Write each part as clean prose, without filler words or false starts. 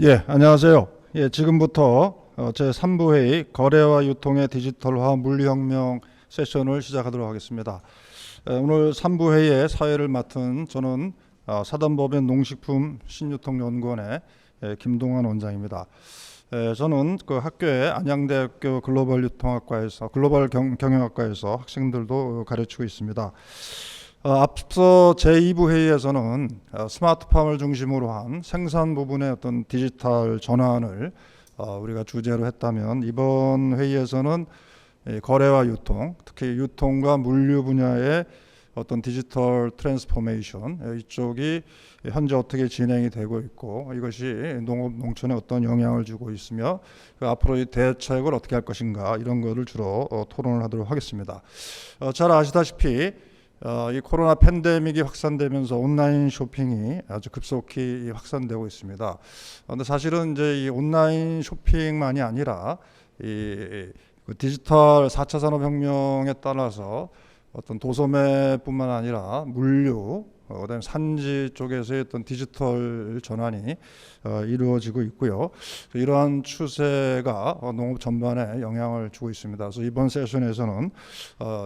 예, 안녕하세요. 예, 지금부터 제3부 회의 거래와 유통의 디지털화 물리혁명 세션을 시작하도록 하겠습니다. 오늘 3부 회의의 사회를 맡은 저는 사단법인 농식품 신유통연구원의 김동환 원장입니다. 저는 그 학교의 안양대학교 글로벌 유통학과에서 글로벌 경영학과에서 학생들도 가르치고 있습니다. 앞서 제2부 회의에서는 스마트팜을 중심으로 한 생산 부분의 어떤 디지털 전환을 우리가 주제로 했다면, 이번 회의에서는 거래와 유통, 특히 유통과 물류 분야의 어떤 디지털 트랜스포메이션, 이쪽이 현재 어떻게 진행이 되고 있고 이것이 농업 농촌에 어떤 영향을 주고 있으며 그 앞으로의 대책을 어떻게 할 것인가, 이런 것을 주로 토론을 하도록 하겠습니다. 잘 아시다시피 이 코로나 팬데믹이 확산되면서 온라인 쇼핑이 아주 급속히 확산되고 있습니다. 그런데 사실은 이제 이 온라인 쇼핑만이 아니라 이 디지털 4차 산업혁명에 따라서 어떤 도소매뿐만 아니라 물류, 그다음에 산지 쪽에서의 어떤 디지털 전환이 이루어지고 있고요. 이러한 추세가 농업 전반에 영향을 주고 있습니다. 그래서 이번 세션에서는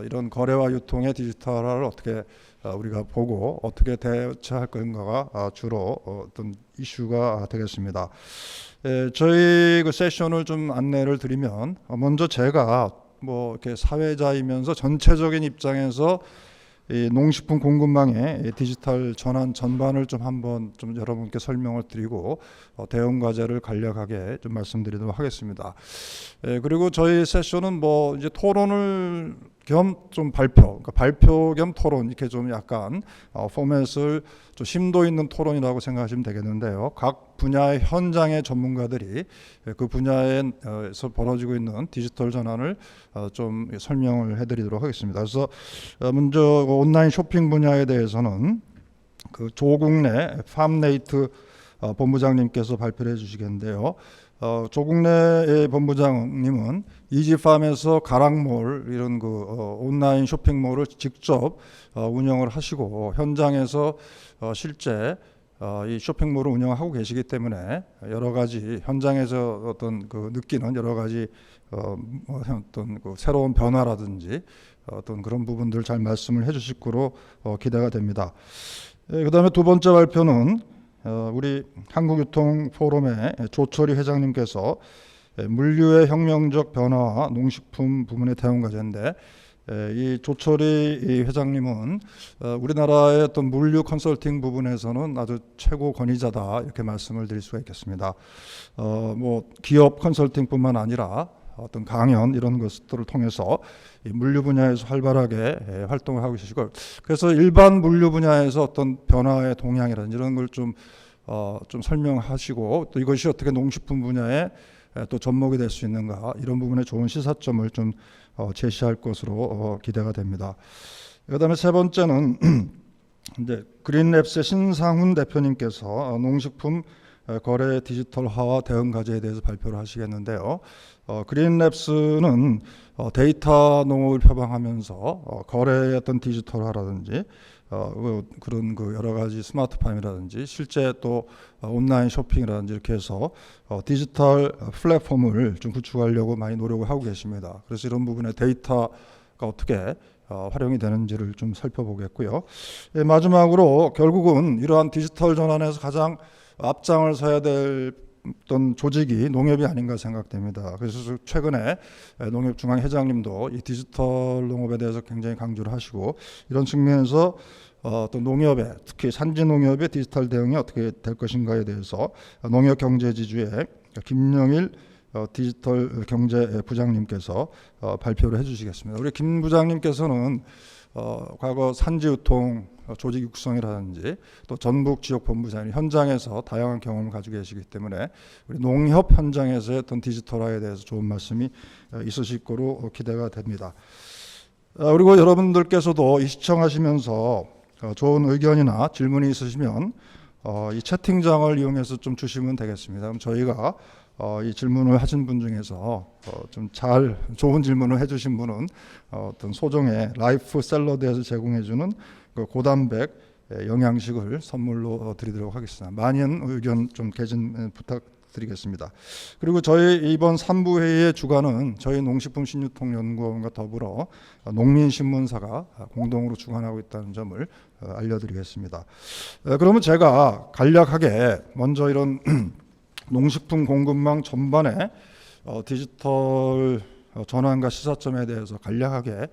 이런 거래와 유통의 디지털화를 어떻게 우리가 보고 어떻게 대처할 건가가 주로 어떤 이슈가 되겠습니다. 저희 그 세션을 좀 안내를 드리면, 먼저 제가 뭐 이렇게 사회자이면서 전체적인 입장에서 이 농식품 공급망의 디지털 전환 전반을 좀 한번 좀 여러분께 설명을 드리고 대응 과제를 간략하게 좀 말씀드리도록 하겠습니다. 그리고 저희 세션은 뭐 이제 토론을 겸 좀 그러니까 발표 겸 토론, 이렇게 좀 약간 포맷을 좀 심도 있는 토론이라고 생각하시면 되겠는데요. 각 분야의 현장의 전문가들이 그 분야에서 벌어지고 있는 디지털 전환을 좀 설명을 해드리도록 하겠습니다. 그래서 먼저 온라인 쇼핑 분야에 대해서는 그 조국래 팜네이트 본부장님께서 발표를 해주시겠는데요. 조국래 본부장님은 이지팜에서 가락몰, 이런 그 온라인 쇼핑몰을 직접 운영을 하시고 현장에서 실제 이 쇼핑몰을 운영하고 계시기 때문에 여러 가지 현장에서 어떤 그 느끼는 여러 가지 어떤 그 새로운 변화라든지 어떤 그런 부분들 잘 말씀을 해주실 거로 기대가 됩니다. 그다음에 두 번째 발표는 우리 한국유통포럼의 조철희 회장님께서 물류의 혁명적 변화와 농식품 부문의 대응 과제인데, 이 조철희 회장님은 우리나라의 어떤 물류 컨설팅 부분에서는 아주 최고 권위자다, 이렇게 말씀을 드릴 수가 있겠습니다. 뭐 기업 컨설팅뿐만 아니라 어떤 강연 이런 것들을 통해서 이 물류 분야에서 활발하게 활동을 하고 계시고, 그래서 일반 물류 분야에서 어떤 변화의 동향이라든지 이런 걸 좀 설명하시고, 또 이것이 어떻게 농식품 분야에 또 접목이 될 수 있는가, 이런 부분에 좋은 시사점을 좀 제시할 것으로 기대가 됩니다. 그다음에 세 번째는 이제 그린랩스의 신상훈 대표님께서 농식품 거래 디지털화와 대응 과제에 대해서 발표를 하시겠는데요. 그린랩스는 데이터 농업을 표방하면서 거래의 어떤 디지털화라든지 그런 그 여러 가지 스마트팜이라든지 실제 또 온라인 쇼핑이라든지 이렇게 해서 디지털 플랫폼을 좀 구축하려고 많이 노력을 하고 계십니다. 그래서 이런 부분에 데이터가 어떻게 활용이 되는지를 좀 살펴보겠고요. 마지막으로 결국은 이러한 디지털 전환에서 가장 앞장을 서야 될 어떤 조직이 농협이 아닌가 생각됩니다. 그래서 최근에 농협중앙회장님도 이 디지털 농업에 대해서 굉장히 강조를 하시고, 이런 측면에서 또 농협의, 특히 산지 농협의 디지털 대응이 어떻게 될 것인가에 대해서 농협경제지주의 김영일 디지털 경제부장님께서 발표를 해주시겠습니다. 우리 김 부장님께서는 과거 산지유통 조직 육성이라든지 또 전북 지역 본부장 현장에서 다양한 경험을 가지고 계시기 때문에 우리 농협 현장에서의 어떤 디지털화에 대해서 좋은 말씀이 있으실 거로 기대가 됩니다. 그리고 여러분들께서도 이 시청하시면서 좋은 의견이나 질문이 있으시면 이 채팅장을 이용해서 좀 주시면 되겠습니다. 그럼 저희가 이 질문을 하신 분 중에서 좀 좋은 질문을 해주신 분은 어떤 소정의 라이프 샐러드에서 제공해주는 그 고단백 영양식을 선물로 드리도록 하겠습니다. 많은 의견 좀 개진 드리겠습니다. 그리고 저희 이번 3부 회의의 주관은 저희 농식품신유통연구원과 더불어 농민신문사가 공동으로 주관하고 있다는 점을 알려드리겠습니다. 그러면 제가 간략하게 먼저 이런 농식품 공급망 전반의 디지털 전환과 시사점에 대해서 간략하게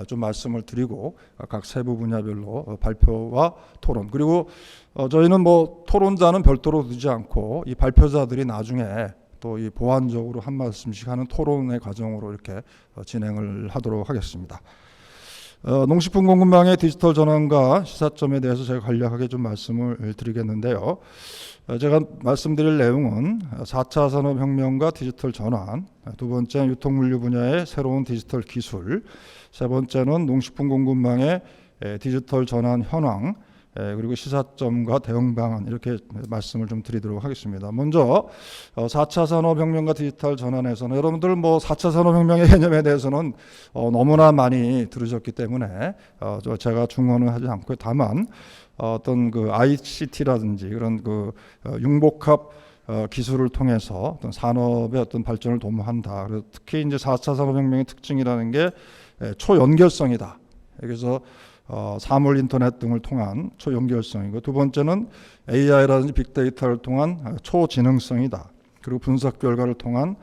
좀 말씀을 드리고 각 세부 분야별로 발표와 토론, 그리고 저희는 뭐 토론자는 별도로 두지 않고 이 발표자들이 나중에 또 이 보완적으로 한 말씀씩 하는 토론의 과정으로 이렇게 진행을 하도록 하겠습니다. 농식품 공급망의 디지털 전환과 시사점에 대해서 제가 간략하게 좀 말씀을 드리겠는데요. 제가 말씀드릴 내용은 4차 산업혁명과 디지털 전환, 두 번째는 유통물류 분야의 새로운 디지털 기술, 세 번째는 농식품 공급망의 디지털 전환 현황, 그리고 시사점과 대응 방안, 이렇게 말씀을 좀 드리도록 하겠습니다. 먼저 4차 산업혁명과 디지털 전환에서는 여러분들 뭐 4차 산업혁명의 개념에 대해서는 너무나 많이 들으셨기 때문에 제가 중언을 하지 않고, 다만 어떤 그 ICT라든지 그런 그 융복합 기술을 통해서 어떤 산업의 어떤 발전을 도모한다. 그래서 특히 이제 4차 산업혁명의 특징이라는 게 초연결성이다. 그래서 사물 인터넷 등을 통한 초연결성이고, 두 번째는 AI라든지 빅데이터를 통한 초지능성이다. 그리고 분석 결과를 통한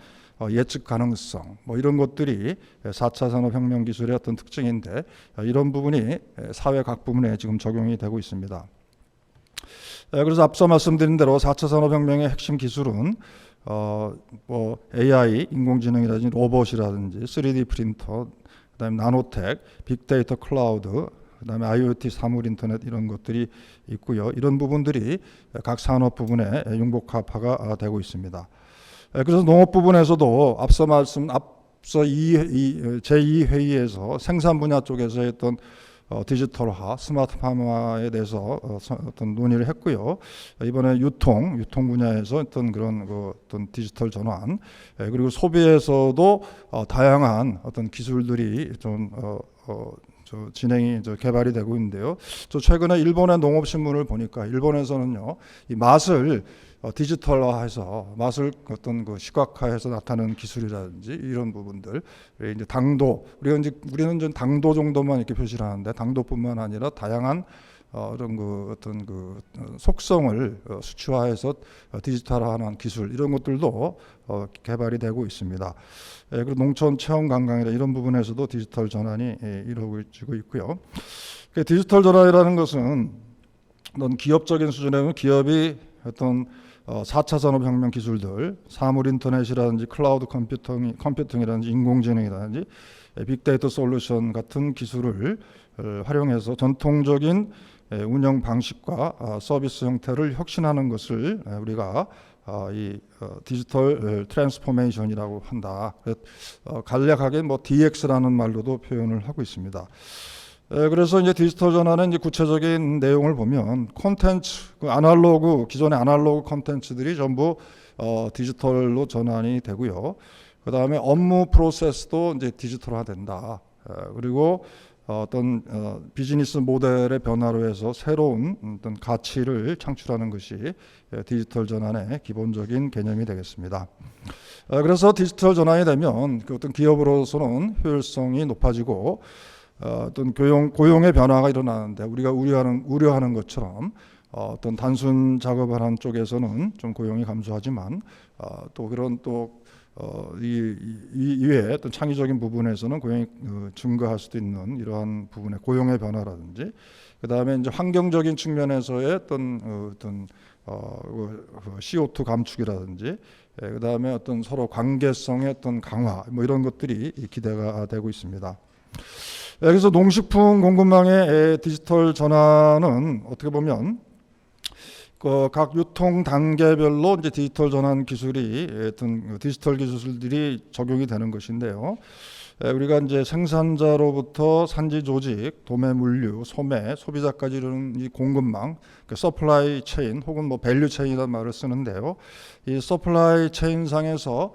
예측 가능성, 뭐 이런 것들이 4차 산업혁명 기술의 어떤 특징인데, 이런 부분이 사회 각 부분에 지금 적용이 되고 있습니다. 그래서 앞서 말씀드린 대로 4차 산업혁명의 핵심 기술은 뭐 AI, 인공지능이라든지 로봇이라든지 3D 프린터, 그다음에 나노텍, 빅데이터 클라우드, 그다음에 IoT 사물 인터넷, 이런 것들이 있고요. 이런 부분들이 각 산업 부분에 융복합화가 되고 있습니다. 그래서 농업 부분에서도 앞서 제2회의에서 생산 분야 쪽에서 했던 디지털화, 스마트 파마에 대해서 어떤 논의를 했고요. 이번에 유통 분야에서 어떤 그런 어떤 디지털 전환, 그리고 소비에서도 다양한 어떤 기술들이 좀 진행이 개발이 되고 있는데요. 저 최근에 일본의 농업신문을 보니까 일본에서는요, 이 맛을 디지털화해서 맛을 어떤 그 시각화해서 나타내는 기술이라든지 이런 부분들, 이제 당도, 우리는 좀 당도 정도만 이렇게 표시를 하는데, 당도뿐만 아니라 다양한 이런 그 어떤 그 속성을 수치화해서 디지털화하는 기술, 이런 것들도 개발이 되고 있습니다. 그리고 농촌 체험 관광이나 이런 부분에서도 디지털 전환이 이루어지고 있고요. 디지털 전환이라는 것은 어떤 기업적인 수준에는 기업이 어떤 4차 산업혁명 기술들, 사물 인터넷이라든지 클라우드 컴퓨팅이라든지 인공지능이라든지 빅데이터 솔루션 같은 기술을 활용해서 전통적인 운영 방식과 서비스 형태를 혁신하는 것을 우리가 이 디지털 트랜스포메이션이라고 한다. 간략하게 뭐 DX라는 말로도 표현을 하고 있습니다. 그래서 이제 디지털 전환의 이제 구체적인 내용을 보면, 콘텐츠, 기존의 아날로그 콘텐츠들이 전부 디지털로 전환이 되고요. 그 다음에 업무 프로세스도 이제 디지털화된다. 그리고 어떤 비즈니스 모델의 변화로 해서 새로운 어떤 가치를 창출하는 것이 디지털 전환의 기본적인 개념이 되겠습니다. 그래서 디지털 전환이 되면 그 어떤 기업으로서는 효율성이 높아지고 어떤 고용의 변화가 일어나는데, 우리가 우려하는 것처럼 어떤 단순 작업을 하는 쪽에서는 좀 고용이 감소하지만 또 그런 이외에 어떤 창의적인 부분에서는 고용이 증가할 수도 있는 이러한 부분의 고용의 변화라든지, 그 다음에 이제 환경적인 측면에서의 어떤 CO2 감축이라든지, 그 다음에 어떤 서로 관계성의 어떤 강화, 뭐 이런 것들이 기대가 되고 있습니다. 그래서 농식품 공급망의 디지털 전환은 어떻게 보면 각 유통 단계별로 이제 디지털 전환 기술이 어떤 디지털 기술들이 적용이 되는 것인데요. 우리가 이제 생산자로부터 산지 조직, 도매 물류, 소매, 소비자까지 이르는 이 공급망, 그 서플라이 체인 혹은 뭐 밸류 체인이라는 말을 쓰는데요. 이 서플라이 체인 상에서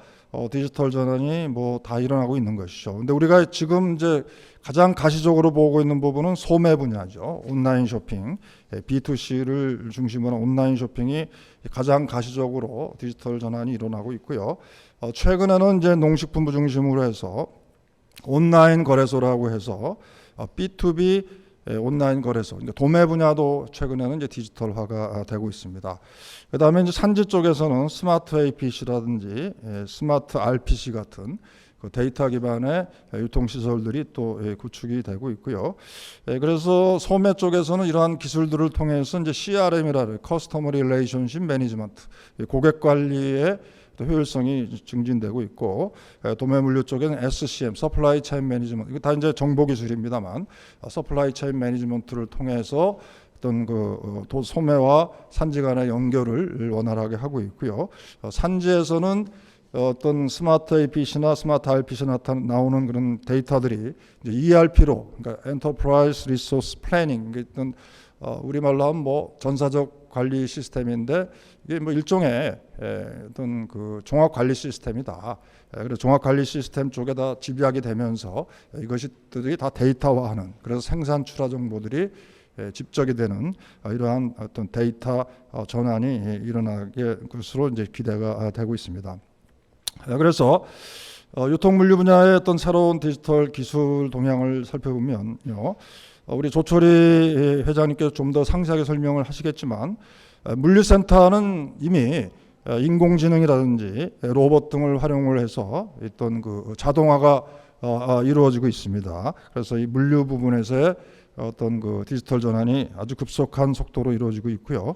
디지털 전환이 뭐 다 일어나고 있는 것이죠. 근데 우리가 지금 이제 가장 가시적으로 보고 있는 부분은 소매 분야죠. 온라인 쇼핑, B2C를 중심으로 한 온라인 쇼핑이 가장 가시적으로 디지털 전환이 일어나고 있고요. 최근에는 이제 농식품부 중심으로 해서 온라인 거래소라고 해서 B2B 온라인 거래소, 그러니까 도매 분야도 최근에는 이제 디지털화가 되고 있습니다. 그다음에 이제 산지 쪽에서는 스마트 APC라든지 스마트 RPC 같은 그 데이터 기반의 유통 시설들이 또 구축이 되고 있고요. 그래서 소매 쪽에서는 이러한 기술들을 통해서 이제 CRM이라는 커스터머 릴레이션십 매니지먼트, 고객 관리의 또 효율성이 증진되고 있고, 도매 물류 쪽에는 SCM, 서플라이 체인 매니지먼트, 이거 다 이제 정보 기술입니다만, 서플라이 체인 매니지먼트를 통해서 어떤 그 소매와 산지 간의 연결을 원활하게 하고 있고요. 산지에서는 어떤 스마트 APC나 스마트 RPC 나오는 그런 데이터들이 이제 ERP로, 그러니까 엔터프라이즈 리소스 플래닝, 어떤 우리말로 하면 뭐 전사적 관리 시스템인데 이게 뭐 일종의 어떤 그 종합 관리 시스템이다. 그래서 종합 관리 시스템 쪽에다 집약이 되면서 이것들이 다 데이터화하는, 그래서 생산 출하 정보들이 집적이 되는 이러한 어떤 데이터 전환이 일어나게 것으로 이제 기대가 되고 있습니다. 그래서 유통물류 분야의 어떤 새로운 디지털 기술 동향을 살펴보면요, 우리 조철희 회장님께서 좀 더 상세하게 설명을 하시겠지만, 물류센터는 이미 인공지능이라든지 로봇 등을 활용을 해서 어떤 그 자동화가 이루어지고 있습니다. 그래서 이 물류 부분에서의 어떤 그 디지털 전환이 아주 급속한 속도로 이루어지고 있고요.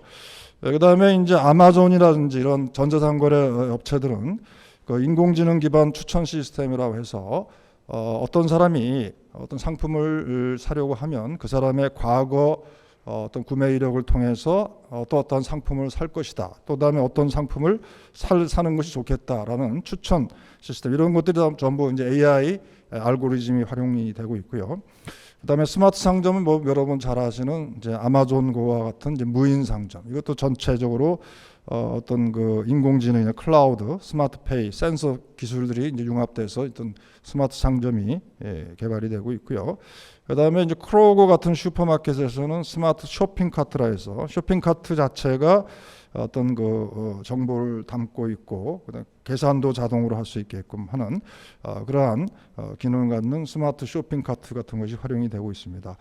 그다음에 이제 아마존이라든지 이런 전자상거래 업체들은 그 인공지능 기반 추천 시스템이라고 해서 어떤 사람이 어떤 상품을 사려고 하면 그 사람의 과거 어떤 구매 이력을 통해서 어떤 상품을 살 것이다, 또 다음에 어떤 상품을 사는 것이 좋겠다라는 추천 시스템, 이런 것들이 전부 이제 AI 알고리즘이 활용이 되고 있고요. 그다음에 스마트 상점은 뭐 여러분 잘 아시는 이제 아마존고와 같은 이제 무인 상점, 이것도 전체적으로 어떤 그 인공지능이나 클라우드, 스마트페이, 센서 기술들이 이제 융합돼서 어떤 스마트 상점이 개발이 되고 있고요. 그다음에 이제 크로거 같은 슈퍼마켓에서는 스마트 쇼핑 카트라 해서 쇼핑 카트 자체가 어떤 그 정보를 담고 있고, 그다음 계산도 자동으로 할 수 있게끔 하는 그러한 기능을 갖는 스마트 쇼핑 카트 같은 것이 활용이 되고 있습니다.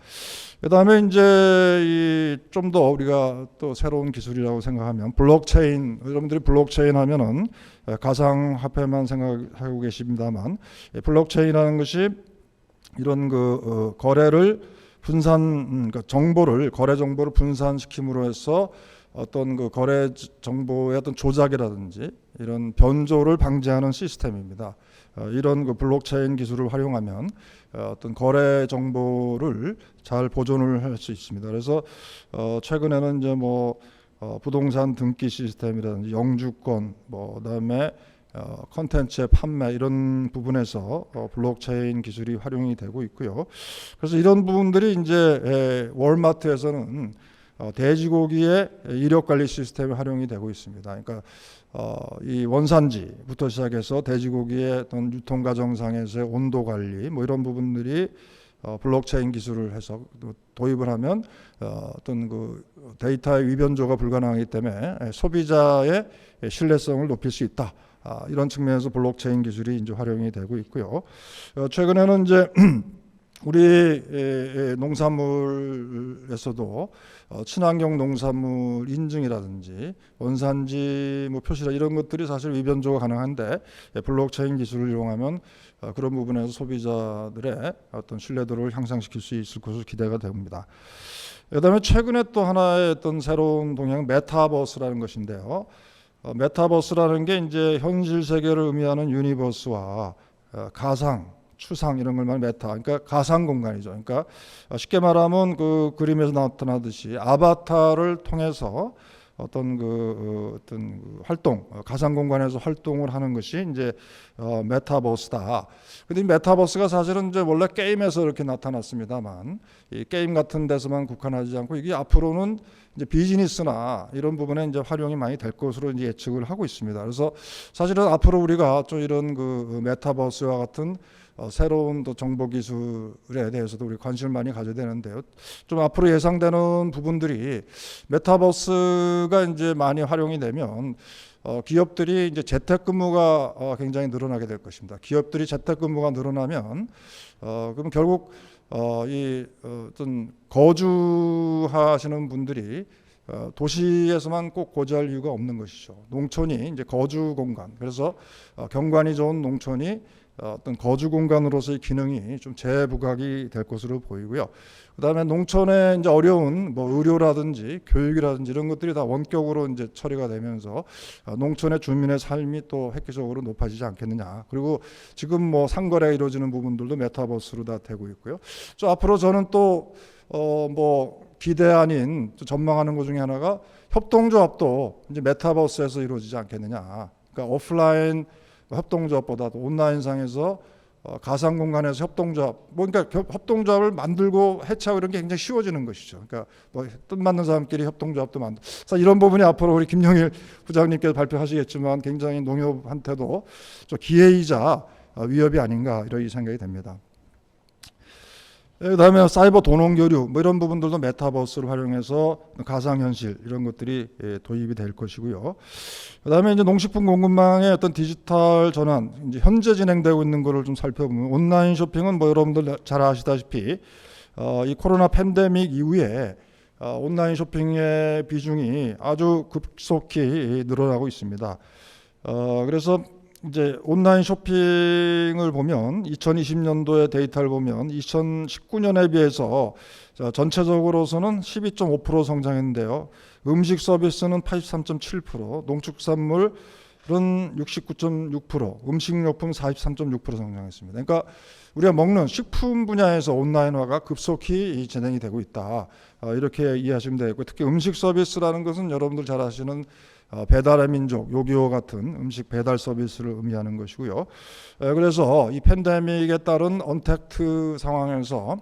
그다음에 이제 좀 더 우리가 또 새로운 기술이라고 생각하면 블록체인, 여러분들이 블록체인 하면은 가상화폐만 생각하고 계십니다만, 블록체인이라는 것이 이런 그 거래를 그러니까 거래 정보를 분산시킴으로 해서 어떤 그 거래 정보의 어떤 조작이라든지 이런 변조를 방지하는 시스템입니다. 이런 그 블록체인 기술을 활용하면 어떤 거래 정보를 잘 보존을 할 수 있습니다. 그래서 최근에는 이제 뭐 부동산 등기 시스템이라든지 영주권, 뭐 그다음에 컨텐츠의 판매, 이런 부분에서 블록체인 기술이 활용이 되고 있고요. 그래서 이런 부분들이 이제 월마트에서는 돼지고기의 이력 관리 시스템이 활용이 되고 있습니다. 그러니까 이 원산지부터 시작해서 돼지고기의 어떤 유통 과정상에서의 온도 관리, 뭐 이런 부분들이 블록체인 기술을 해서 도입을 하면 어떤 그 데이터의 위변조가 불가능하기 때문에 소비자의 신뢰성을 높일 수 있다. 이런 측면에서 블록체인 기술이 이제 활용이 되고 있고요. 최근에는 이제 우리 농산물에서도 친환경 농산물 인증이라든지 원산지 뭐 표시라, 이런 것들이 사실 위변조가 가능한데 블록체인 기술을 이용하면 그런 부분에서 소비자들의 어떤 신뢰도를 향상시킬 수 있을 것으로 기대가 됩니다. 그다음에 최근에 또 하나의 어떤 새로운 동향은 메타버스라는 것인데요. 메타버스라는 게 이제 현실 세계를 의미하는 유니버스와 가상, 추상, 이런 걸 말하면 메타, 그러니까 가상 공간이죠. 그러니까 쉽게 말하면 그 그림에서 나타나듯이 아바타를 통해서 어떤 활동, 가상 공간에서 활동을 하는 것이 이제 메타버스다. 근데 이 메타버스가 사실은 이제 원래 게임에서 이렇게 나타났습니다만, 이 게임 같은 데서만 국한하지 않고 이게 앞으로는 이제 비즈니스나 이런 부분에 이제 활용이 많이 될 것으로 이제 예측을 하고 있습니다. 그래서 사실은 앞으로 우리가 좀 이런 메타버스와 같은 새로운 또 정보 기술에 대해서도 우리 관심을 많이 가져야 되는데요. 좀 앞으로 예상되는 부분들이 메타버스가 이제 많이 활용이 되면 기업들이 이제 재택근무가 굉장히 늘어나게 될 것입니다. 기업들이 재택근무가 늘어나면 그럼 결국 이 어떤 거주하시는 분들이 도시에서만 꼭 거주할 이유가 없는 것이죠. 농촌이 이제 거주 공간. 그래서 경관이 좋은 농촌이 어떤 거주 공간으로서의 기능이 좀 재부각이 될 것으로 보이고요. 그다음에 농촌에 이제 어려운 뭐 의료라든지 교육이라든지 이런 것들이 다 원격으로 이제 처리가 되면서 농촌의 주민의 삶이 또 획기적으로 높아지지 않겠느냐. 그리고 지금 뭐 상거래가 이루어지는 부분들도 메타버스로 다 되고 있고요. 저 앞으로 저는 또 뭐 기대 아닌 전망하는 것 중에 하나가 협동조합도 이제 메타버스에서 이루어지지 않겠느냐. 그러니까 오프라인 협동조합보다도 온라인상에서 가상 공간에서 협동조합, 그러니까 협동조합을 만들고 해체하고 이런 게 굉장히 쉬워지는 것이죠. 그러니까 뭐 뜻 맞는 사람끼리 협동조합도 만들. 그래서 이런 부분이 앞으로 우리 김영일 부장님께서 발표하시겠지만 굉장히 농협한테도 좀 기회이자 위협이 아닌가 이런 생각이 됩니다. 그다음에 사이버 도농 교류 뭐 이런 부분들도 메타버스를 활용해서 가상현실 이런 것들이 도입이 될 것이고요. 그다음에 이제 농식품 공급망의 어떤 디지털 전환 이제 현재 진행되고 있는 거를 좀 살펴보면 온라인 쇼핑은 뭐 여러분들 잘 아시다시피 이 코로나 팬데믹 이후에 온라인 쇼핑의 비중이 아주 급속히 늘어나고 있습니다. 그래서 이제 온라인 쇼핑을 보면 2020년도의 데이터를 보면 2019년에 비해서 전체적으로서는 12.5% 성장했는데요. 음식 서비스는 83.7%, 농축산물은 69.6%, 음식료품 43.6% 성장했습니다. 그러니까 우리가 먹는 식품 분야에서 온라인화가 급속히 진행이 되고 있다. 이렇게 이해하시면 되겠고, 특히 음식 서비스라는 것은 여러분들 잘 아시는 배달의 민족, 요기요 같은 음식 배달 서비스를 의미하는 것이고요. 그래서 이 팬데믹에 따른 언택트 상황에서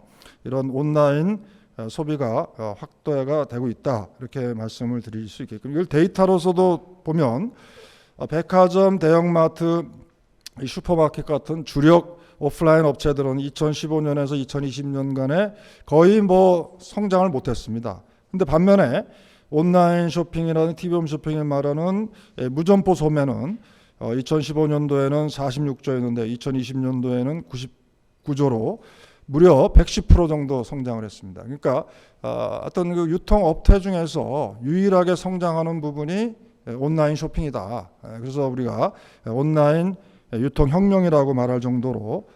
이런 온라인 소비가 확대가 되고 있다. 이렇게 말씀을 드릴 수 있겠고, 이걸 데이터로서도 보면 백화점, 대형마트, 슈퍼마켓 같은 주력 오프라인 업체들은 2015년에서 2020년간에 거의 뭐 성장을 못했습니다. 근데 반면에 온라인 쇼핑이라는 TV홈 쇼핑을 말하는 무점포 소매는 2015년도에는 46조였는데 2020년도에는 99조로 무려 110% 정도 성장을 했습니다. 그러니까 어떤 그 유통업체 중에서 유일하게 성장하는 부분이 온라인 쇼핑이다. 그래서 우리가 온라인 유통혁명이라고 말할 정도로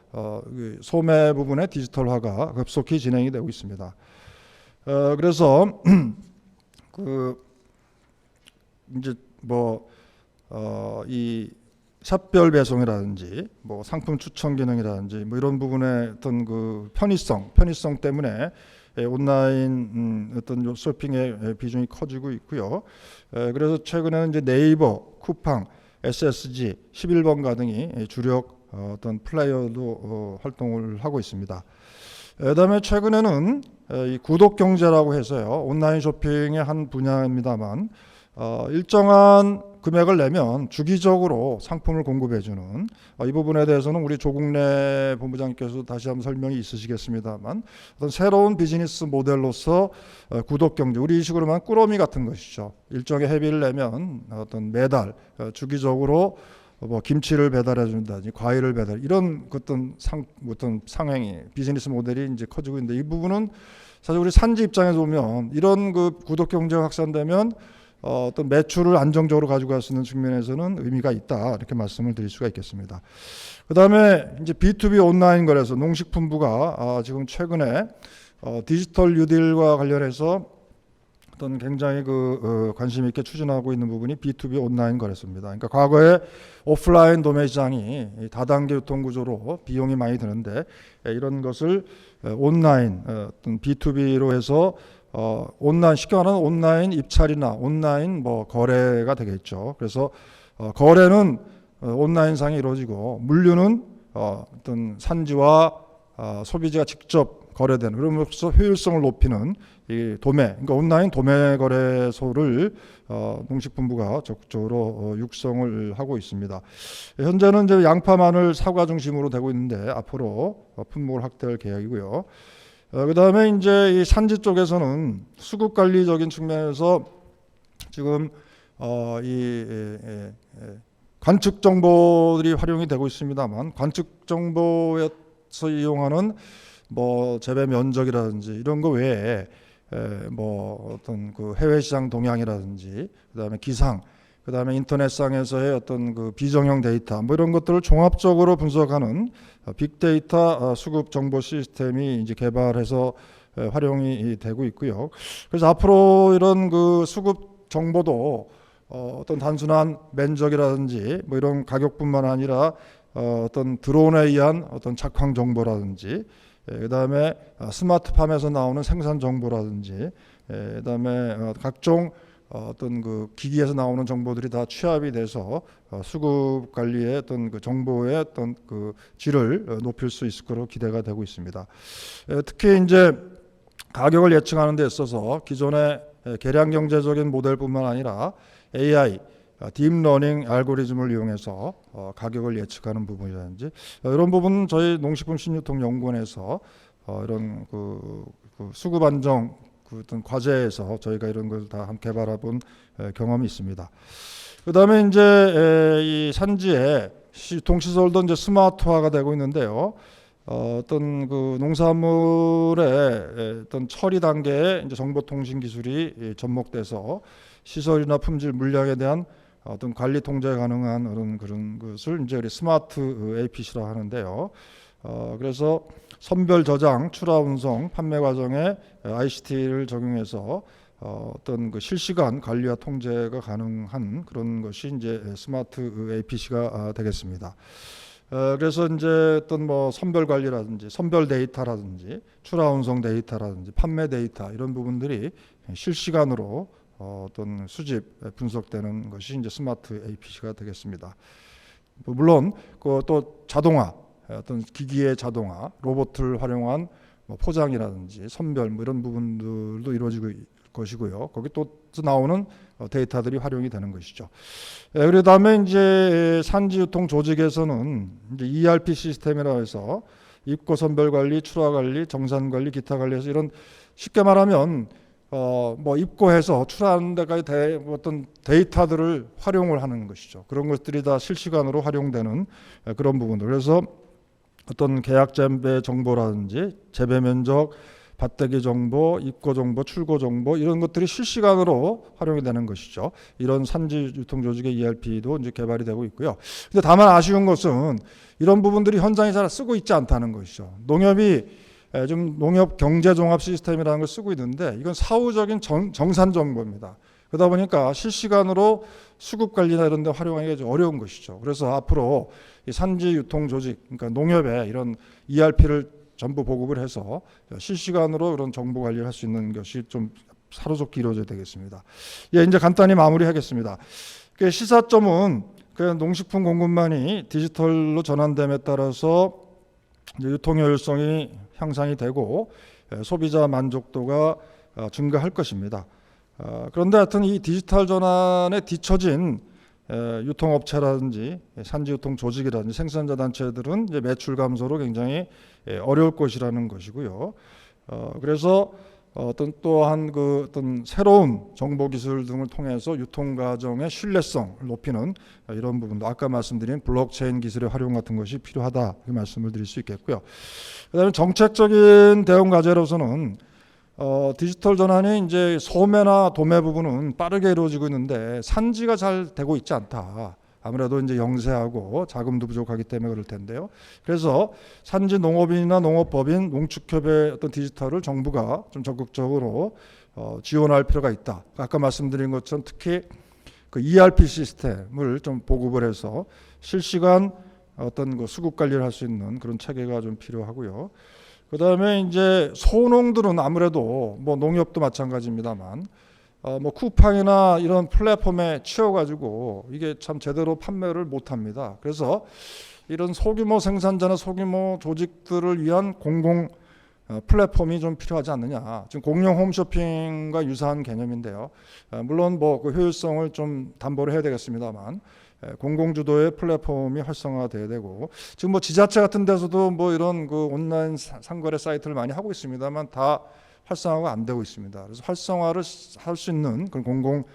소매 부분의 디지털화가 급속히 진행이 되고 있습니다. 그래서 이제 이 샷별 배송이라든지 뭐 상품 추천 기능이라든지 뭐 이런 부분의 어떤 그 편의성 때문에 온라인 어떤 쇼핑의 비중이 커지고 있고요. 그래서 최근에는 이제 네이버, 쿠팡, SSG, 11번가 등이 주력 어떤 플레이어도 활동을 하고 있습니다. 그다음에 최근에는 이 구독 경제라고 해서요, 온라인 쇼핑의 한 분야입니다만 일정한 금액을 내면 주기적으로 상품을 공급해주는 이 부분에 대해서는 우리 조국래 본부장님께서 다시 한번 설명이 있으시겠습니다만 어떤 새로운 비즈니스 모델로서 구독 경제, 우리 식으로 말하면 꾸러미 같은 것이죠. 일정의 회비를 내면 어떤 매달 주기적으로 뭐 김치를 배달해 준다든지 과일을 배달, 이런 어떤 상행이 비즈니스 모델이 이제 커지고 있는데, 이 부분은 사실 우리 산지 입장에서 보면 이런 그 구독 경제가 확산되면 어떤 매출을 안정적으로 가져갈 수 있는 측면에서는 의미가 있다, 이렇게 말씀을 드릴 수가 있겠습니다. 그다음에 이제 B2B 온라인 거래소, 농식품부가 지금 최근에 디지털 뉴딜과 관련해서 어떤 굉장히 관심 있게 추진하고 있는 부분이 B2B 온라인 거래소입니다. 그러니까 과거에 오프라인 도매 시장이 다단계 유통 구조로 비용이 많이 드는데 이런 것을 온라인 어떤 B2B로 해서 온라인, 쉽게 말하면 온라인 입찰이나 온라인 뭐 거래가 되겠죠. 그래서 거래는 온라인상에 이루어지고 물류는 어떤 산지와 소비자가 직접 거래되는, 그러면서 효율성을 높이는 이 도매, 그러니까 온라인 도매 거래소를 농식품부가 적극적으로 육성을 하고 있습니다. 현재는 이제 양파, 마늘, 사과 중심으로 되고 있는데 앞으로 품목을 확대할 계획이고요. 그다음에 이제 이 산지 쪽에서는 수급 관리적인 측면에서 지금 관측 정보들이 활용이 되고 있습니다만, 관측 정보에서 이용하는 뭐 재배 면적이라든지 이런 거 외에 뭐 어떤 그 해외 시장 동향이라든지, 그다음에 기상, 그다음에 인터넷상에서의 어떤 그 비정형 데이터, 뭐 이런 것들을 종합적으로 분석하는 빅데이터 수급 정보 시스템이 이제 개발해서 활용이 되고 있고요. 그래서 앞으로 이런 그 수급 정보도 어떤 단순한 면적이라든지 뭐 이런 가격뿐만 아니라 어떤 드론에 의한 어떤 작황 정보라든지, 그다음에 스마트팜에서 나오는 생산 정보라든지, 그다음에 각종 어떤 그 기기에서 나오는 정보들이 다 취합이 돼서 수급 관리의 어떤 그 정보의 어떤 그 질을 높일 수 있을 것으로 기대가 되고 있습니다. 특히 이제 가격을 예측하는 데 있어서 기존의 계량 경제적인 모델뿐만 아니라 AI, 딥러닝 알고리즘을 이용해서 가격을 예측하는 부분이라든지, 이런 부분은 저희 농식품신유통연구원에서 이런 그 수급 안정 어떤 과제에서 저희가 이런 걸 다 함께 개발해본 경험이 있습니다. 그다음에 이제 이 산지에 유통시설도 이제 스마트화가 되고 있는데요. 어떤 그 농산물의 어떤 처리 단계에 이제 정보통신 기술이 접목돼서 시설이나 품질, 물량에 대한 어떤 관리 통제 가능한 그런 것을 이제 우리 스마트 APC라고 하는데요. 그래서 선별 저장, 출하 운송, 판매 과정에 ICT를 적용해서 어떤 그 실시간 관리와 통제가 가능한 그런 것이 이제 스마트 APC가 되겠습니다. 그래서 이제 어떤 뭐 선별 관리라든지, 선별 데이터라든지, 출하 운송 데이터라든지, 판매 데이터, 이런 부분들이 실시간으로 어떤 수집 분석되는 것이 이제 스마트 APC가 되겠습니다. 물론 그 또 자동화, 어떤 기기의 자동화, 로봇을 활용한 뭐 포장이라든지 선별 뭐 이런 부분들도 이루어지고 것이고요. 거기 또 나오는 데이터들이 활용이 되는 것이죠. 그다음에 이제 산지 유통 조직에서는 이제 ERP 시스템이라고 해서 입고 선별 관리, 출하 관리, 정산 관리, 기타 관리해서 이런, 쉽게 말하면 뭐 입고해서 출하하는 데까지 어떤 데이터들을 활용을 하는 것이죠. 그런 것들이 다 실시간으로 활용되는 그런 부분들. 그래서 어떤 계약 재배 정보라든지 재배 면적, 밭대기 정보, 입고 정보, 출고 정보, 이런 것들이 실시간으로 활용이 되는 것이죠. 이런 산지 유통 조직의 ERP도 이제 개발이 되고 있고요. 근데 다만 아쉬운 것은 이런 부분들이 현장에 잘 쓰고 있지 않다는 것이죠. 농협이 좀 농협 경제 종합 시스템이라는 걸 쓰고 있는데, 이건 사후적인 정산 정보입니다. 그러다 보니까 실시간으로 수급 관리나 이런 데 활용하기가 좀 어려운 것이죠. 그래서 앞으로 이 산지 유통 조직, 그러니까 농협에 이런 ERP를 전부 보급을 해서 실시간으로 이런 정보 관리를 할 수 있는 것이 좀 사로잡기 이루어져야 되겠습니다. 예, 이제 간단히 마무리하겠습니다. 그 시사점은 그 농식품 공급망이 디지털로 전환됨에 따라서 이제 유통 효율성이 향상이 되고 소비자 만족도가 증가할 것입니다. 그런데 하여튼 이 디지털 전환에 뒤처진 유통업체라든지 산지유통 조직이라든지 생산자 단체들은 이제 매출 감소로 굉장히 어려울 것이라는 것이고요. 그래서 또한 그 어떤 새로운 정보 기술 등을 통해서 유통 과정의 신뢰성을 높이는 이런 부분도 아까 말씀드린 블록체인 기술의 활용 같은 것이 필요하다, 이 말씀을 드릴 수 있겠고요. 그다음에 정책적인 대응 과제로서는 디지털 전환이 이제 소매나 도매 부분은 빠르게 이루어지고 있는데 산지가 잘 되고 있지 않다. 아무래도 이제 영세하고 자금도 부족하기 때문에 그럴 텐데요. 그래서 산지 농업인이나 농업법인, 농축협의 어떤 디지털을 정부가 좀 적극적으로 지원할 필요가 있다. 아까 말씀드린 것처럼 특히 그 ERP 시스템을 좀 보급을 해서 실시간 어떤 그 수급 관리를 할 수 있는 그런 체계가 좀 필요하고요. 그다음에 이제 소농들은 아무래도 뭐 농협도 마찬가지입니다만 뭐 쿠팡이나 이런 플랫폼에 치여가지고 이게 참 제대로 판매를 못합니다. 그래서 이런 소규모 생산자나 소규모 조직들을 위한 공공 플랫폼이 좀 필요하지 않느냐. 지금 공영 홈쇼핑과 유사한 개념인데요. 물론 뭐 그 효율성을 좀 담보를 해야 되겠습니다만 공공주도의 플랫폼이 활성화돼야 되고, 지금 뭐 지자체 같은 데서도 뭐 이런 그 온라인 상거래 사이트를 많이 하고 있습니다만 다 활성화가 안 되고 있습니다. 그래서 활성화를 할 수 있는 그런 공공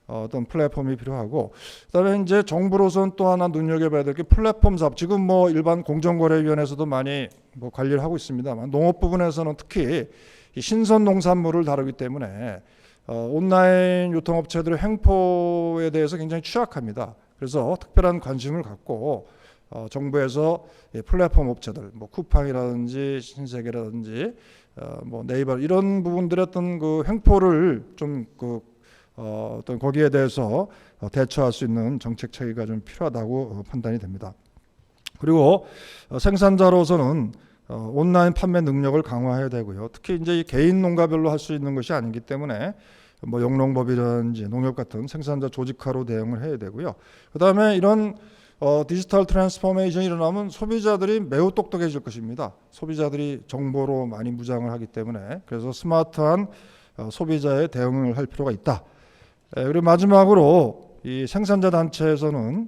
어떤 플랫폼이 필요하고, 그다음에 이제 정부로서는 또 하나 눈여겨봐야 될 게 플랫폼 사업. 지금 뭐 일반 공정거래위원회에서도 많이 뭐 관리를 하고 있습니다만 농업 부분에서는 특히 이 신선 농산물을 다루기 때문에 온라인 유통업체들의 횡포에 대해서 굉장히 취약합니다. 그래서 특별한 관심을 갖고 정부에서 플랫폼 업체들, 뭐 쿠팡이라든지 신세계라든지 뭐 네이버 이런 부분들의 어떤 그 횡포를 좀 어떤 거기에 대해서 대처할 수 있는 정책 체계가 좀 필요하다고 판단이 됩니다. 그리고 생산자로서는 온라인 판매 능력을 강화해야 되고요. 특히 이제 개인 농가별로 할 수 있는 것이 아니기 때문에 뭐 영농법이라든지 농협 같은 생산자 조직화로 대응을 해야 되고요. 그다음에 이런 디지털 트랜스포메이션이 일어나면 소비자들이 매우 똑똑해질 것입니다. 소비자들이 정보로 많이 무장을 하기 때문에, 그래서 스마트한 소비자의 대응을 할 필요가 있다. 그리고 마지막으로 이 생산자 단체에서는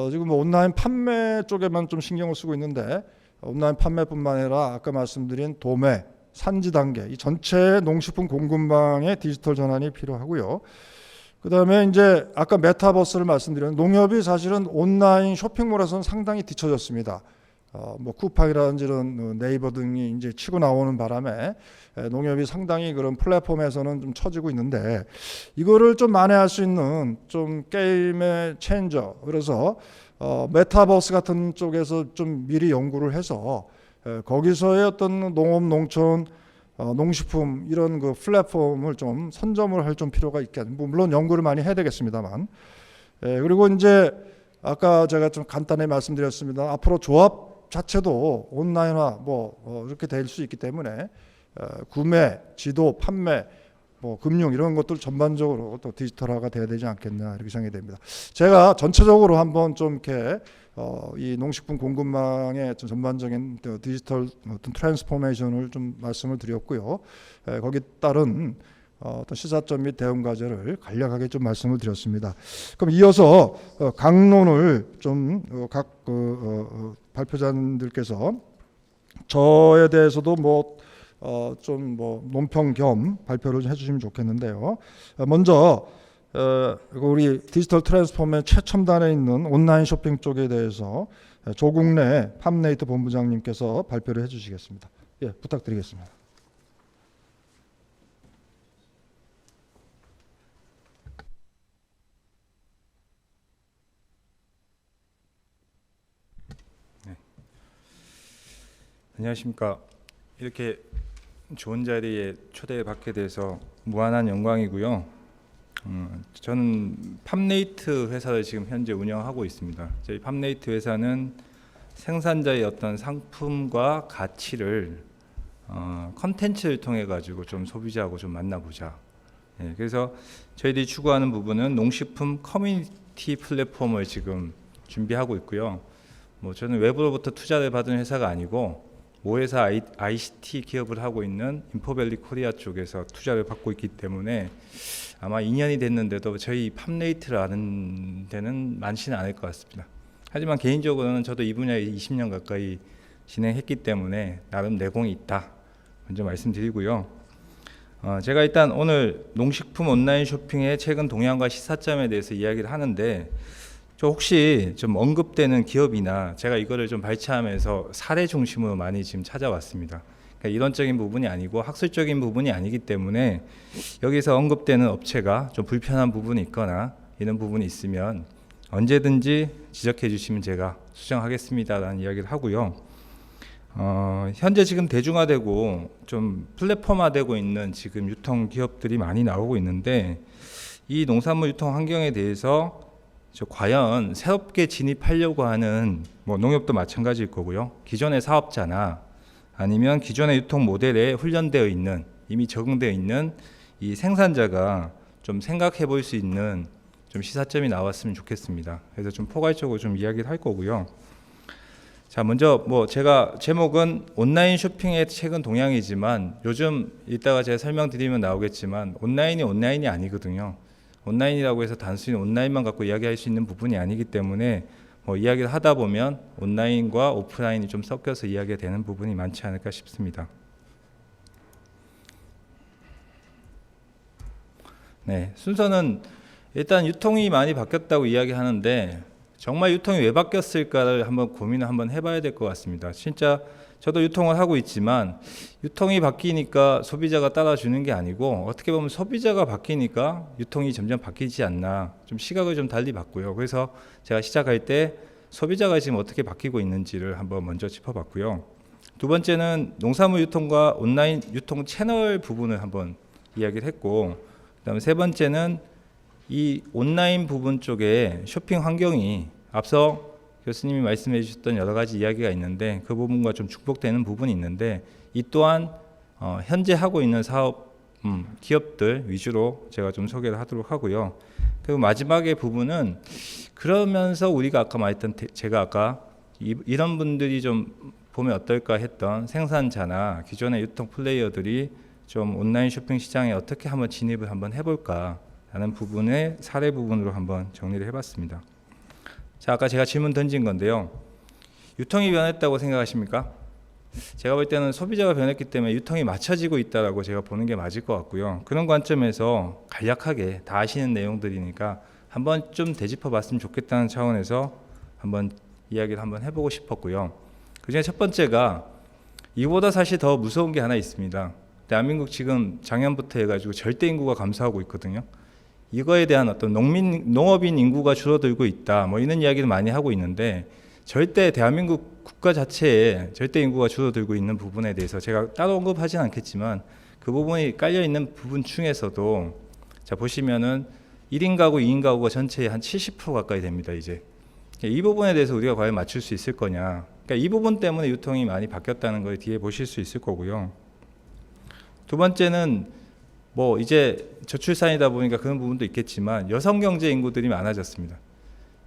지금 뭐 온라인 판매 쪽에만 좀 신경을 쓰고 있는데, 온라인 판매뿐만 아니라 아까 말씀드린 도매, 산지 단계, 이 전체 농식품 공급망의 디지털 전환이 필요하고요. 그다음에 이제 아까 메타버스를 말씀드렸는데, 농협이 사실은 온라인 쇼핑몰에서는 상당히 뒤처졌습니다. 뭐 쿠팡이라든지 이런 네이버 등이 이제 치고 나오는 바람에 농협이 상당히 그런 플랫폼에서는 좀 처지고 있는데, 이거를 좀 만회할 수 있는 좀 게임의 체인저, 그래서 메타버스 같은 쪽에서 좀 미리 연구를 해서 거기서의 어떤 농업, 농촌, 농식품 이런 그 플랫폼을 좀 선점을 할 좀 필요가 있겠. 물론 연구를 많이 해야 되겠습니다만. 그리고 이제 아까 제가 좀 간단히 말씀드렸습니다. 앞으로 조합 자체도 온라인화 뭐 이렇게 될 수 있기 때문에 구매, 지도, 판매, 뭐 금융 이런 것들 전반적으로 또 디지털화가 돼야 되지 않겠나 이렇게 생각이 됩니다. 제가 전체적으로 한번 좀 이렇게 이 농식품 공급망의 좀 전반적인 디지털 어떤 트랜스포메이션을 좀 말씀을 드렸고요. 거기에 따른 어떤 시사점 및 대응 과제를 간략하게 좀 말씀을 드렸습니다. 그럼 이어서 강론을 좀 각 발표자님들께서 저에 대해서도 뭐 좀 뭐 논평 겸 발표를 해주시면 좋겠는데요. 먼저 우리 디지털 트랜스포메 최첨단에 있는 온라인 쇼핑 쪽에 대해서 조국래 팜네이트 본부장님께서 발표를 해주시겠습니다. 예, 부탁드리겠습니다. 네. 안녕하십니까. 이렇게 좋은 자리에 초대받게 돼서 무한한 영광이고요. 저는 팜네이트 회사를 지금 현재 운영하고 있습니다. 저희 팜네이트 회사는 생산자의 어떤 상품과 가치를 컨텐츠를 통해 가지고 좀 소비자하고 좀 만나보자. 예, 그래서 저희들이 추구하는 부분은 농식품 커뮤니티 플랫폼을 지금 준비하고 있고요. 뭐 저는 외부로부터 투자를 받은 회사가 아니고 모회사 ICT 기업을 하고 있는 인포밸리 코리아 쪽에서 투자를 받고 있기 때문에 아마 2년이 됐는데도 저희 팜네이트를 아는 데는 많지는 않을 것 같습니다. 하지만 개인적으로는 저도 이 분야에 20년 가까이 진행했기 때문에 나름 내공이 있다 먼저 말씀드리고요. 제가 일단 오늘 농식품 온라인 쇼핑의 최근 동향과 시사점에 대해서 이야기를 하는데, 저 혹시 좀 언급되는 기업이나 제가 이거를 좀 발췌하면서 사례 중심으로 많이 지금 찾아왔습니다. 그러니까 이론적인 부분이 아니고 학술적인 부분이 아니기 때문에 여기서 언급되는 업체가 좀 불편한 부분이 있거나 이런 부분이 있으면 언제든지 지적해 주시면 제가 수정하겠습니다라는 이야기를 하고요. 현재 지금 대중화되고 좀 플랫폼화되고 있는 지금 유통 기업들이 많이 나오고 있는데, 이 농산물 유통 환경에 대해서 과연 새롭게 진입하려고 하는 뭐 농협도 마찬가지일 거고요. 기존의 사업자나 아니면 기존의 유통 모델에 훈련되어 있는, 이미 적응되어 있는 이 생산자가 좀 생각해 볼 수 있는 좀 시사점이 나왔으면 좋겠습니다. 그래서 좀 포괄적으로 좀 이야기를 할 거고요. 자, 먼저 제가 제목은 온라인 쇼핑의 최근 동향이지만, 요즘 이따가 제가 설명드리면 나오겠지만 온라인이 아니거든요. 온라인이라고 해서 단순히 온라인만 갖고 이야기할 수 있는 부분이 아니기 때문에 이야기를 하다 보면 온라인과 오프라인이 좀 섞여서 이야기가 되는 부분이 많지 않을까 싶습니다. 네, 순서는 일단 유통이 많이 바뀌었다고 이야기하는데, 정말 유통이 왜 바뀌었을까를 한번 고민을 한번 해봐야 될 것 같습니다. 진짜 저도 유통을 하고 있지만 유통이 바뀌니까 소비자가 따라주는 게 아니고, 어떻게 보면 소비자가 바뀌니까 유통이 점점 바뀌지 않나, 좀 시각을 좀 달리 봤고요. 그래서 제가 시작할 때 소비자가 지금 어떻게 바뀌고 있는지를 한번 먼저 짚어봤고요. 두 번째는 농산물 유통과 온라인 유통 채널 부분을 한번 이야기를 했고, 그다음에 세 번째는 이 온라인 부분 쪽에 쇼핑 환경이 앞서 교수님이 말씀해 주셨던 여러 가지 이야기가 있는데, 그 부분과 좀 중복되는 부분이 있는데, 이 또한 현재 하고 있는 사업 기업들 위주로 제가 좀 소개를 하도록 하고요. 그리고 마지막의 부분은, 그러면서 우리가 아까 말했던, 제가 아까 이런 분들이 좀 보면 어떨까 했던 생산자나 기존의 유통 플레이어들이 좀 온라인 쇼핑 시장에 어떻게 한번 진입을 한번 해볼까 라는 부분의 사례 부분으로 한번 정리를 해봤습니다. 자, 아까 제가 질문 던진 건데요. 유통이 변했다고 생각하십니까? 제가 볼 때는 소비자가 변했기 때문에 유통이 맞춰지고 있다라고 제가 보는 게 맞을 것 같고요. 그런 관점에서 간략하게 다 아시는 내용들이니까 한번 좀 되짚어 봤으면 좋겠다는 차원에서 한번 이야기를 한번 해보고 싶었고요. 그중에 첫 번째가, 이보다 사실 더 무서운 게 하나 있습니다. 대한민국 지금 작년부터 해가지고 절대 인구가 감소하고 있거든요. 이거에 대한 어떤 농업인 인구가 줄어들고 있다, 이런 이야기를 많이 하고 있는데, 절대 대한민국 국가 자체에 절대 인구가 줄어들고 있는 부분에 대해서 제가 따로 언급하지는 않겠지만, 그 부분이 깔려 있는 부분 중에서도 자 보시면은 1인 가구, 2인 가구가 전체의 한 70% 가까이 됩니다. 이제 이 부분에 대해서 우리가 과연 맞출 수 있을 거냐, 그러니까 이 부분 때문에 유통이 많이 바뀌었다는 걸 뒤에 보실 수 있을 거고요. 두 번째는 이제 저출산이다 보니까 그런 부분도 있겠지만, 여성 경제 인구들이 많아졌습니다.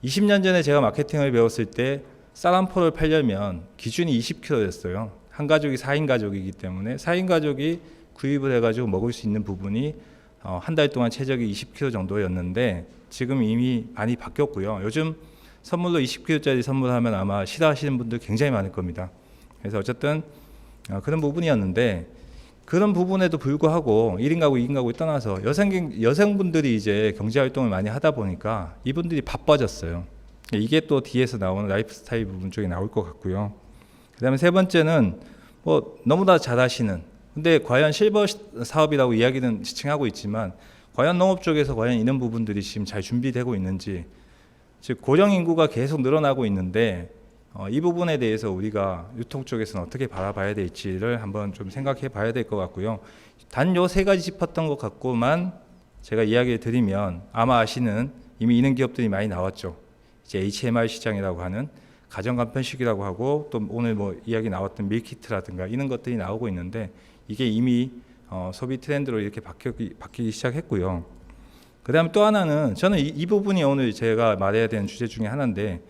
20년 전에 제가 마케팅을 배웠을 때 쌀 한 포를 팔려면 기준이 20kg였어요. 한 가족이 4인 가족이기 때문에 4인 가족이 구입을 해가지고 먹을 수 있는 부분이 한 달 동안 최적이 20kg 정도였는데, 지금 이미 많이 바뀌었고요. 요즘 선물로 20kg짜리 선물하면 아마 싫어하시는 분들 굉장히 많을 겁니다. 그래서 어쨌든 그런 부분이었는데, 그런 부분에도 불구하고 1인 가구, 2인 가구를 떠나서 여성분들이 이제 경제활동을 많이 하다 보니까 이분들이 바빠졌어요. 이게 또 뒤에서 나오는 라이프 스타일 부분 쪽에 나올 것 같고요. 그 다음에 세 번째는 너무나 잘 아시는, 근데 과연 실버 사업이라고 이야기는 지칭하고 있지만, 과연 농업 쪽에서 과연 이런 부분들이 지금 잘 준비되고 있는지, 즉 고령 인구가 계속 늘어나고 있는데, 이 부분에 대해서 우리가 유통 쪽에서는 어떻게 바라봐야 될지를 한번 좀 생각해 봐야 될 것 같고요. 단 요 세 가지 짚었던 것 같고만 제가 이야기를 드리면, 아마 아시는 이미 이런 기업들이 많이 나왔죠. 이제 HMR 시장이라고 하는 가정간편식이라고 하고, 또 오늘 이야기 나왔던 밀키트라든가 이런 것들이 나오고 있는데, 이게 이미 소비 트렌드로 이렇게 바뀌기 시작했고요. 그 다음에 또 하나는, 저는 이 부분이 오늘 제가 말해야 되는 주제 중에 하나인데,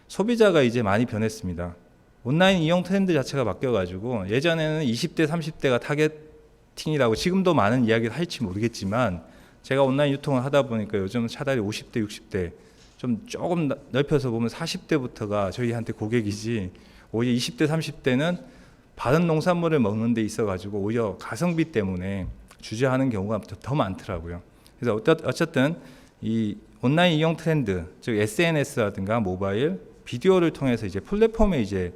소비자가 이제 많이 변했습니다. 온라인 이용 트렌드 자체가 바뀌어가지고, 예전에는 20대, 30대가 타겟팅이라고 지금도 많은 이야기를 할지 모르겠지만, 제가 온라인 유통을 하다 보니까 요즘은 차라리 50대, 60대, 좀 조금 넓혀서 보면 40대부터가 저희한테 고객이지, 오히려 20대, 30대는 바른 농산물을 먹는 데 있어가지고 오히려 가성비 때문에 주저하는 경우가 더 많더라고요. 그래서 어쨌든 이 온라인 이용 트렌드, 즉 SNS라든가 모바일, 비디오를 통해서 이제 플랫폼에 이제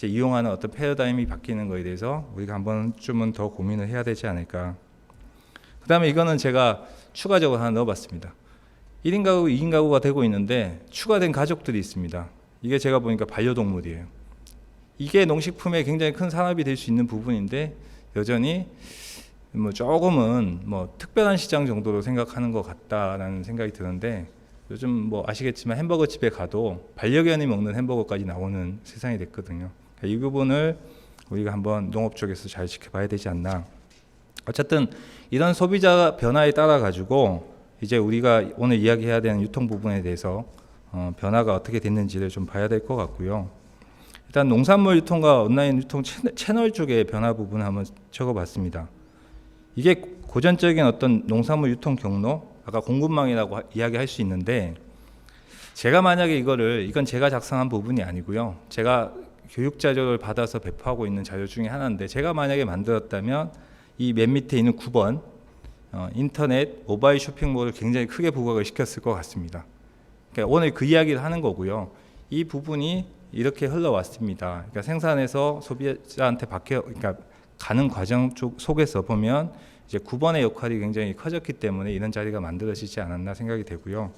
이용하는 어떤 패러다임이 바뀌는 거에 대해서 우리가 한 번쯤은 더 고민을 해야 되지 않을까. 그 다음에 이거는 제가 추가적으로 하나 넣어봤습니다. 1인 가구, 2인 가구가 되고 있는데 추가된 가족들이 있습니다. 이게 제가 보니까 반려동물이에요. 이게 농식품에 굉장히 큰 산업이 될 수 있는 부분인데, 여전히 조금은 특별한 시장 정도로 생각하는 것 같다라는 생각이 드는데, 요즘 아시겠지만 햄버거 집에 가도 반려견이 먹는 햄버거까지 나오는 세상이 됐거든요. 이 부분을 우리가 한번 농업 쪽에서 잘 지켜봐야 되지 않나. 어쨌든 이런 소비자 변화에 따라 가지고 이제 우리가 오늘 이야기해야 되는 유통 부분에 대해서 변화가 어떻게 됐는지를 좀 봐야 될 것 같고요. 일단 농산물 유통과 온라인 유통 채널 쪽의 변화 부분을 한번 적어봤습니다. 이게 고전적인 어떤 농산물 유통 경로, 아까 공급망이라고 이야기할 수 있는데, 제가 만약에 이건 제가 작성한 부분이 아니고요. 제가 교육 자료를 받아서 배포하고 있는 자료 중에 하나인데, 제가 만약에 만들었다면 이 맨 밑에 있는 9번 인터넷 모바일 쇼핑몰을 굉장히 크게 부각을 시켰을 것 같습니다. 그러니까 오늘 그 이야기를 하는 거고요. 이 부분이 이렇게 흘러왔습니다. 그러니까 생산에서 소비자한테 그러니까 가는 과정 속에서 보면 이제 9번의 역할이 굉장히 커졌기 때문에 이런 자리가 만들어지지 않았나 생각이 되고요.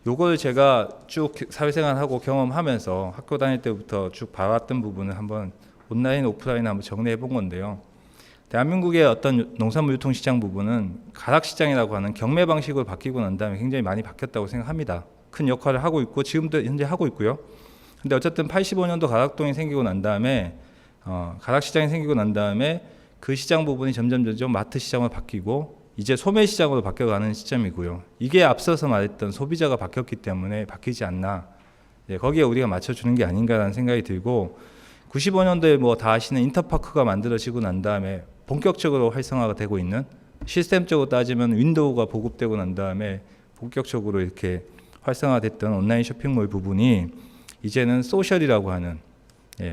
요걸 제가 쭉 사회생활하고 경험하면서 학교 다닐 때부터 쭉 봐왔던 부분을 한번 온라인, 오프라인 한번 정리해 본 건데요. 대한민국의 어떤 농산물 유통 시장 부분은 가락 시장이라고 하는 경매 방식으로 바뀌고 난 다음에 굉장히 많이 바뀌었다고 생각합니다. 큰 역할을 하고 있고 지금도 현재 하고 있고요. 근데 어쨌든 85년도 가락동이 생기고 난 다음에 가락 시장이 생기고 난 다음에 그 시장 부분이 점점 마트 시장으로 바뀌고 이제 소매 시장으로 바뀌어가는 시점이고요. 이게 앞서서 말했던 소비자가 바뀌었기 때문에 바뀌지 않나. 거기에 우리가 맞춰주는 게 아닌가라는 생각이 들고 95년도에 뭐 다 아시는 인터파크가 만들어지고 난 다음에 본격적으로 활성화가 되고 있는 시스템적으로 따지면 윈도우가 보급되고 난 다음에 본격적으로 이렇게 활성화됐던 온라인 쇼핑몰 부분이 이제는 소셜이라고 하는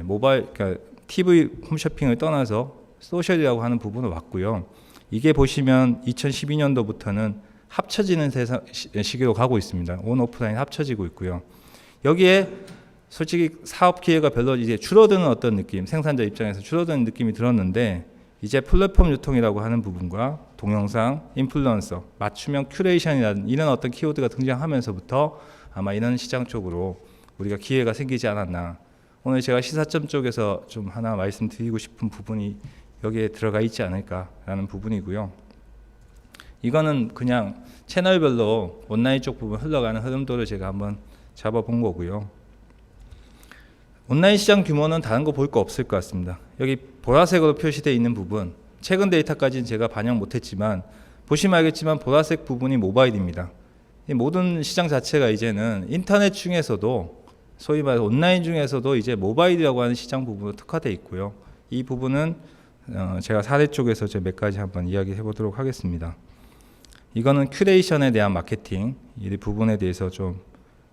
모바일 그러니까 TV 홈쇼핑을 떠나서 소셜이라고 하는 부분으로 왔고요. 이게 보시면 2012년도부터는 합쳐지는 시기로 가고 있습니다. 온 오프라인 합쳐지고 있고요. 여기에 솔직히 사업 기회가 별로 이제 줄어드는 어떤 느낌, 생산자 입장에서 줄어드는 느낌이 들었는데 이제 플랫폼 유통이라고 하는 부분과 동영상, 인플루언서, 맞춤형 큐레이션이라는 이런 어떤 키워드가 등장하면서부터 아마 이런 시장 쪽으로 우리가 기회가 생기지 않았나. 오늘 제가 시사점 쪽에서 좀 하나 말씀드리고 싶은 부분이 여기에 들어가 있지 않을까라는 부분이고요. 이거는 그냥 채널별로 온라인 쪽 부분 흘러가는 흐름도를 제가 한번 잡아본 거고요. 온라인 시장 규모는 다른 거 볼 거 없을 것 같습니다. 여기 보라색으로 표시되어 있는 부분, 최근 데이터까지는 제가 반영 못했지만 보시면 알겠지만 보라색 부분이 모바일입니다. 이 모든 시장 자체가 이제는 인터넷 중에서도 소위 말해서 온라인 중에서도 이제 모바일이라고 하는 시장 부분으로 특화되어 있고요. 이 부분은 제가 사례 쪽에서 몇 가지 한번 이야기해 보도록 하겠습니다. 이거는 큐레이션에 대한 마케팅 이 부분에 대해서 좀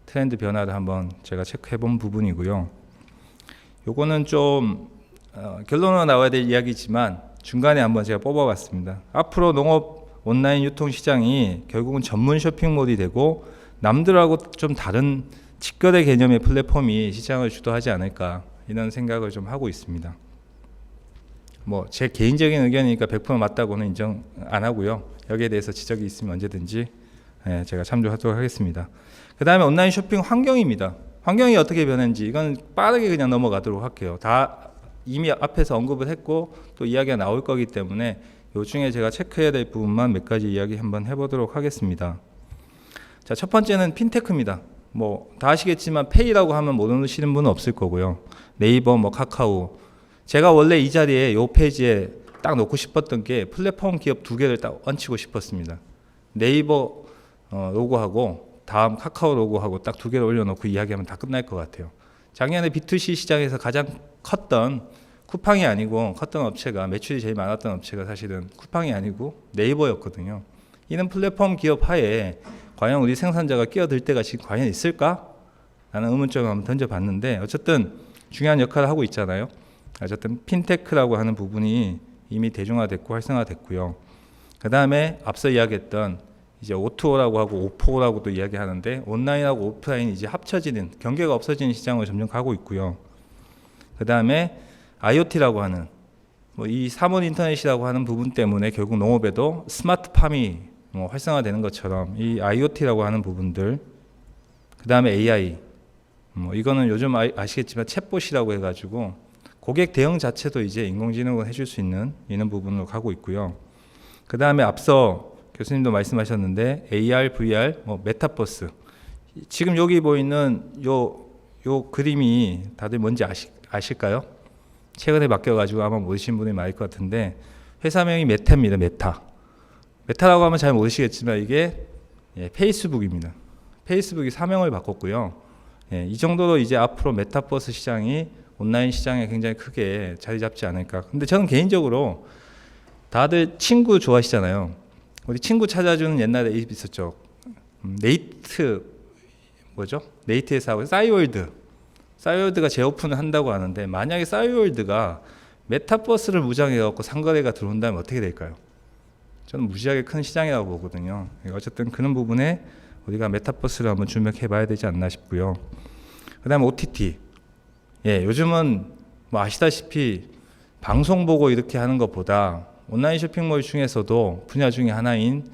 트렌드 변화를 한번 제가 체크해 본 부분이고요. 요거는 좀 결론으로 나와야 될 이야기지만 중간에 한번 제가 뽑아봤습니다. 앞으로 농업 온라인 유통 시장이 결국은 전문 쇼핑몰이 되고 남들하고 좀 다른 직거래 개념의 플랫폼이 시장을 주도하지 않을까 이런 생각을 좀 하고 있습니다. 뭐 제 개인적인 의견이니까 100% 맞다고는 인정 안 하고요. 여기에 대해서 지적이 있으면 언제든지 제가 참조하도록 하겠습니다. 그 다음에 온라인 쇼핑 환경입니다. 환경이 어떻게 변했는지 이건 빠르게 그냥 넘어가도록 할게요. 다 이미 앞에서 언급을 했고 또 이야기가 나올 거기 때문에 요 중에 제가 체크해야 될 부분만 몇 가지 이야기 한번 해보도록 하겠습니다. 자, 첫 번째는 핀테크입니다. 뭐 다 아시겠지만 페이라고 하면 모르시는 분은 없을 거고요. 네이버, 뭐 카카오. 제가 원래 이 자리에 요 페이지에 딱 놓고 싶었던 게 플랫폼 기업 2개를 딱 얹히고 싶었습니다. 네이버 로고하고 다음 카카오 로고하고 딱 2개를 올려놓고 이야기하면 다 끝날 것 같아요. 작년에 B2C 시장에서 가장 컸던 쿠팡이 아니고 컸던 업체가 매출이 제일 많았던 업체가 사실은 쿠팡이 아니고 네이버였거든요. 이런 플랫폼 기업 하에 과연 우리 생산자가 끼어들 때가 지금 과연 있을까? 라는 의문점을 한번 던져봤는데 어쨌든 중요한 역할을 하고 있잖아요. 어쨌든 핀테크라고 하는 부분이 이미 대중화됐고 활성화됐고요. 그 다음에 앞서 이야기했던 이제 O2O라고 하고 O4O라고도 이야기하는데 온라인하고 오프라인이 이제 합쳐지는 경계가 없어지는 시장을 점점 가고 있고요. 그 다음에 IoT라고 하는 뭐 이 사문 인터넷이라고 하는 부분 때문에 결국 농업에도 스마트팜이 뭐 활성화되는 것처럼 이 IoT라고 하는 부분들, 그 다음에 AI, 뭐 이거는 요즘 아시겠지만 챗봇이라고 해가지고 고객 대응 자체도 이제 인공지능으로 해줄 수 있는 이런 부분으로 가고 있고요. 그 다음에 앞서 교수님도 말씀하셨는데 AR, VR, 뭐 메타버스. 지금 여기 보이는 요 그림이 다들 뭔지 아실까요? 최근에 바뀌어가지고 아마 모르신 분이 많을 것 같은데 회사명이 메타입니다. 메타. 메타라고 하면 잘 모르시겠지만 이게 페이스북입니다. 페이스북이 사명을 바꿨고요. 이 정도로 이제 앞으로 메타버스 시장이 온라인 시장에 굉장히 크게 자리 잡지 않을까. 근데 저는 개인적으로 다들 친구 좋아하시잖아요. 우리 친구 찾아주는 옛날에 있었죠. 네이트에서 하고 싸이월드가 재오픈을 한다고 하는데 만약에 싸이월드가 메타버스를 무장해갖고 상거래가 들어온다면 어떻게 될까요? 저는 무지하게 큰 시장이라고 보거든요. 어쨌든 그런 부분에 우리가 메타버스를 한번 주목해봐야 되지 않나 싶고요. 그다음에 OTT. 요즘은 뭐 아시다시피 방송 보고 이렇게 하는 것보다 온라인 쇼핑몰 중에서도 분야 중에 하나인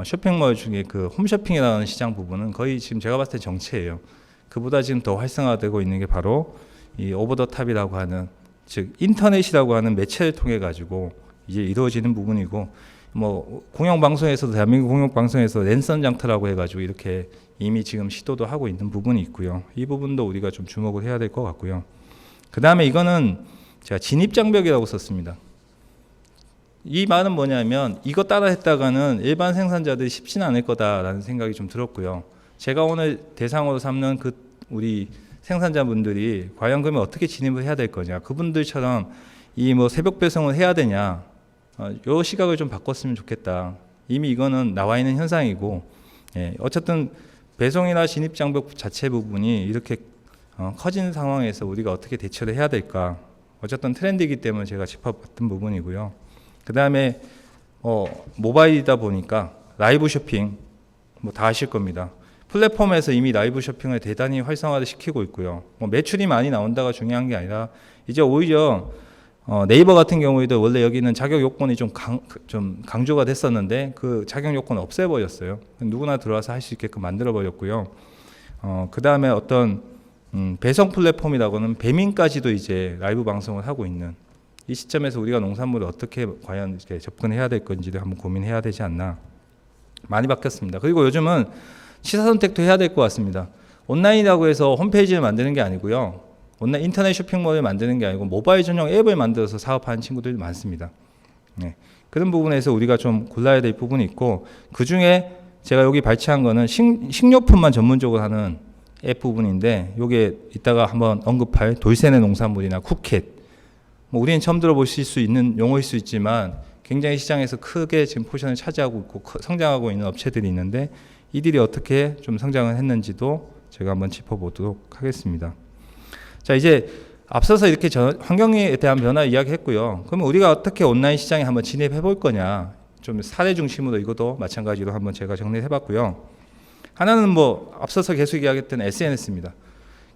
쇼핑몰 중에 그 홈쇼핑이라는 시장 부분은 거의 지금 제가 봤을 때 정체예요. 그보다 지금 더 활성화되고 있는 게 바로 이 오버 더 탑이라고 하는, 즉 인터넷이라고 하는 매체를 통해 가지고 이제 이루어지는 부분이고, 뭐 공영방송에서도 대한민국 공영방송에서 랜선 장터라고 해가지고 이렇게 이미 지금 시도도 하고 있는 부분이 있고요. 이 부분도 우리가 좀 주목을 해야 될 것 같고요. 그 다음에 이거는 제가 진입장벽이라고 썼습니다. 이 말은 뭐냐면 이거 따라 했다가는 일반 생산자들이 쉽지는 않을 거다라는 생각이 좀 들었고요. 제가 오늘 대상으로 삼는 그 우리 생산자분들이 과연 그러면 어떻게 진입을 해야 될 거냐, 그분들처럼 이 뭐 새벽 배송을 해야 되냐, 요 시각을 좀 바꿨으면 좋겠다. 이미 이거는 나와 있는 현상이고, 어쨌든 배송이나 진입 장벽 자체 부분이 이렇게 커지는 상황에서 우리가 어떻게 대처를 해야 될까, 어쨌든 트렌드이기 때문에 제가 짚어봤던 부분이고요. 그 다음에 모바일이다 보니까 라이브 쇼핑 뭐 다 아실 겁니다. 플랫폼에서 이미 라이브 쇼핑을 대단히 활성화를 시키고 있고요. 뭐 매출이 많이 나온다가 중요한 게 아니라 이제 오히려 네이버 같은 경우에도 원래 여기는 자격 요건이 좀 강조가 됐었는데 그 자격 요건을 없애버렸어요. 누구나 들어와서 할 수 있게끔 만들어버렸고요. 그 다음에 어떤 배송 플랫폼이라고는 배민까지도 이제 라이브 방송을 하고 있는 이 시점에서 우리가 농산물을 어떻게 과연 이렇게 접근해야 될 건지를 한번 고민해야 되지 않나. 많이 바뀌었습니다. 그리고 요즘은 시사 선택도 해야 될 것 같습니다. 온라인이라고 해서 홈페이지를 만드는 게 아니고요. 온라인 인터넷 쇼핑몰을 만드는 게 아니고 모바일 전용 앱을 만들어서 사업하는 친구들이 많습니다. 그런 부분에서 우리가 좀 골라야 될 부분이 있고, 그 중에 제가 여기 발췌한 거는 식료품만 전문적으로 하는 앱 부분인데, 요게 이따가 한번 언급할 돌쇠내 농산물이나 쿠켓, 뭐 우리는 처음 들어보실 수 있는 용어일 수 있지만 굉장히 시장에서 크게 지금 포션을 차지하고 있고 성장하고 있는 업체들이 있는데, 이들이 어떻게 좀 성장을 했는지도 제가 한번 짚어보도록 하겠습니다. 자, 이제 앞서서 이렇게 환경에 대한 변화 이야기했고요. 그러면 우리가 어떻게 온라인 시장에 한번 진입해 볼 거냐, 좀 사례 중심으로 이것도 마찬가지로 한번 제가 정리를 해봤고요. 하나는 뭐 앞서서 계속 이야기했던 SNS입니다.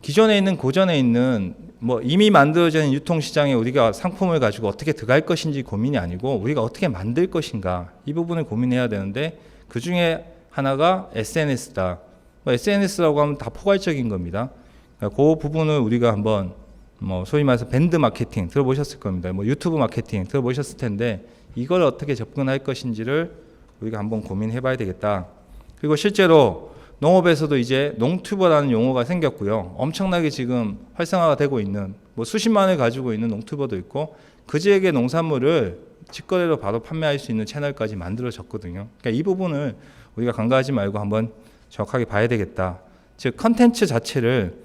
기존에 있는 고전에 있는 뭐 이미 만들어진 유통시장에 우리가 상품을 가지고 어떻게 들어갈 것인지 고민이 아니고 우리가 어떻게 만들 것인가, 이 부분을 고민해야 되는데, 그 중에 하나가 SNS다. 뭐 SNS라고 하면 다 포괄적인 겁니다. 그 부분을 우리가 한번 뭐 소위 말해서 밴드 마케팅 들어보셨을 겁니다. 뭐 유튜브 마케팅 들어보셨을 텐데, 이걸 어떻게 접근할 것인지를 우리가 한번 고민해봐야 되겠다. 그리고 실제로 농업에서도 이제 농튜버라는 용어가 생겼고요. 엄청나게 지금 활성화가 되고 있는, 뭐 수십만을 가지고 있는 농튜버도 있고, 그 지역의 농산물을 직거래로 바로 판매할 수 있는 채널까지 만들어졌거든요. 그러니까 이 부분을 우리가 간과하지 말고 한번 정확하게 봐야 되겠다. 즉 컨텐츠 자체를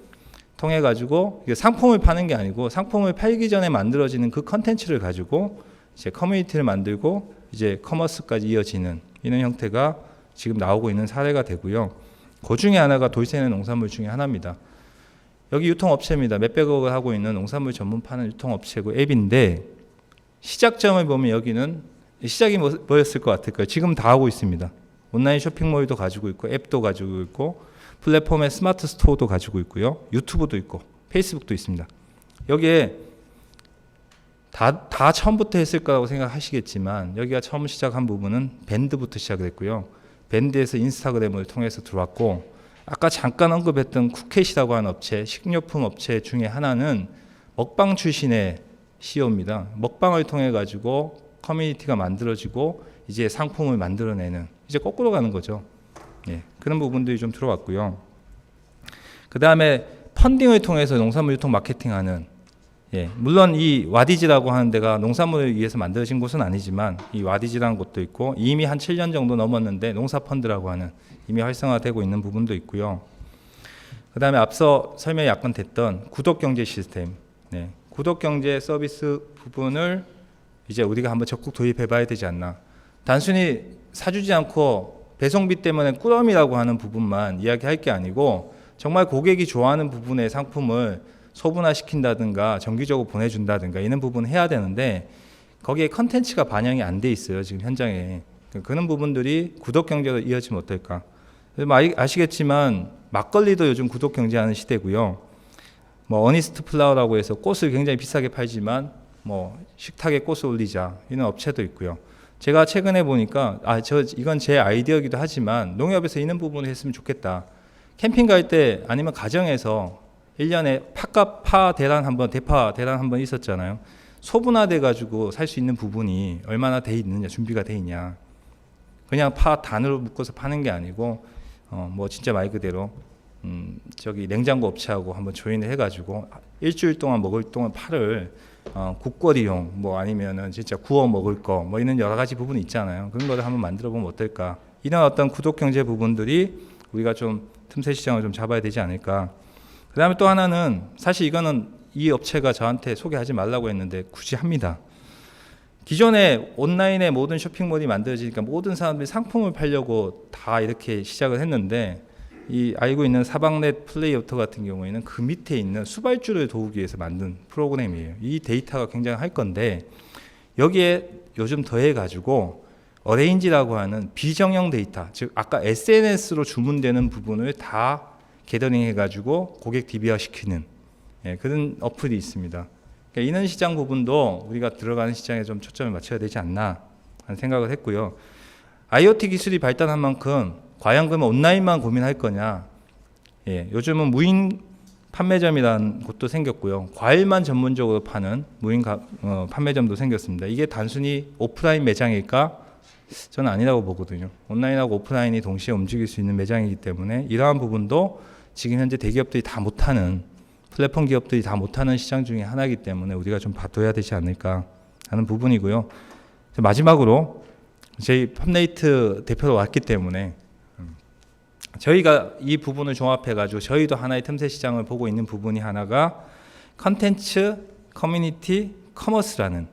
통해 가지고 상품을 파는 게 아니고 상품을 팔기 전에 만들어지는 그 컨텐츠를 가지고 이제 커뮤니티를 만들고 이제 커머스까지 이어지는 이런 형태가 지금 나오고 있는 사례가 되고요. 그 중에 하나가 돌쇠내 농산물 중에 하나입니다. 여기 유통업체입니다. 몇백억을 하고 있는 농산물 전문 파는 유통업체고 앱인데, 시작점을 보면 여기는 시작이 뭐였을 것 같을까요? 지금 다 하고 있습니다. 온라인 쇼핑몰도 가지고 있고 앱도 가지고 있고 플랫폼의 스마트 스토어도 가지고 있고요. 유튜브도 있고 페이스북도 있습니다. 여기에 다 처음부터 했을 거라고 생각하시겠지만, 여기가 처음 시작한 부분은 밴드부터 시작됐고요. 밴드에서 인스타그램을 통해서 들어왔고, 아까 잠깐 언급했던 쿠켓이라고 하는 업체, 식료품 업체 중에 하나는 먹방 출신의 CEO입니다. 먹방을 통해 가지고 커뮤니티가 만들어지고 이제 상품을 만들어내는, 이제 거꾸로 가는 거죠. 그런 부분들이 좀 들어왔고요. 그 다음에 펀딩을 통해서 농산물 유통 마케팅하는, 예, 물론 이 와디즈라고 하는 데가 농산물을 위해서 만들어진 곳은 아니지만 이 와디즈라는 곳도 있고 이미 한 7년 정도 넘었는데 농사펀드라고 하는 이미 활성화되고 있는 부분도 있고요. 그 다음에 앞서 설명이 약간 됐던 구독경제 시스템, 네, 구독경제 서비스 부분을 이제 우리가 한번 적극 도입해봐야 되지 않나. 단순히 사주지 않고 배송비 때문에 꾸러미라고 하는 부분만 이야기할 게 아니고 정말 고객이 좋아하는 부분의 상품을 소분화시킨다든가 정기적으로 보내준다든가 이런 부분을 해야 되는데 거기에 컨텐츠가 반영이 안 돼 있어요. 지금 현장에. 그런 부분들이 구독경제로 이어지면 어떨까. 아시겠지만 막걸리도 요즘 구독경제하는 시대고요. 뭐 어니스트 플라워라고 해서 꽃을 굉장히 비싸게 팔지만 뭐 식탁에 꽃을 올리자 이런 업체도 있고요. 제가 최근에 보니까 이건 제 아이디어이기도 하지만 농협에서 이런 부분을 했으면 좋겠다. 캠핑 갈 때 아니면 가정에서 1년에 파 대란 한번 대파 대란 한번 있었잖아요. 소분화돼 가지고 살 수 있는 부분이 얼마나 돼 있느냐, 준비가 돼 있냐. 그냥 파 단으로 묶어서 파는 게 아니고 뭐 진짜 말 그대로 저기 냉장고 업체하고 한번 조인을 해가지고 일주일 동안 먹을 동안 파를 국거리용 뭐 아니면은 진짜 구워 먹을 거 뭐 이런 여러 가지 부분이 있잖아요. 그런 거를 한번 만들어 보면 어떨까. 이런 어떤 구독 경제 부분들이 우리가 좀 틈새 시장을 좀 잡아야 되지 않을까. 그 다음에 또 하나는 사실 이거는 이 업체가 저한테 소개하지 말라고 했는데 굳이 합니다. 기존에 온라인에 모든 쇼핑몰이 만들어지니까 모든 사람들이 상품을 팔려고 다 이렇게 시작을 했는데 이 알고 있는 사방넷 플레이오터 같은 경우에는 그 밑에 있는 수발주를 도우기 위해서 만든 프로그램이에요. 이 데이터가 굉장히 할 건데 여기에 요즘 더해 가지고 어레인지라고 하는 비정형 데이터, 즉 아까 SNS로 주문되는 부분을 다 게더링 해가지고 고객 DB화 시키는 그런 어플이 있습니다. 그러니까 이런 시장 부분도 우리가 들어가는 시장에 좀 초점을 맞춰야 되지 않나 하는 생각을 했고요. IoT 기술이 발달한 만큼 과연 그러면 온라인만 고민할 거냐. 요즘은 무인 판매점이라는 곳도 생겼고요. 과일만 전문적으로 파는 무인 판매점도 생겼습니다. 이게 단순히 오프라인 매장일까? 저는 아니라고 보거든요. 온라인하고 오프라인이 동시에 움직일 수 있는 매장이기 때문에 이러한 부분도 지금 현재 대기업들이 다 못하는 플랫폼 기업들이 다 못하는 시장 중에 하나이기 때문에 우리가 좀 봐둬야 되지 않을까 하는 부분이고요. 마지막으로 저희 팜네이트 대표로 왔기 때문에 저희가 이 부분을 종합해가지고 저희도 하나의 틈새 시장을 보고 있는 부분이 하나가 컨텐츠, 커뮤니티, 커머스라는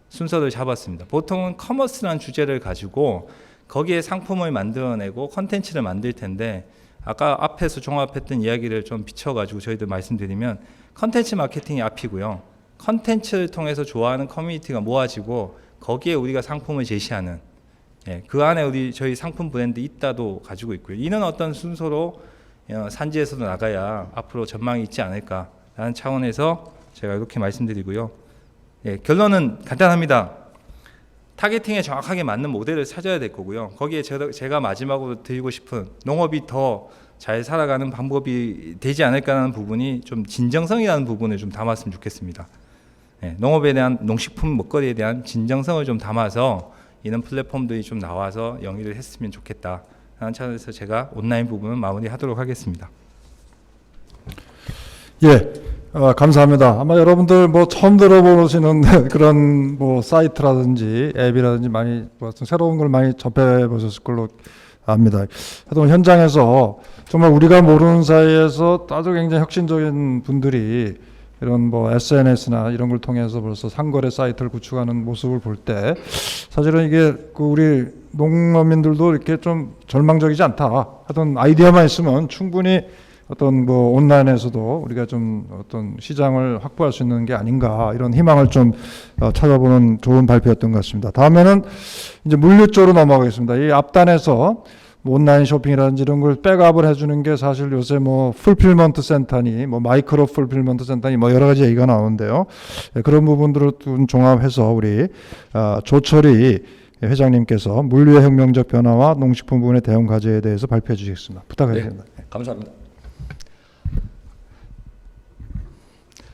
순서를 잡았습니다. 보통은 커머스라는 주제를 가지고 거기에 상품을 만들어내고 컨텐츠를 만들 텐데 아까 앞에서 종합했던 이야기를 좀 비춰가지고 저희들 말씀드리면 컨텐츠 마케팅이 앞이고요. 컨텐츠를 통해서 좋아하는 커뮤니티가 모아지고 거기에 우리가 상품을 제시하는 그 안에 저희 상품 브랜드 있다도 가지고 있고요. 이는 어떤 순서로 산지에서도 나가야 앞으로 전망이 있지 않을까라는 차원에서 제가 이렇게 말씀드리고요. 결론은 간단합니다. 타겟팅에 정확하게 맞는 모델을 찾아야 될 거고요. 거기에 제가 마지막으로 드리고 싶은 농업이 더 잘 살아가는 방법이 되지 않을까라는 부분이 좀 진정성이라는 부분을 좀 담았으면 좋겠습니다. 농업에 대한 농식품 먹거리에 대한 진정성을 좀 담아서 이런 플랫폼들이 좀 나와서 영위를 했으면 좋겠다 하는 차원에서 제가 온라인 부분은 마무리하도록 하겠습니다. 감사합니다. 아마 여러분들 뭐 처음 들어보시는 그런 뭐 사이트라든지 앱이라든지 많이 새로운 걸 많이 접해 보셨을 걸로 압니다. 하여튼 현장에서 정말 우리가 모르는 사이에서 아주 굉장히 혁신적인 분들이 이런 뭐 SNS나 이런 걸 통해서 벌써 상거래 사이트를 구축하는 모습을 볼 때 사실은 이게 우리 농업민들도 이렇게 좀 절망적이지 않다. 하여튼 아이디어만 있으면 충분히 어떤 뭐 온라인에서도 우리가 좀 어떤 시장을 확보할 수 있는 게 아닌가 이런 희망을 좀 찾아보는 좋은 발표였던 것 같습니다. 다음에는 이제 물류 쪽으로 넘어가겠습니다. 이 앞단에서 뭐 온라인 쇼핑이라든지 이런 걸 백업을 해주는 게 사실 요새 뭐 풀필먼트 센터니 뭐 마이크로 풀필먼트 센터니 뭐 여러 가지 얘기가 나오는데요. 그런 부분들을 좀 종합해서 우리 조철이 회장님께서 물류의 혁명적 변화와 농식품 부분의 대응 과제에 대해서 발표해 주시겠습니다. 부탁드립니다. 네, 감사합니다.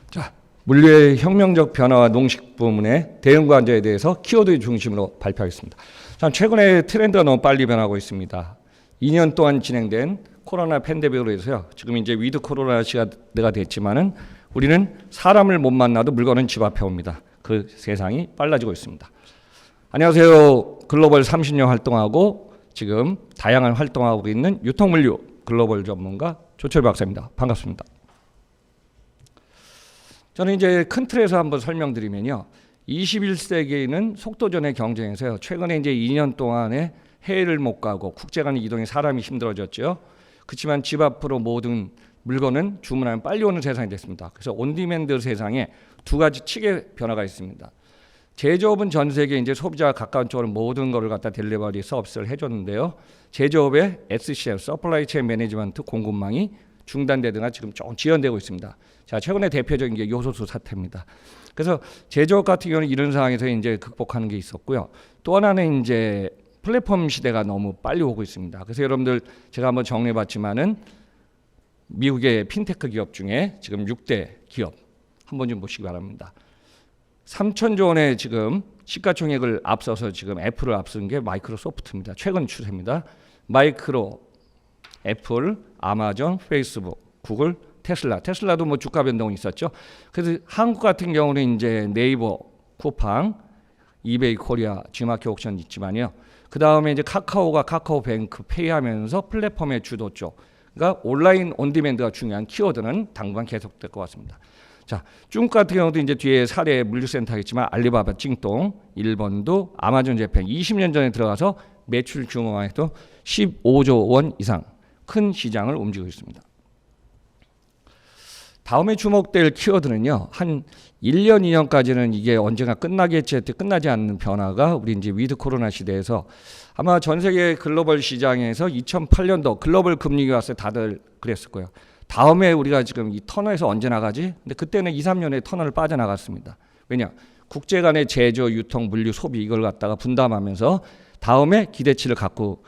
자, 물류의 혁명적 변화와 농식품의 대응 과제에 대해서 키워드 중심으로 발표하겠습니다. 참 최근에 트렌드가 너무 빨리 변하고 있습니다. 2년 동안 진행된 코로나 팬데믹으로 해서요. 지금 이제 위드 코로나 시대가 됐지만은 우리는 사람을 못 만나도 물건은 집 앞에 옵니다. 그 세상이 빨라지고 있습니다. 안녕하세요. 글로벌 30년 활동하고 지금 다양한 활동하고 있는 유통물류 글로벌 전문가 조철 박사입니다. 반갑습니다. 저는 이제 큰 틀에서 한번 설명드리면요. 21세기에는 속도전의 경쟁에서요. 최근에 이제 2년 동안에 해외를 못 가고 국제 간 이동에 사람이 힘들어졌죠. 그렇지만 집 앞으로 모든 물건은 주문하면 빨리 오는 세상이 됐습니다. 그래서 온디맨드 세상에 두 가지 칙의 변화가 있습니다. 제조업은 전 세계 이제 소비자가 가까운 쪽으로 모든 거를 갖다 딜리버리 서비스를 해줬는데요. 제조업의 SCM, 서플라이 체인 매니지먼트 공급망이 중단되거나 지금 조금 지연되고 있습니다. 자, 최근에 대표적인 게 요소수 사태입니다. 그래서 제조업 같은 경우는 이런 상황에서 이제 극복하는 게 있었고요. 또 하나는 이제 플랫폼 시대가 너무 빨리 오고 있습니다. 그래서 여러분들 제가 한번 정리해봤지만은 미국의 핀테크 기업 중에 지금 6대 기업 한번 좀 보시기 바랍니다. 3천조 원의 지금 시가총액을 앞서서 지금 애플을 앞선 게 마이크로소프트입니다. 최근 추세입니다. 마이크로, 애플, 아마존, 페이스북, 구글, 테슬라도 뭐 주가 변동이 있었죠. 그래서 한국 같은 경우는 이제 네이버, 쿠팡, 이베이 코리아, G마켓 옥션 있지만요. 그 다음에 이제 카카오가 카카오뱅크 페이하면서 플랫폼의 주도 쪽, 그러니까 온라인 온디맨드가 중요한 키워드는 당분간 계속될 것 같습니다. 자, 중국 같은 경우도 이제 뒤에 사례 물류센터가 있지만 알리바바, 찡동, 일본도 아마존 재팬 20년 전에 들어가서 매출 규모에도 15조 원 이상 큰 시장을 움직이고 있습니다. 다음에 주목될 키워드는요. 한 1년, 2년까지는 이게 언젠가 끝나겠지 했더니 끝나지 않는 변화가 우리 이제 위드 코로나 시대에서 아마 전 세계 글로벌 시장에서 2008년도 글로벌 금리가 왔을 때 다들 그랬을 거예요. 다음에 우리가 지금 이 터널에서 언제 나가지? 근데 그때는 2, 3년에 터널을 빠져나갔습니다. 왜냐? 국제 간의 제조, 유통, 물류, 소비 이걸 갖다가 분담하면서 다음에 기대치를 갖고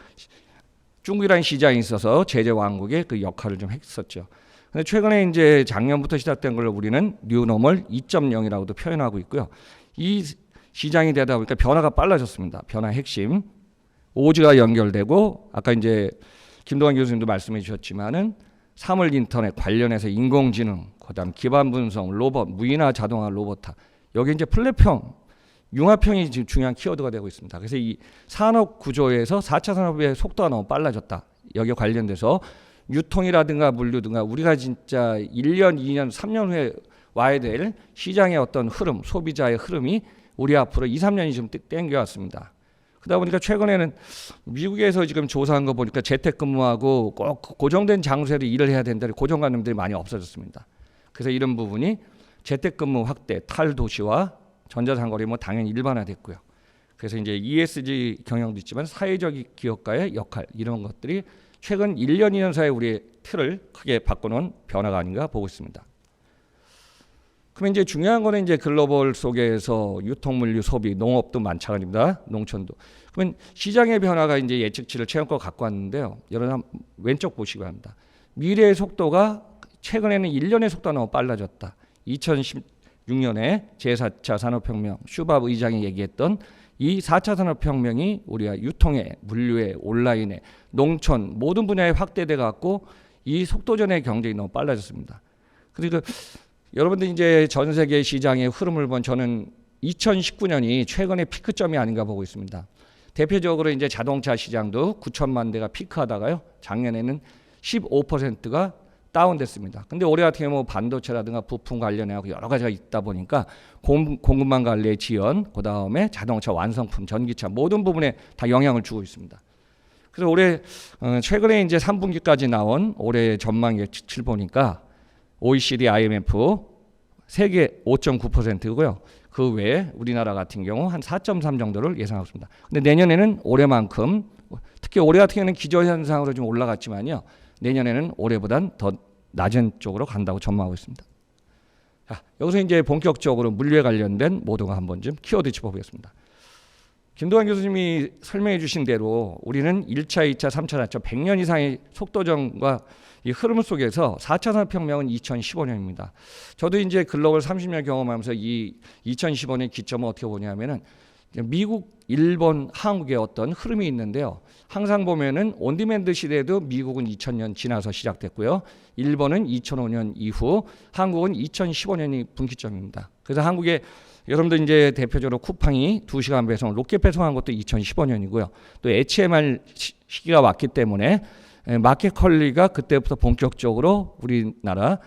중국이라는 시장이 있어서 제재 왕국의 그 역할을 좀 했었죠. 근데 최근에 이제 작년부터 시작된 걸 우리는 뉴노멀 2.0이라고도 표현하고 있고요. 이 시장이 되다 보니까 변화가 빨라졌습니다. 변화 핵심 5G가 연결되고 아까 이제 김동완 교수님도 말씀해 주셨지만은 사물 인터넷 관련해서 인공지능, 그다음 기반 분석, 로봇, 무인화 자동화 로봇화 여기 이제 플랫폼 융합형이 지금 중요한 키워드가 되고 있습니다. 그래서 이 산업 구조에서 4차 산업의 속도가 너무 빨라졌다. 여기에 관련돼서 유통이라든가 물류든가 우리가 진짜 1년, 2년, 3년 후에 와야 될 시장의 어떤 흐름, 소비자의 흐름이 우리 앞으로 2, 3년이 좀 땡겨왔습니다. 그러다 보니까 최근에는 미국에서 지금 조사한 거 보니까 재택근무하고 꼭 고정된 장소에서 일을 해야 된다는 고정관념들이 많이 없어졌습니다. 그래서 이런 부분이 재택근무 확대, 탈도시와 전자상거래 뭐 당연히 일반화됐고요. 그래서 이제 ESG 경영도 있지만 사회적 기업가의 역할 이런 것들이 최근 1년, 2년 사이에 우리의 틀을 크게 바꿔놓은 변화가 아닌가 보고 있습니다. 그러면 이제 중요한 거는 이제 글로벌 속에서 유통물류, 소비, 농업도 마찬가지입니다. 농촌도. 그러면 시장의 변화가 이제 예측치를 최근껏 갖고 왔는데요. 여러분 왼쪽 보시기 바랍니다. 미래의 속도가 최근에는 1년의 속도가 너무 빨라졌다. 2016년에 제4차 산업혁명 슈밥 의장이 얘기했던 이 4차 산업혁명이 우리가 유통에, 물류에, 온라인에, 농촌 모든 분야에 확대돼 갖고 이 속도전의 경쟁이 너무 빨라졌습니다. 그리고 여러분들 이제 전 세계 시장의 흐름을 본 저는 2019년이 최근의 피크점이 아닌가 보고 있습니다. 대표적으로 이제 자동차 시장도 9천만 대가 피크하다가요. 작년에는 15%가 다운됐습니다. 근데 올해 같은 경우 반도체라든가 부품 관련해서 여러 가지가 있다 보니까 공급망 관리의 지연, 그 다음에 자동차 완성품, 전기차 모든 부분에 다 영향을 주고 있습니다. 그래서 올해 최근에 이제 3분기까지 나온 올해 전망 예측치를 보니까 OECD, IMF 세계 5.9%고요. 그 외에 우리나라 같은 경우 한 4.3 정도를 예상하고 있습니다. 근데 내년에는 올해만큼 특히 올해 같은 경우는 기저현상으로 좀 올라갔지만요. 내년에는 올해보단 더 낮은 쪽으로 간다고 전망하고 있습니다. 자, 여기서 이제 본격적으로 물류에 관련된 모두가 한번 좀 키워드 짚어보겠습니다. 김동완 교수님이 설명해 주신 대로 우리는 1차, 2차, 3차, 4차 100년 이상의 속도전과 이 흐름 속에서 4차 산업혁명은 2015년입니다. 저도 이제 글로벌 30년 경험하면서 이 2015년 기점을 어떻게 보냐면은 미국, 일본, 한국의 어떤 흐름이 있는데요. 항상 보면은 온디맨드 시대도 미국은 2000년 지나서 시작됐고요. 일본은 2005년 이후, 한국은 2015년이 분기점입니다. 그래서 한국에 여러분들 이제 대표적으로 쿠팡이 2시간 배송, 로켓 배송한 것도 2015년이고요. 또 HMR 시기가 왔기 때문에 마켓컬리가 그때부터 본격적으로 우리나라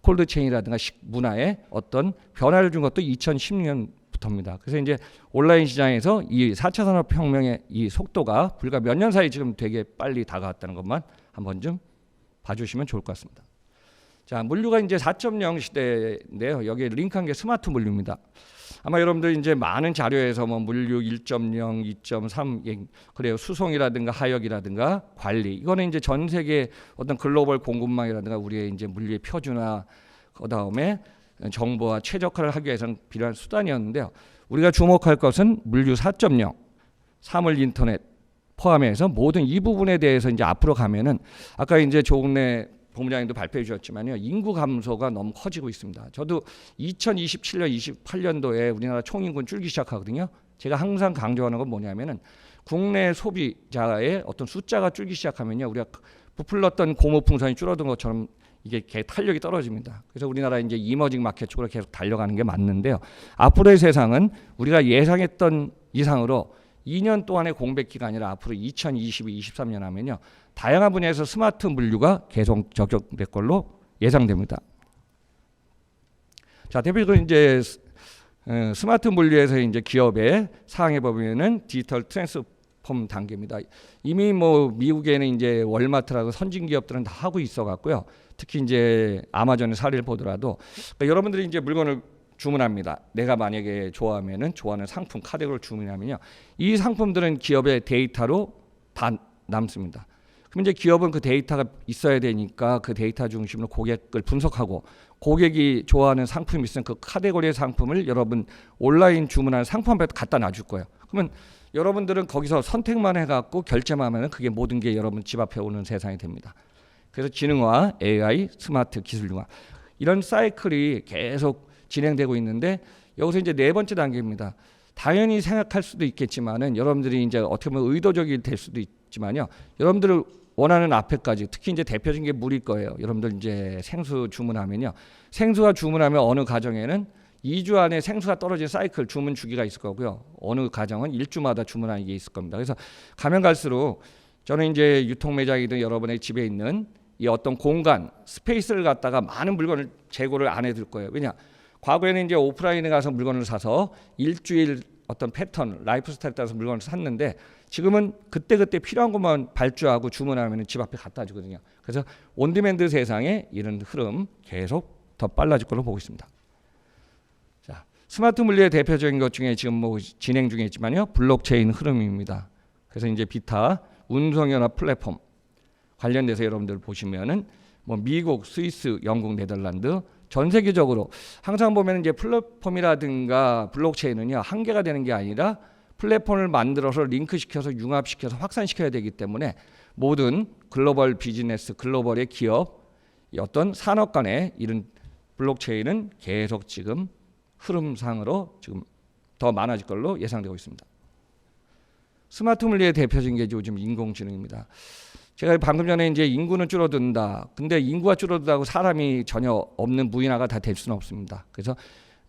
콜드체인이라든가 문화에 어떤 변화를 준 것도 2016년부터입니다. 그래서 이제 온라인 시장에서 이 4차 산업혁명의 이 속도가 불과 몇 년 사이 지금 되게 빨리 다가왔다는 것만 한번 좀 봐주시면 좋을 것 같습니다. 자, 물류가 이제 4.0 시대인데요. 여기에 링크한 게 스마트 물류입니다. 아마 여러분들 이제 많은 자료에서 뭐 물류 1.0, 2.3, 그래요. 수송이라든가 하역이라든가 관리. 이거는 이제 전 세계 어떤 글로벌 공급망이라든가 우리의 이제 물류의 표준화, 그다음에 정보와 최적화를 하기 위해서는 필요한 수단이었는데요. 우리가 주목할 것은 물류 4.0, 사물 인터넷 포함해서 모든 이 부분에 대해서 이제 앞으로 가면은 아까 이제 조국래 본부장님도 발표해 주셨지만요. 인구 감소가 너무 커지고 있습니다. 저도 2027년, 28년도에 우리나라 총인구는 줄기 시작하거든요. 제가 항상 강조하는 건 뭐냐면은 국내 소비자의 어떤 숫자가 줄기 시작하면요. 우리가 부풀렀던 고무풍선이 줄어든 것처럼 이게 탄력이 떨어집니다. 그래서 우리나라 이제 이머징 마켓 쪽으로 계속 달려가는 게 맞는데요. 앞으로의 세상은 우리가 예상했던 이상으로 2년 동안의 공백 기간이라 앞으로 2022, 23년 하면요. 다양한 분야에서 스마트 물류가 계속 적용될 걸로 예상됩니다. 자, 대표적으로 이제 스마트 물류에서 이제 기업의 사항에 보면은 디지털 트랜스폼 단계입니다. 이미 뭐 미국에는 이제 월마트라고 선진 기업들은 다 하고 있어 갖고요. 특히 이제 아마존의 사례를 보더라도 그러니까 여러분들이 이제 물건을 주문합니다. 내가 만약에 좋아하면은 좋아하는 상품 카테고리를 주문하면요. 이 상품들은 기업의 데이터로 다 남습니다. 그럼 이제 기업은 그 데이터가 있어야 되니까 그 데이터 중심으로 고객을 분석하고 고객이 좋아하는 상품이 있으면 그 카테고리의 상품을 여러분 온라인 주문하는 상품에 갖다 놔줄 거예요. 그러면 여러분들은 거기서 선택만 해갖고 결제만 하면 그게 모든 게 여러분 집 앞에 오는 세상이 됩니다. 그래서 지능화, AI, 스마트 기술융화 이런 사이클이 계속 진행되고 있는데 여기서 이제 네 번째 단계입니다. 당연히 생각할 수도 있겠지만은 여러분들이 이제 어떻게 보면 의도적이 될 수도 있지만요. 여러분들을 원하는 앞에까지 특히 이제 대표적인 게 물일 거예요. 여러분들 이제 생수 주문하면요. 생수가 주문하면 어느 가정에는 2주 안에 생수가 떨어진 사이클 주문 주기가 있을 거고요. 어느 가정은 1주마다 주문하는 게 있을 겁니다. 그래서 가면 갈수록 저는 이제 유통 매장이든 여러분의 집에 있는 이 어떤 공간, 스페이스를 갖다가 많은 물건을 재고를 안 해둘 거예요. 왜냐? 과거에는 이제 오프라인에 가서 물건을 사서 일주일 어떤 패턴, 라이프 스타일에 따라서 물건을 샀는데 지금은 그때그때 필요한 것만 발주하고 주문하면 집 앞에 갖다 주거든요. 그래서 온디맨드 세상에 이런 흐름 계속 더 빨라질 걸로 보고 있습니다. 자, 스마트 물류의 대표적인 것 중에 지금 뭐 진행 중에 있지만요. 블록체인 흐름입니다. 그래서 이제 비타, 운송연합 플랫폼 관련돼서 여러분들 보시면은 뭐 미국, 스위스, 영국, 네덜란드 전 세계적으로 항상 보면 이제 플랫폼이라든가 블록체인은요 한계가 되는 게 아니라 플랫폼을 만들어서 링크시켜서 융합시켜서 확산시켜야 되기 때문에 모든 글로벌 비즈니스, 글로벌의 기업, 어떤 산업 간의 이런 블록체인은 계속 지금 흐름상으로 지금 더 많아질 걸로 예상되고 있습니다. 스마트 물리의 대표적인 게 요즘 인공지능입니다. 제가 방금 전에 이제 인구는 줄어든다. 근데 인구가 줄어든다고 사람이 전혀 없는 무인화가 다 될 수는 없습니다. 그래서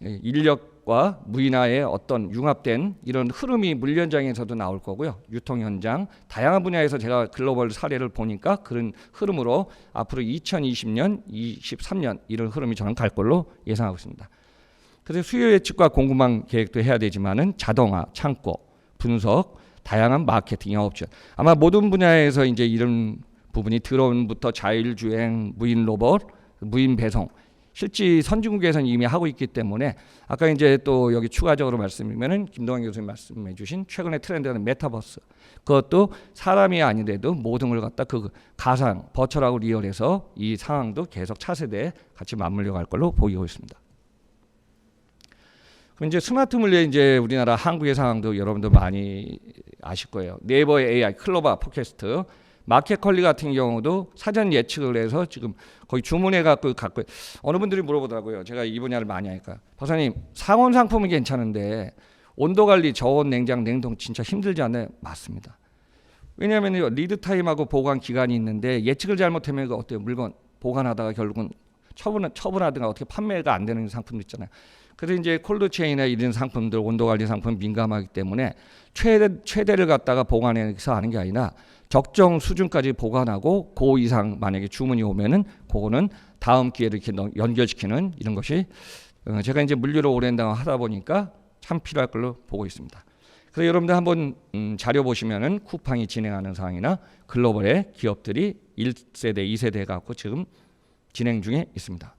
인력과 무인화의 어떤 융합된 이런 흐름이 물류 현장에서도 나올 거고요. 유통 현장, 다양한 분야에서 제가 글로벌 사례를 보니까 그런 흐름으로 앞으로 2020년, 23년 이런 흐름이 저는 갈 걸로 예상하고 있습니다. 그래서 수요 예측과 공급망 계획도 해야 되지만은 자동화, 창고, 분석, 다양한 마케팅, 영업 지원. 아마 모든 분야에서 이제 이런 부분이 드론부터 자율주행, 무인 로봇, 무인 배송. 실제 선진국에서는 이미 하고 있기 때문에 아까 이제 또 여기 추가적으로 말씀드리면은 김동환 교수님 말씀해주신 최근의 트렌드는 메타버스. 그것도 사람이 아니래도 모든 걸 갖다 그 가상, 버추얼하고 리얼해서 이 상황도 계속 차세대에 같이 맞물려 갈 걸로 보이고 있습니다. 그럼 이제 스마트 물류에 이제 우리나라 한국의 상황도 여러분도 많이 아실 거예요. 네이버의 AI, 클로바, 팟캐스트, 마켓컬리 같은 경우도 사전 예측을 해서 지금 거의 주문해 갖고 어느 분들이 물어보더라고요. 제가 이 분야를 많이 하니까 박사님 상온 상품은 괜찮은데 온도 관리, 저온, 냉장, 냉동 진짜 힘들지 않나요? 맞습니다. 왜냐하면 리드 타임하고 보관 기간이 있는데 예측을 잘못하면 어때요? 물건 보관하다가 결국은 처분하든가 어떻게 판매가 안 되는 상품도 있잖아요. 그래서 이제 콜드체인이나 이런 상품들 온도 관리 상품 민감하기 때문에 최대를 갖다가 보관해서 하는 게 아니라 적정 수준까지 보관하고 그 이상 만약에 주문이 오면은 그거는 다음 기회를 이렇게 연결시키는 이런 것이 제가 이제 물류를 오랜 동안 하다 보니까 참 필요할 걸로 보고 있습니다. 그래서 여러분들 한번 자료 보시면은 쿠팡이 진행하는 사항이나 글로벌의 기업들이 1세대, 2세대 갖고 지금 진행 중에 있습니다.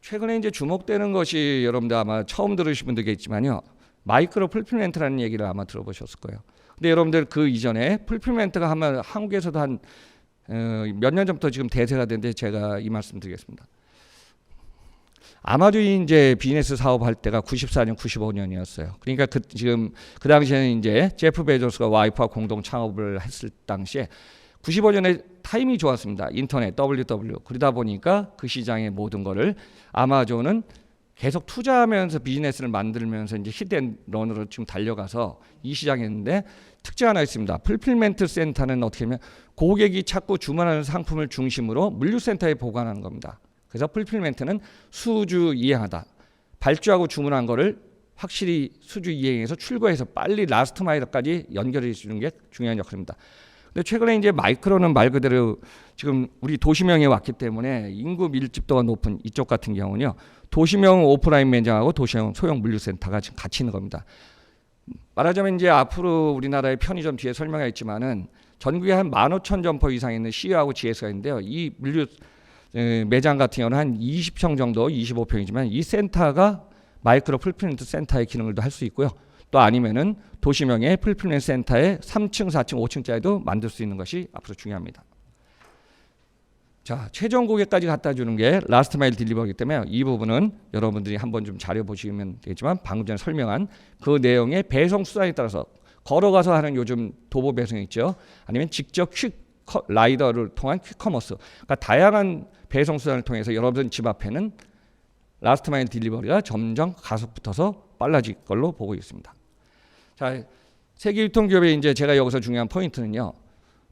최근에 이제 주목되는 것이 여러분들 아마 처음 들으신 분도 있지만요. 마이크로 풀필멘트라는 얘기를 아마 들어보셨을 거예요. 근데 여러분들 그 이전에 풀필멘트가 아마 한국에서도 한 몇 년 전부터 지금 대세가 됐는데 제가 이 말씀 드리겠습니다. 아마존이 이제 비즈니스 사업할 때가 94년, 95년이었어요. 그러니까 지금 그 당시에는 이제 제프 베조스가 와이프와 공동 창업을 했을 당시에 95년에 타임이 좋았습니다. 인터넷, WW. 그러다 보니까 그 시장의 모든 거를 아마존은 계속 투자하면서 비즈니스를 만들면서 이제 히트앤런으로 지금 달려가서 이 시장에 있는데 특징 하나 있습니다. 풀필멘트 센터는 어떻게 하면 고객이 찾고 주문하는 상품을 중심으로 물류센터에 보관하는 겁니다. 그래서 풀필멘트는 수주 이행하다. 발주하고 주문한 거를 확실히 수주 이행해서 출고해서 빨리 라스트 마일까지 연결해 주는 게 중요한 역할입니다. 근데 최근에 이제 마이크로는 말 그대로 지금 우리 도시명에 왔기 때문에 인구 밀집도가 높은 이쪽 같은 경우는요. 도시명 오프라인 매장하고 도시명 소형 물류센터가 지금 같이 있는 겁니다. 말하자면 이제 앞으로 우리나라의 편의점 뒤에 설명했지만은 전국에 한 15,000점포 이상 있는 CU하고 GS가 있는데요. 이 물류 매장 같은 경우는 한 20평 정도, 25평이지만 이 센터가 마이크로 풀필멘트 센터의 기능을 할 수 있고요. 또 아니면은 도시명의 풀필멘트 센터에 3층, 4층, 5층짜리도 만들 수 있는 것이 앞으로 중요합니다. 자, 최종 고객까지 갖다 주는 게 라스트 마일 딜리버리이기 때문에 이 부분은 여러분들이 한번 좀 자료 보시면 되겠지만 방금 전에 설명한 그 내용의 배송 수단에 따라서 걸어가서 하는 요즘 도보 배송이 있죠. 아니면 직접 라이더를 통한 퀵커머스. 그러니까 다양한 배송 수단을 통해서 여러분 집 앞에는 라스트 마일 딜리버리가 점점 가속붙어서 빨라질 걸로 보고 있습니다. 자, 세계 유통기업의 이제 제가 여기서 중요한 포인트는요.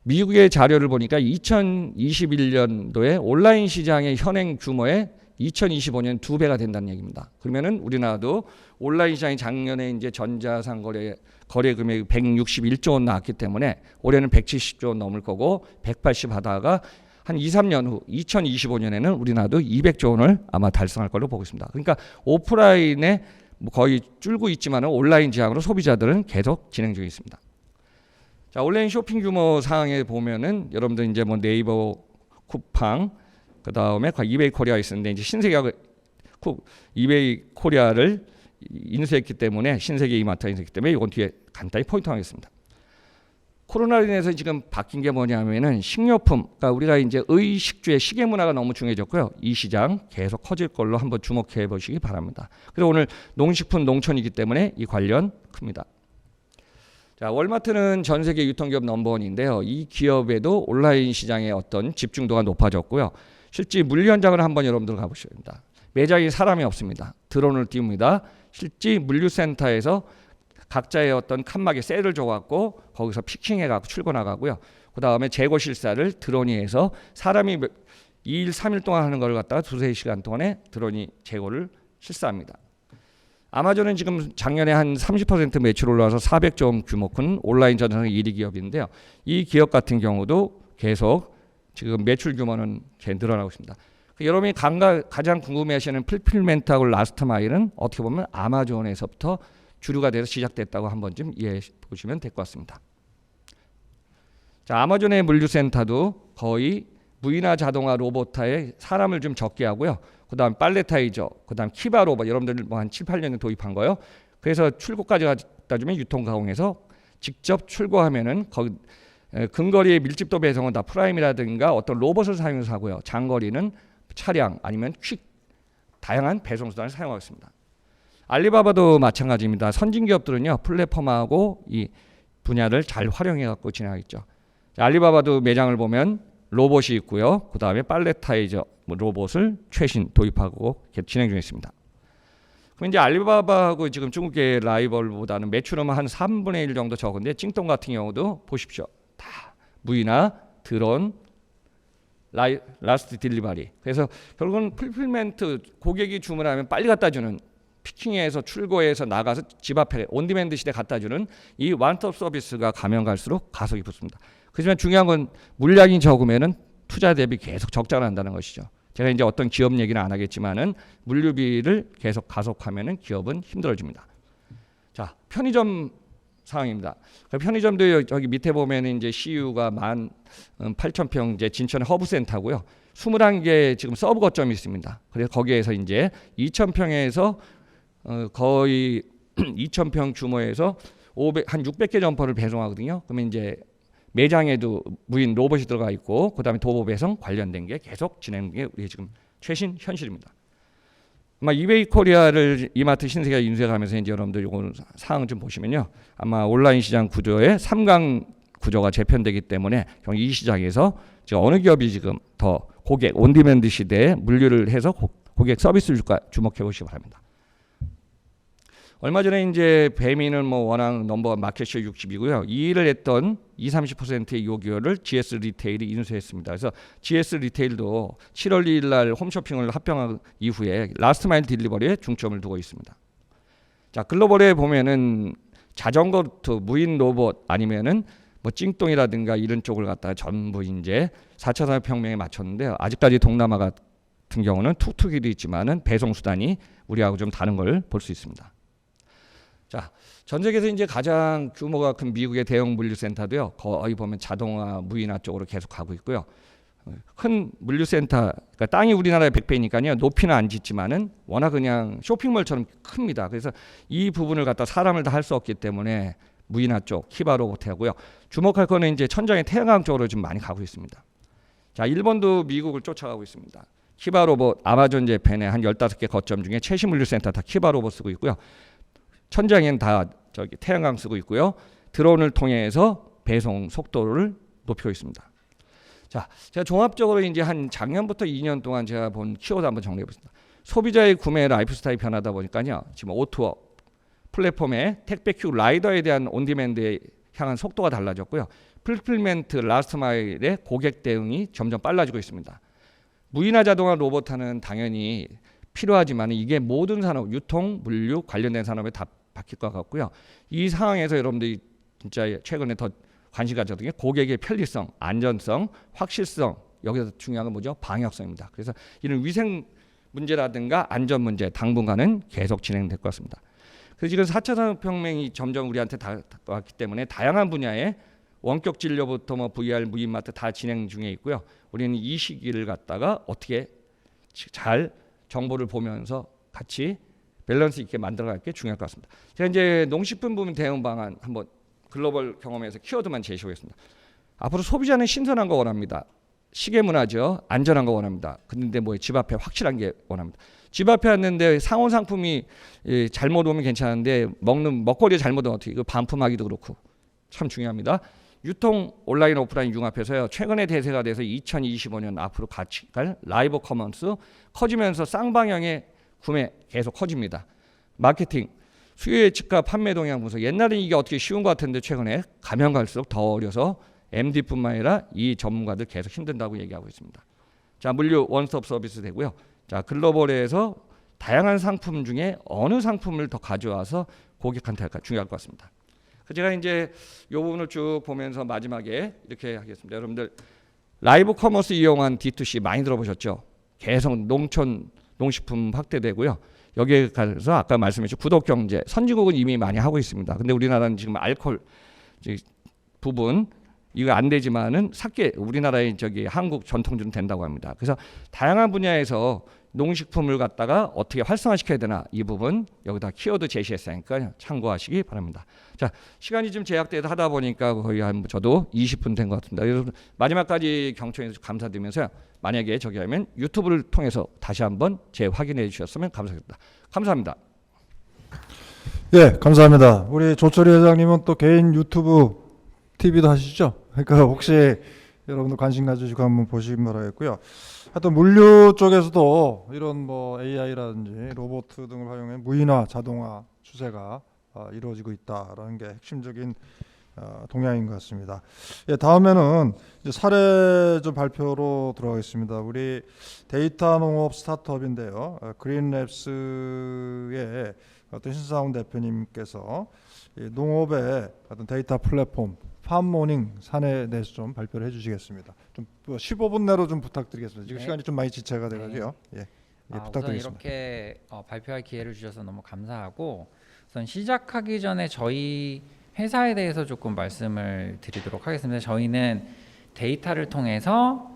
미국의 자료를 보니까 2021년도에 온라인 시장의 현행 규모의 2025년 2배가 된다는 얘기입니다. 그러면은 우리나라도 온라인 시장이 작년에 이제 전자상거래 거래 금액이 161조 원 나왔기 때문에 올해는 170조 원 넘을 거고 180 하다가 한 2, 3년 후 2025년에는 우리나라도 200조 원을 아마 달성할 걸로 보고 있습니다. 그러니까 오프라인에 거의 줄고 있지만 온라인 지향으로 소비자들은 계속 진행 중에 있습니다. 자, 온라인 쇼핑 규모 상황에 보면은 여러분들 이제 뭐 네이버, 쿠팡, 그 다음에 이베이 코리아 있었는데 이제 신세계가 이베이 코리아를 인수했기 때문에 신세계 이마트가 인수했기 때문에 이건 뒤에 간단히 포인트 하겠습니다. 코로나로 인해서 지금 바뀐 게 뭐냐면은 식료품, 그러니까 우리가 이제 의식주의 시계 문화가 너무 중요해졌고요. 이 시장 계속 커질 걸로 한번 주목해 보시기 바랍니다. 그리고 오늘 농식품 농촌이기 때문에 이 관련 큽니다. 자, 월마트는 전 세계 유통기업 넘버원인데요. 이 기업에도 온라인 시장의 어떤 집중도가 높아졌고요. 실제 물류 현장을 한번 여러분들 가보셔야 됩니다. 매장에 사람이 없습니다. 드론을 띄웁니다. 실제 물류센터에서 각자의 어떤 칸막이 셀을 줘갖고 거기서 피킹해갖고 출고나가고요. 그 다음에 재고 실사를 드론이 해서 사람이 2일, 3일 동안 하는 걸 갖다가 2-3시간 동안에 드론이 재고를 실사합니다. 아마존은 지금 작년에 한 30% 매출 올라와서 400조 원 규모 큰 온라인 전산상 1위 기업인데요. 이 기업 같은 경우도 계속 지금 매출 규모는 늘어나고 있습니다. 여러분이 가장 궁금해하시는 풀필멘트하고 라스트 마일은 어떻게 보면 아마존에서부터 주류가 돼서 시작됐다고 한번 좀 이해해 보시면 될 것 같습니다. 자, 아마존의 물류센터도 거의 무인화 자동화 로봇화에 사람을 좀 적게 하고요. 그 다음 팔레타이저, 그 다음 키바 로봇, 여러분들 뭐 한 7, 8년에 도입한 거요. 그래서 출고까지 갖다 주면 유통 가공해서 직접 출고하면은 거기 근거리의 밀집도 배송은 다 프라임이라든가 어떤 로봇을 사용해서 하고요. 장거리는 차량 아니면 다양한 배송 수단을 사용하고 있습니다. 알리바바도 마찬가지입니다. 선진 기업들은요 플랫폼하고 이 분야를 잘 활용해 갖고 진행하겠죠. 알리바바도 매장을 보면 로봇이 있고요. 그 다음에 팔레타이저 로봇을 최신 도입하고 진행 중에 있습니다. 그럼 이제 알리바바하고 지금 중국의 라이벌보다는 매출은 한 3분의 1 정도 적은데 찡동 같은 경우도 보십시오. 다 무이나 드론, 라스트 딜리버리. 그래서 결국은 풀필멘트 고객이 주문하면 빨리 갖다 주는 피킹해서 출고해서 나가서 집 앞에 온디맨드 시대 갖다 주는 이 원스톱 서비스가 가면 갈수록 가속이 붙습니다. 하지만 중요한 건 물량이 적으면은 투자 대비 계속 적자가 난다는 것이죠. 제가 이제 어떤 기업 얘기는 안 하겠지만은 물류비를 계속 가속하면은 기업은 힘들어집니다. 자, 편의점 상황입니다. 편의점도 여기 밑에 보면은 이제 CU가 18,000평 이제 진천 허브센터고요. 21개 지금 서브 거점이 있습니다. 그래서 거기에서 이제 2,000평에서 거의 2,000평 규모에서 한 600개 점포를 배송하거든요. 그러면 이제 매장에도 무인 로봇이 들어가 있고 그다음에 도보 배송 관련된 게 계속 진행된 게 우리 지금 최신 현실입니다. 아마 이베이 코리아를 이마트 신세계가 인수해가면서 이제 여러분들 이거 사항 좀 보시면요. 아마 온라인 시장 구조의 3강 구조가 재편되기 때문에 이 시장에서 지금 어느 기업이 지금 더 고객 온디맨드 시대에 물류를 해서 고객 서비스를 줄까 주목해 보시기 바랍니다. 얼마 전에 이제 배민은 뭐 워낙 넘버원 마켓시어 60이고요. 이 일을 했던 20-30%의 요기어를 GS 리테일이 인수했습니다. 그래서 GS 리테일도 7월 2일 날 홈쇼핑을 합병한 이후에 라스트 마일 딜리버리에 중점을 두고 있습니다. 자, 글로벌에 보면은 자전거 무인 로봇 아니면은 뭐 찡똥이라든가 이런 쪽을 갖다가 전부 이제 4차 산업혁명에 맞췄는데요. 아직까지 동남아 같은 경우는 툭툭이도 있지만은 배송 수단이 우리하고 좀 다른 걸 볼 수 있습니다. 자, 전 세계에서 이제 가장 규모가 큰 미국의 대형 물류센터도요. 거의 보면 자동화, 무인화 쪽으로 계속 가고 있고요. 큰 물류센터, 그러니까 땅이 우리나라의 100배니까요. 높이는 안 짓지만은 워낙 그냥 쇼핑몰처럼 큽니다. 그래서 이 부분을 갖다 사람을 다 할 수 없기 때문에 무인화 쪽, 키바 로봇 하고요. 주목할 거는 이제 천장의 태양광 쪽으로 좀 많이 가고 있습니다. 자, 일본도 미국을 쫓아가고 있습니다. 키바 로봇, 아마존 재팬의 한 15개 거점 중에 최신 물류센터 다 키바 로봇 쓰고 있고요. 천장에는 다 저기 태양광 쓰고 있고요. 드론을 통해서 배송 속도를 높이고 있습니다. 자, 제가 종합적으로 이제 한 작년부터 2년 동안 제가 본 키워드 한번 정리해 보겠습니다. 소비자의 구매 라이프 스타일이 변하다 보니까요. 지금 O2O 플랫폼의 택배 큐 라이더에 대한 온디맨드에 향한 속도가 달라졌고요. 풀필멘트 라스트 마일의 고객 대응이 점점 빨라지고 있습니다. 무인화 자동화 로봇화는 당연히 필요하지만 이게 모든 산업, 유통, 물류 관련된 산업에 다 바뀔 것 같고요. 이 상황에서 여러분들이 진짜 최근에 더 관심 가졌던 게 고객의 편리성, 안전성, 확실성, 여기서 중요한 건 뭐죠? 방역성입니다. 그래서 이런 위생 문제라든가 안전 문제 당분간은 계속 진행될 것 같습니다. 그래서 지금 4차 산업혁명이 점점 우리한테 다가왔기 때문에 다양한 분야의 원격 진료부터 뭐 VR, 무인마트 다 진행 중에 있고요. 우리는 이 시기를 갖다가 어떻게 잘 정보를 보면서 같이 밸런스 있게 만들어갈 게 중요할 것 같습니다. 제가 이제 농식품 부문 대응 방안 한번 글로벌 경험에서 키워드만 제시하겠습니다. 앞으로 소비자는 신선한 거 원합니다. 시계 문화죠. 안전한 거 원합니다. 근데 뭐 집 앞에 확실한 게 원합니다. 집 앞에 왔는데 상온 상품이 잘못 오면 괜찮은데 먹는 먹거리 잘못 오면 어떻게 이거 반품하기도 그렇고 참 중요합니다. 유통 온라인 오프라인 융합해서요. 최근의 대세가 돼서 2025년 앞으로 같이 갈 라이브 커머스 커지면서 쌍방향의 구매 계속 커집니다. 마케팅, 수요 예측과 판매 동향 분석. 옛날에 이게 어떻게 쉬운 것 같은데 최근에 가면 갈수록 더 어려서 MD뿐만 아니라 이 전문가들 계속 힘든다고 얘기하고 있습니다. 자, 물류 원스톱 서비스 되고요. 자, 글로벌에서 다양한 상품 중에 어느 상품을 더 가져와서 고객한테 할까 중요할 것 같습니다. 제가 이제 이 부분을 쭉 보면서 마지막에 이렇게 하겠습니다. 여러분들 라이브 커머스 이용한 D2C 많이 들어보셨죠? 계속 농촌 농식품 확대되고요. 여기에 가서 아까 말씀하신 구독 경제 선진국은 이미 많이 하고 있습니다. 근데 우리나라는 지금 알코올 부분 이거 안 되지만은 사케 우리나라의 저기 한국 전통주는 된다고 합니다. 그래서 다양한 분야에서 농식품을 갖다가 어떻게 활성화시켜야 되나 이 부분 여기다 키워드 제시했으니까 참고하시기 바랍니다. 자, 시간이 좀 제약돼서 하다 보니까 거의 한 저도 20분 된 것 같습니다. 여러분 마지막까지 경청해 주셔서 감사드리면서요. 만약에 저기 하면 유튜브를 통해서 다시 한번 재확인해 주셨으면 감사하겠습니다. 감사합니다. 예, 감사합니다. 우리 조철희 회장님은 또 개인 유튜브 TV도 하시죠? 그러니까 혹시 여러분들 관심 가지시고 한번 보시기 바라겠고요. 하여튼 물류 쪽에서도 이런 뭐 AI라든지 로봇 등을 활용해 무인화, 자동화 추세가 이루어지고 있다라는 게 핵심적인 동향인 것 같습니다. 예, 다음에는 이제 사례 좀 발표로 들어가겠습니다. 우리 데이터 농업 스타트업인데요. 그린랩스의 어떤 신사훈 대표님께서 이 농업의 어떤 데이터 플랫폼 팜모닝 사례에 대해서 좀 발표를 해주시겠습니다. 좀 15분 내로 좀 부탁드리겠습니다. 지금 네. 시간이 좀 많이 지체가 돼가지고요. 예, 우선 부탁드리겠습니다. 이렇게 발표할 기회를 주셔서 너무 감사하고, 우선 시작하기 전에 저희 회사에 대해서 조금 말씀을 드리도록 하겠습니다. 저희는 데이터를 통해서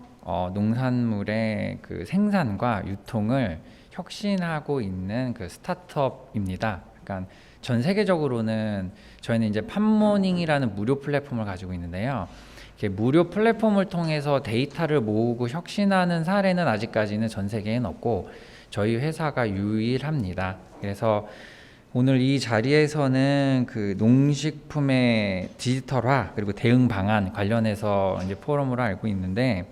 농산물의 그 생산과 유통을 혁신하고 있는 그 스타트업입니다. 그러니까 전 세계적으로는 저희는 이제 팜모닝이라는 무료 플랫폼을 가지고 있는데요. 이렇게 무료 플랫폼을 통해서 데이터를 모으고 혁신하는 사례는 아직까지는 전 세계에는 없고 저희 회사가 유일합니다. 그래서 오늘 이 자리에서는 그 농식품의 디지털화 그리고 대응 방안 관련해서 이제 포럼으로 알고 있는데,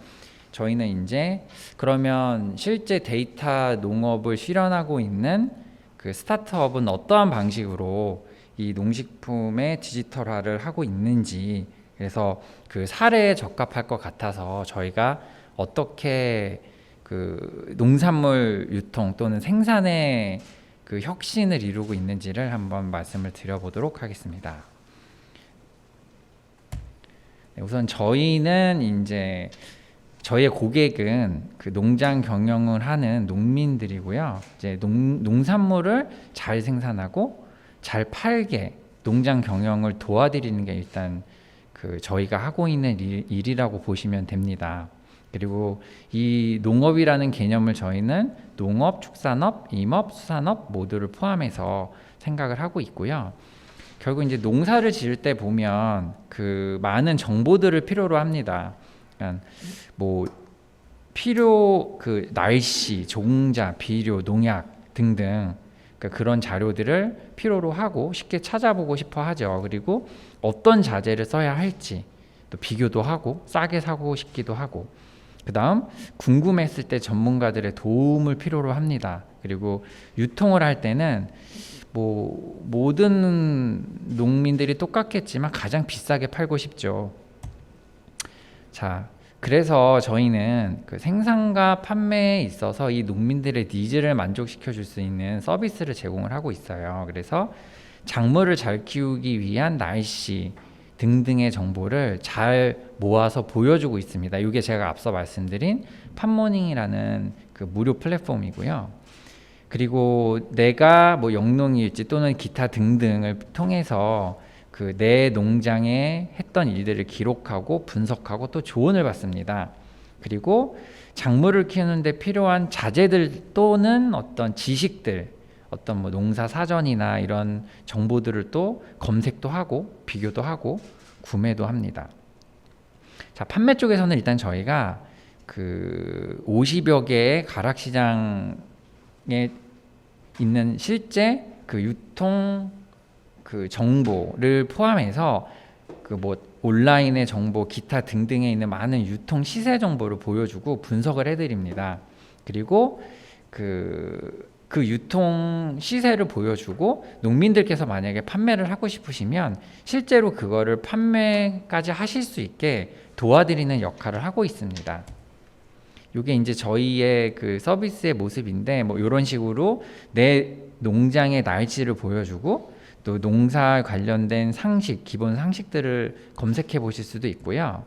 저희는 이제 그러면 실제 데이터 농업을 실현하고 있는 그 스타트업은 어떠한 방식으로 이 농식품의 디지털화를 하고 있는지, 그래서 그 사례에 적합할 것 같아서 저희가 어떻게 그 농산물 유통 또는 생산의 그 혁신을 이루고 있는지를 한번 말씀을 드려보도록 하겠습니다. 네, 우선 저희는 이제 저희의 고객은 그 농장 경영을 하는 농민들이고요. 이제 농산물을 잘 생산하고 잘 팔게 농장 경영을 도와드리는 게 일단 그 저희가 하고 있는 일이라고 보시면 됩니다. 그리고 이 농업이라는 개념을 저희는 농업, 축산업, 임업, 수산업 모두를 포함해서 생각을 하고 있고요. 결국 이제 농사를 지을 때 보면 그 많은 정보들을 필요로 합니다. 그러니까 뭐 필요 그 날씨, 종자, 비료, 농약 등등 그러니까 그런 자료들을 필요로 하고 쉽게 찾아보고 싶어 하죠. 그리고 어떤 자재를 써야 할지 또 비교도 하고 싸게 사고 싶기도 하고, 그 다음 궁금했을 때 전문가들의 도움을 필요로 합니다. 그리고 유통을 할 때는 뭐 모든 농민들이 똑같겠지만 가장 비싸게 팔고 싶죠. 자, 그래서 저희는 그 생산과 판매에 있어서 이 농민들의 니즈를 만족시켜 줄 수 있는 서비스를 제공을 하고 있어요. 그래서 작물을 잘 키우기 위한 날씨 등등의 정보를 잘 모아서 보여주고 있습니다. 이게 제가 앞서 말씀드린 팜모닝이라는 그 무료 플랫폼이고요. 그리고 내가 뭐 영농일지 또는 기타 등등을 통해서 그 내 농장에 했던 일들을 기록하고 분석하고 또 조언을 받습니다. 그리고 작물을 키우는데 필요한 자재들 또는 어떤 지식들, 어떤 뭐 농사 사전이나 이런 정보들을 또 검색도 하고 비교도 하고 구매도 합니다. 자, 판매 쪽에서는 일단 저희가 그 50여 개의 가락시장에 있는 실제 그 유통 그 정보를 포함해서 그 뭐 온라인의 정보, 기타 등등에 있는 많은 유통 시세 정보를 보여주고 분석을 해드립니다. 그리고 그 유통 시세를 보여주고 농민들께서 만약에 판매를 하고 싶으시면 실제로 그거를 판매까지 하실 수 있게 도와드리는 역할을 하고 있습니다. 이게 이제 저희의 그 서비스의 모습인데, 뭐 이런 식으로 내 농장의 날씨를 보여주고 또 농사 관련된 상식, 기본 상식들을 검색해 보실 수도 있고요.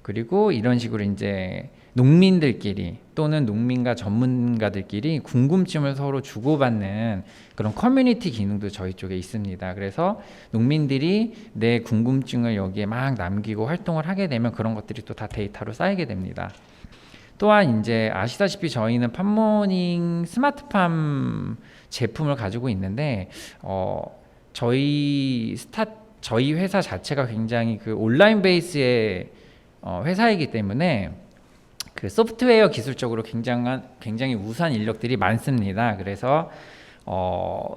그리고 이런 식으로 이제 농민들끼리 또는 농민과 전문가들끼리 궁금증을 서로 주고받는 그런 커뮤니티 기능도 저희 쪽에 있습니다. 그래서 농민들이 내 궁금증을 여기에 막 남기고 활동을 하게 되면 그런 것들이 또 다 데이터로 쌓이게 됩니다. 또한 이제 아시다시피 저희는 팜모닝 스마트팜 제품을 가지고 있는데 저희 회사 자체가 굉장히 그 온라인 베이스의 회사이기 때문에 그 소프트웨어 기술적으로 굉장히 우수한 인력들이 많습니다. 그래서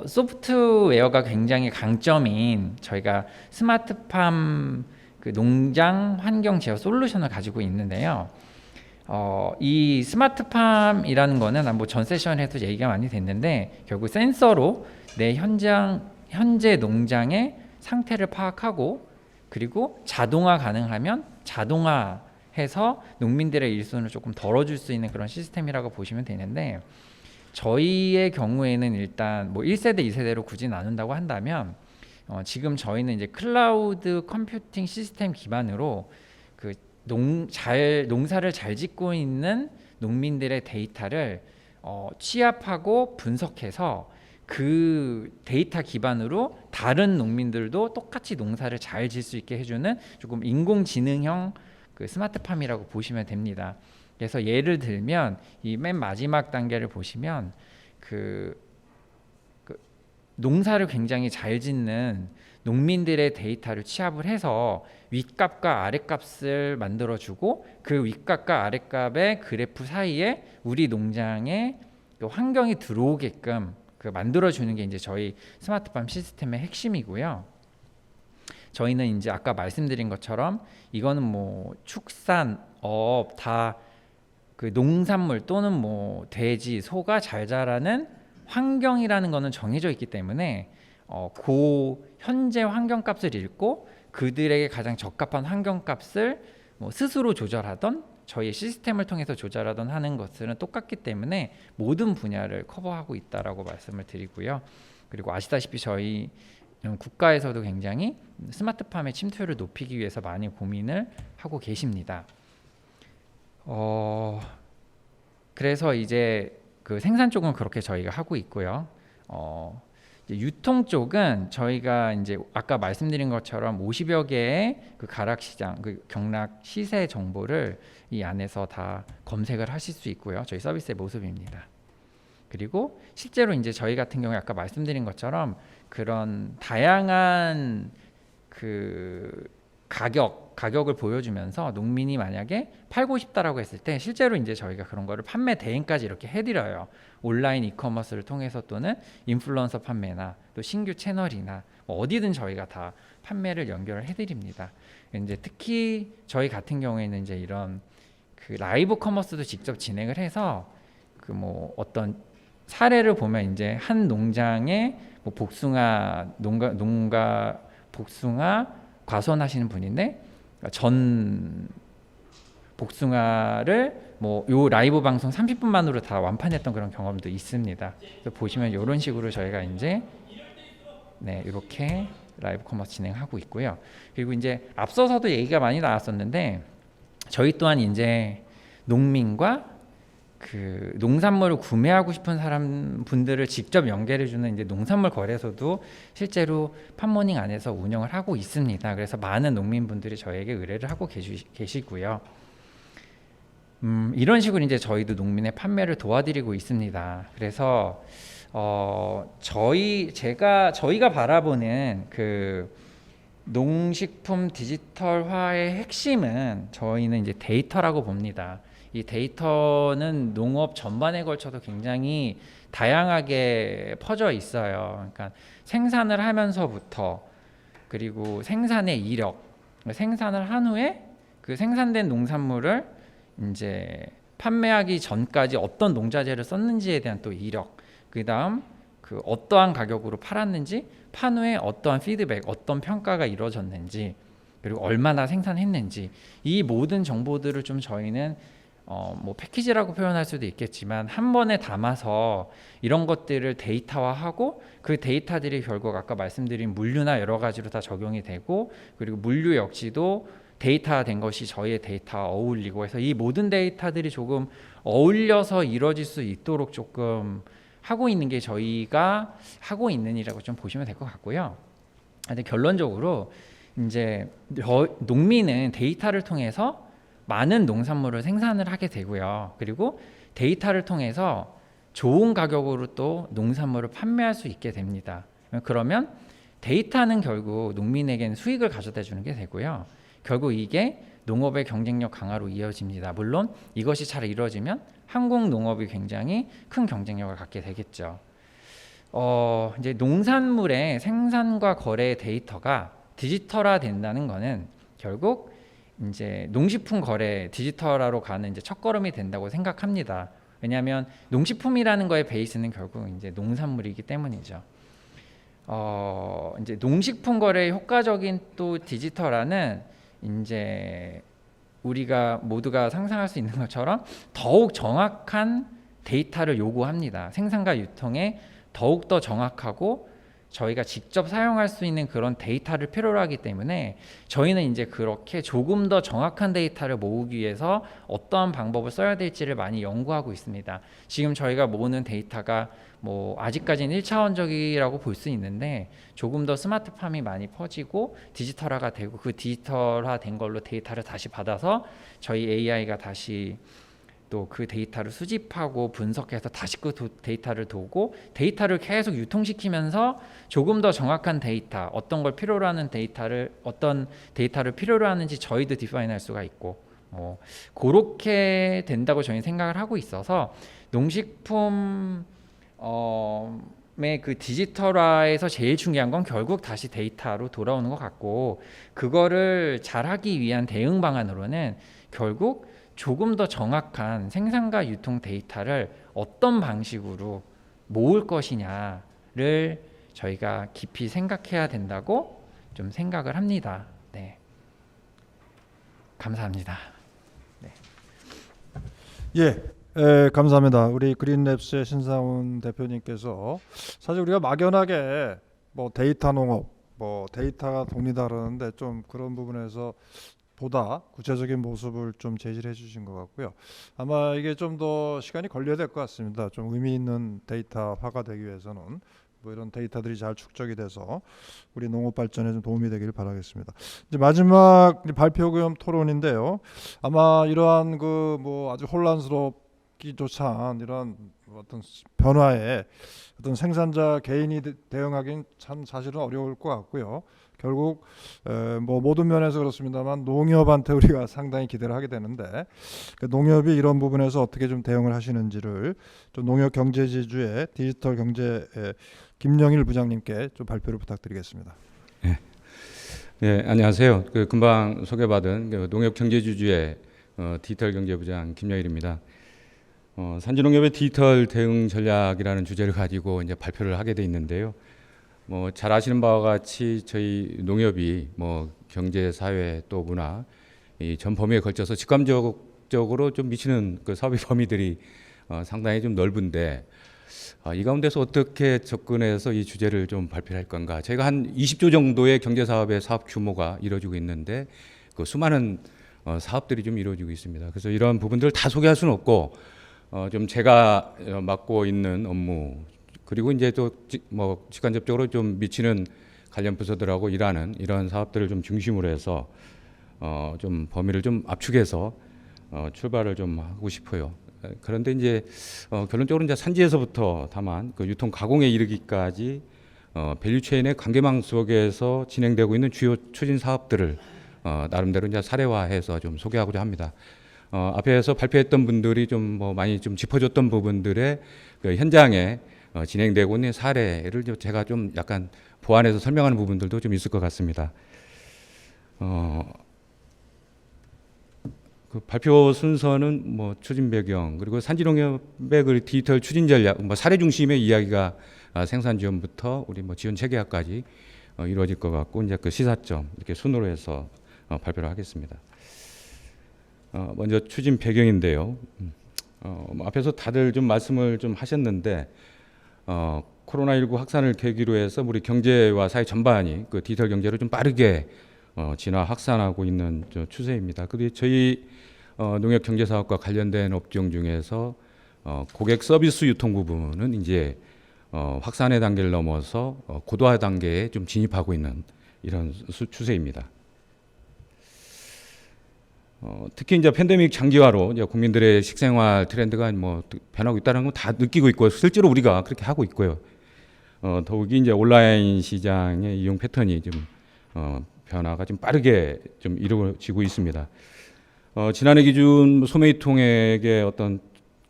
소프트웨어가 굉장히 강점인 저희가 스마트팜 그 농장 환경 제어 솔루션을 가지고 있는데요. 이 스마트팜이라는 거는 뭐 전 세션에도 얘기가 많이 됐는데 결국 센서로 내 현재 농장의 상태를 파악하고 그리고 자동화 가능하면 자동화해서 농민들의 일손을 조금 덜어줄 수 있는 그런 시스템이라고 보시면 되는데 저희의 경우에는 일단 뭐 1세대, 2세대로 굳이 나눈다고 한다면 지금 저희는 이제 클라우드 컴퓨팅 시스템 기반으로 그 농사를 잘 짓고 있는 농민들의 데이터를 취합하고 분석해서 그 데이터 기반으로 다른 농민들도 똑같이 농사를 잘 질 수 있게 해주는 조금 인공지능형 그 스마트팜이라고 보시면 됩니다. 그래서 예를 들면 이 맨 마지막 단계를 보시면 그 농사를 굉장히 잘 짓는 농민들의 데이터를 취합을 해서 윗값과 아랫값을 만들어주고 그 윗값과 아랫값의 그래프 사이에 우리 농장의 그 환경이 들어오게끔 그 만들어주는 게 이제 저희 스마트팜 시스템의 핵심이고요. 저희는 이제 아까 말씀드린 것처럼 이거는 뭐 축산업 다 그 농산물 또는 뭐 돼지, 소가 잘 자라는 환경이라는 거는 정해져 있기 때문에 그 현재 환경값을 읽고 그들에게 가장 적합한 환경값을 뭐 스스로 조절하던 저희 시스템을 통해서 조절하던 하는 것들은 똑같기 때문에 모든 분야를 커버하고 있다라고 말씀을 드리고요. 그리고 아시다시피 저희 국가에서도 굉장히 스마트팜의 침투율을 높이기 위해서 많이 고민을 하고 계십니다. 그래서 이제 그 생산 쪽은 그렇게 저희가 하고 있고요. 이제 유통 쪽은 저희가 이제 아까 말씀드린 것처럼 50여 개의 그 가락 시장, 그 경락 시세 정보를 이 안에서 다 검색을 하실 수 있고요. 저희 서비스의 모습입니다. 그리고 실제로 이제 저희 같은 경우에 아까 말씀드린 것처럼 그런 다양한 그 가격을 보여주면서 농민이 만약에 팔고 싶다라고 했을 때 실제로 이제 저희가 그런 거를 판매 대행까지 이렇게 해드려요. 온라인 이커머스를 통해서 또는 인플루언서 판매나 또 신규 채널이나 뭐 어디든 저희가 다 판매를 연결을 해드립니다. 이제 특히 저희 같은 경우에는 이제 이런 그 라이브 커머스도 직접 진행을 해서 그 뭐 어떤 사례를 보면 이제 한 농장에 뭐 복숭아 농가 복숭아 과수원하시는 분인데 전 복숭아를 뭐 요 라이브 방송 30분만으로 다 완판했던 그런 경험도 있습니다. 그래서 보시면 이런 식으로 저희가 이제 이렇게 라이브 커머스 진행하고 있고요. 그리고 이제 앞서서도 얘기가 많이 나왔었는데 저희 또한 이제 농민과 그 농산물을 구매하고 싶은 분들을 직접 연결해주는 이제 농산물 거래소도 실제로 팜모닝 안에서 운영을 하고 있습니다. 그래서 많은 농민분들이 저에게 의뢰를 하고 계시고요. 이런 식으로 이제 저희도 농민의 판매를 도와드리고 있습니다. 그래서 저희가 바라보는 그 농식품 디지털화의 핵심은 저희는 이제 데이터라고 봅니다. 이 데이터는 농업 전반에 걸쳐서 굉장히 다양하게 퍼져 있어요. 그러니까 생산을 하면서부터 그리고 생산의 이력, 생산을 한 후에 그 생산된 농산물을 이제 판매하기 전까지 어떤 농자재를 썼는지에 대한 또 이력, 그다음 그 어떠한 가격으로 팔았는지, 판 후에 어떠한 피드백, 어떤 평가가 이루어졌는지, 그리고 얼마나 생산했는지 이 모든 정보들을 좀 저희는 뭐 패키지라고 표현할 수도 있겠지만 한 번에 담아서 이런 것들을 데이터화하고 그 데이터들이 결국 아까 말씀드린 물류나 여러 가지로 다 적용이 되고 그리고 물류 역시도 데이터화된 것이 저희의 데이터와 어울리고 해서 이 모든 데이터들이 조금 어울려서 이루어질 수 있도록 조금 하고 있는 게 저희가 하고 있는 일이라고 좀 보시면 될 것 같고요. 근데 결론적으로 이제 농민은 데이터를 통해서 많은 농산물을 생산을 하게 되고요. 그리고 데이터를 통해서 좋은 가격으로 또 농산물을 판매할 수 있게 됩니다. 그러면 데이터는 결국 농민에게는 수익을 가져다 주는 게 되고요. 결국 이게 농업의 경쟁력 강화로 이어집니다. 물론 이것이 잘 이루어지면 한국 농업이 굉장히 큰 경쟁력을 갖게 되겠죠. 이제 농산물의 생산과 거래 데이터가 디지털화 된다는 것은 결국 이제 농식품 거래 디지털화로 가는 이제 첫걸음이 된다고 생각합니다. 왜냐하면 농식품이라는 거의 베이스는 결국 이제 농산물이기 때문이죠. 이제 농식품 거래의 효과적인 또 디지털화는 이제 우리가 모두가 상상할 수 있는 것처럼 더욱 정확한 데이터를 요구합니다. 생산과 유통에 더욱 더 정확하고 저희가 직접 사용할 수 있는 그런 데이터를 필요로 하기 때문에 저희는 이제 그렇게 조금 더 정확한 데이터를 모으기 위해서 어떠한 방법을 써야 될지를 많이 연구하고 있습니다. 지금 저희가 모으는 데이터가 뭐 아직까지는 1차원적이라고 볼 수 있는데 조금 더 스마트팜이 많이 퍼지고 디지털화가 되고 그 디지털화 된 걸로 데이터를 다시 받아서 저희 AI가 다시 또 그 데이터를 수집하고 분석해서 다시 그 데이터를 도고 데이터를 계속 유통시키면서 조금 더 정확한 데이터, 어떤 걸 필요로 하는 데이터를 어떤 데이터를 필요로 하는지 저희도 디파인할 수가 있고 뭐 그렇게 된다고 저희는 생각을 하고 있어서 농식품 그 디지털화에서 제일 중요한 건 결국 다시 데이터로 돌아오는 것 같고 그거를 잘하기 위한 대응 방안으로는 결국 조금 더 정확한 생산과 유통 데이터를 어떤 방식으로 모을 것이냐를 저희가 깊이 생각해야 된다고 좀 생각을 합니다. 네. 감사합니다. 감사합니다. 우리 그린랩스의 신상훈 대표님께서 사실 우리가 막연하게 뭐 데이터 농업, 뭐 데이터가 돕니다 그러는데 좀 그런 부분에서 보다 구체적인 모습을 좀 제시를 해주신 것 같고요. 아마 이게 좀 더 시간이 걸려야 될 것 같습니다. 좀 의미 있는 데이터화가 되기 위해서는 뭐 이런 데이터들이 잘 축적이 돼서 우리 농업 발전에 좀 도움이 되기를 바라겠습니다. 이제 마지막 발표 겸 토론인데요. 아마 이러한 그 뭐 아주 혼란스럽기조차 한 이런 어떤 변화에 어떤 생산자 개인이 대응하기는 참 사실은 어려울 것 같고요. 결국 뭐 모든 면에서 그렇습니다만 농협한테 우리가 상당히 기대를 하게 되는데 그 농협이 이런 부분에서 어떻게 좀 대응을 하시는지를 좀 농협 경제지주의 디지털 경제 김영일 부장님께 좀 발표를 부탁드리겠습니다. 네, 안녕하세요. 그 금방 소개받은 그 농협 경제지주의 디지털 경제부장 김영일입니다. 산지농협의 디지털 대응 전략이라는 주제를 가지고 이제 발표를 하게 돼 있는데요. 뭐 잘 아시는 바와 같이 저희 농협이 뭐 경제, 사회 또 문화 이 전 범위에 걸쳐서 직감적으로 좀 미치는 그 사업의 범위들이 상당히 좀 넓은데 이 가운데서 어떻게 접근해서 이 주제를 좀 발표할 건가? 저희가 한 20조 정도의 경제 사업의 사업 규모가 이루어지고 있는데 그 수많은 사업들이 좀 이루어지고 있습니다. 그래서 이런 부분들을 다 소개할 수는 없고 좀 제가 맡고 있는 업무 그리고 이제 또 뭐 직간접적으로 좀 미치는 관련 부서들하고 일하는 이런 사업들을 좀 중심으로 해서 좀 범위를 좀 압축해서 출발을 좀 하고 싶어요. 그런데 이제 결론적으로 이제 산지에서부터 다만 그 유통 가공에 이르기까지 밸류체인의 관계망 속에서 진행되고 있는 주요 추진 사업들을 나름대로 이제 사례화해서 좀 소개하고자 합니다. 앞에서 발표했던 분들이 좀 뭐 많이 좀 짚어줬던 부분들의 그 현장에 진행되고 있는 사례를 제가 좀 약간 보완해서 설명하는 부분들도 좀 있을 것 같습니다. 그 발표 순서는 뭐 추진 배경 그리고 산지농협의 그 디지털 추진 전략, 뭐 사례 중심의 이야기가 생산 지원부터 우리 뭐 지원 체계화까지 이루어질 것 같고 이제 그 시사점 이렇게 순으로 해서 발표를 하겠습니다. 먼저 추진 배경인데요. 앞에서 다들 좀 말씀을 좀 하셨는데 코로나19 확산을 계기로 해서 우리 경제와 사회 전반이 그 디지털 경제로 좀 빠르게 진화 확산하고 있는 추세입니다. 그리고 저희 농협 경제 사업과 관련된 업종 중에서 고객 서비스 유통 부분은 이제 확산의 단계를 넘어서 고도화 단계에 좀 진입하고 있는 이런 추세입니다. 특히 이제 팬데믹 장기화로 이제 국민들의 식생활 트렌드가 뭐 변하고 있다는 건 다 느끼고 있고 실제로 우리가 그렇게 하고 있고요. 더욱이 이제 온라인 시장의 이용 패턴이 좀 변화가 좀 빠르게 좀 이루어지고 있습니다. 지난해 기준 소매유통액의 어떤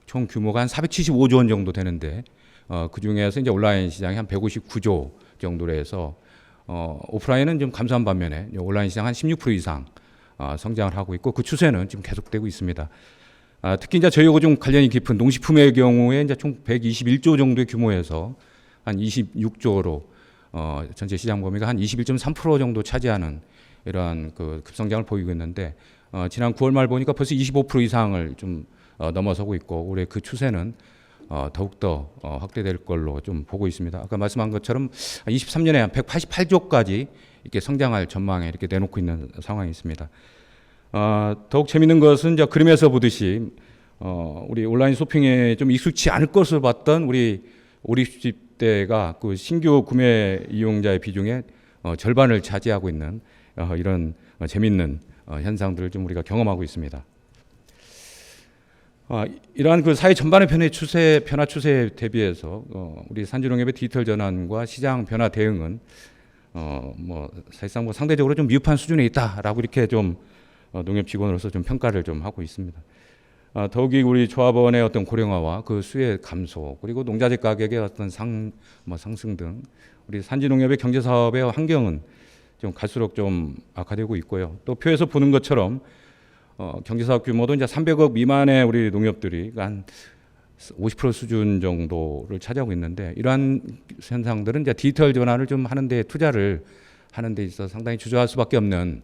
총 규모가 한 475조 원 정도 되는데 그 중에서 이제 온라인 시장이 한 159조 정도로 해서 오프라인은 좀 감소한 반면에 온라인 시장 한 16% 이상 성장을 하고 있고 그 추세는 지금 계속되고 있습니다. 특히 이제 저희하고 좀 관련이 깊은 농식품의 경우에 이제 총 121조 정도의 규모에서 한 26조로 전체 시장 범위가 한 21.3% 정도 차지하는 이러한 그 급성장을 보이고 있는데 지난 9월 말 보니까 벌써 25% 이상을 좀 넘어서고 있고 올해 그 추세는 더욱더 확대될 걸로 좀 보고 있습니다. 아까 말씀한 것처럼 23년에 한 188조까지 이렇게 성장할 전망에 이렇게 내놓고 있는 상황이 있습니다. 더욱 재미있는 것은 이제 그림에서 보듯이 우리 온라인 쇼핑에 좀 익숙치 않을 것으로 봤던 우리 50대가 그 신규 구매 이용자의 비중의 절반을 차지하고 있는 이런 재미있는 현상들을 좀 우리가 경험하고 있습니다. 이러한 그 사회 전반의 변화 추세에 대비해서 우리 산지농협의 디지털 전환과 시장 변화 대응은 사실상 상대적으로 좀 미흡한 수준에 있다라고 이렇게 좀 농협 직원으로서 좀 평가를 좀 하고 있습니다. 더욱이 우리 조합원의 어떤 고령화와 그 수혜 감소 그리고 농자재 가격의 어떤 상승 등 우리 산지농협의 경제 사업의 환경은 좀 갈수록 좀 악화되고 있고요. 또 표에서 보는 것처럼 경제사업 규모도 이제 300억 미만의 우리 농협들이 한 50% 수준 정도를 차지하고 있는데 이러한 현상들은 이제 디지털 전환을 좀 하는데 투자를 하는 데 있어서 상당히 주저할 수밖에 없는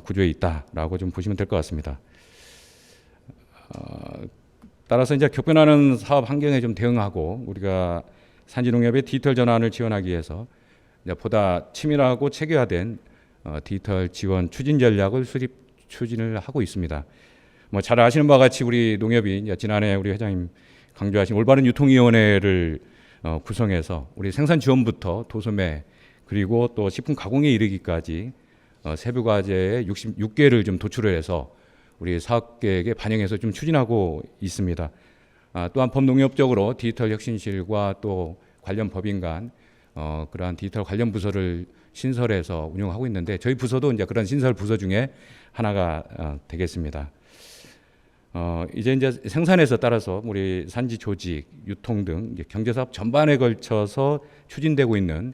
구조에 있다라고 좀 보시면 될 것 같습니다. 따라서 이제 격변하는 사업 환경에 좀 대응하고 우리가 산지농협의 디지털 전환을 지원하기 위해서 이제 보다 치밀하고 체계화된 디지털 지원 추진 전략을 추진을 하고 있습니다. 잘 아시는 바와 같이 우리 농협이 이제 지난해 우리 회장님 강조하신 올바른 유통위원회를 구성해서 우리 생산 지원부터 도소매 그리고 또 식품 가공에 이르기까지 세부 과제의 66개를 좀 도출을 해서 우리 사업 계획에 반영해서 좀 추진하고 있습니다. 또한 법농협적으로 디지털 혁신실과 또 관련 법인 간 그러한 디지털 관련 부서를 신설해서 운영하고 있는데 저희 부서도 이제 그런 신설 부서 중에 하나가 되겠습니다. 이제 생산에서 따라서 우리 산지 조직, 유통 등 경제사업 전반에 걸쳐서 추진되고 있는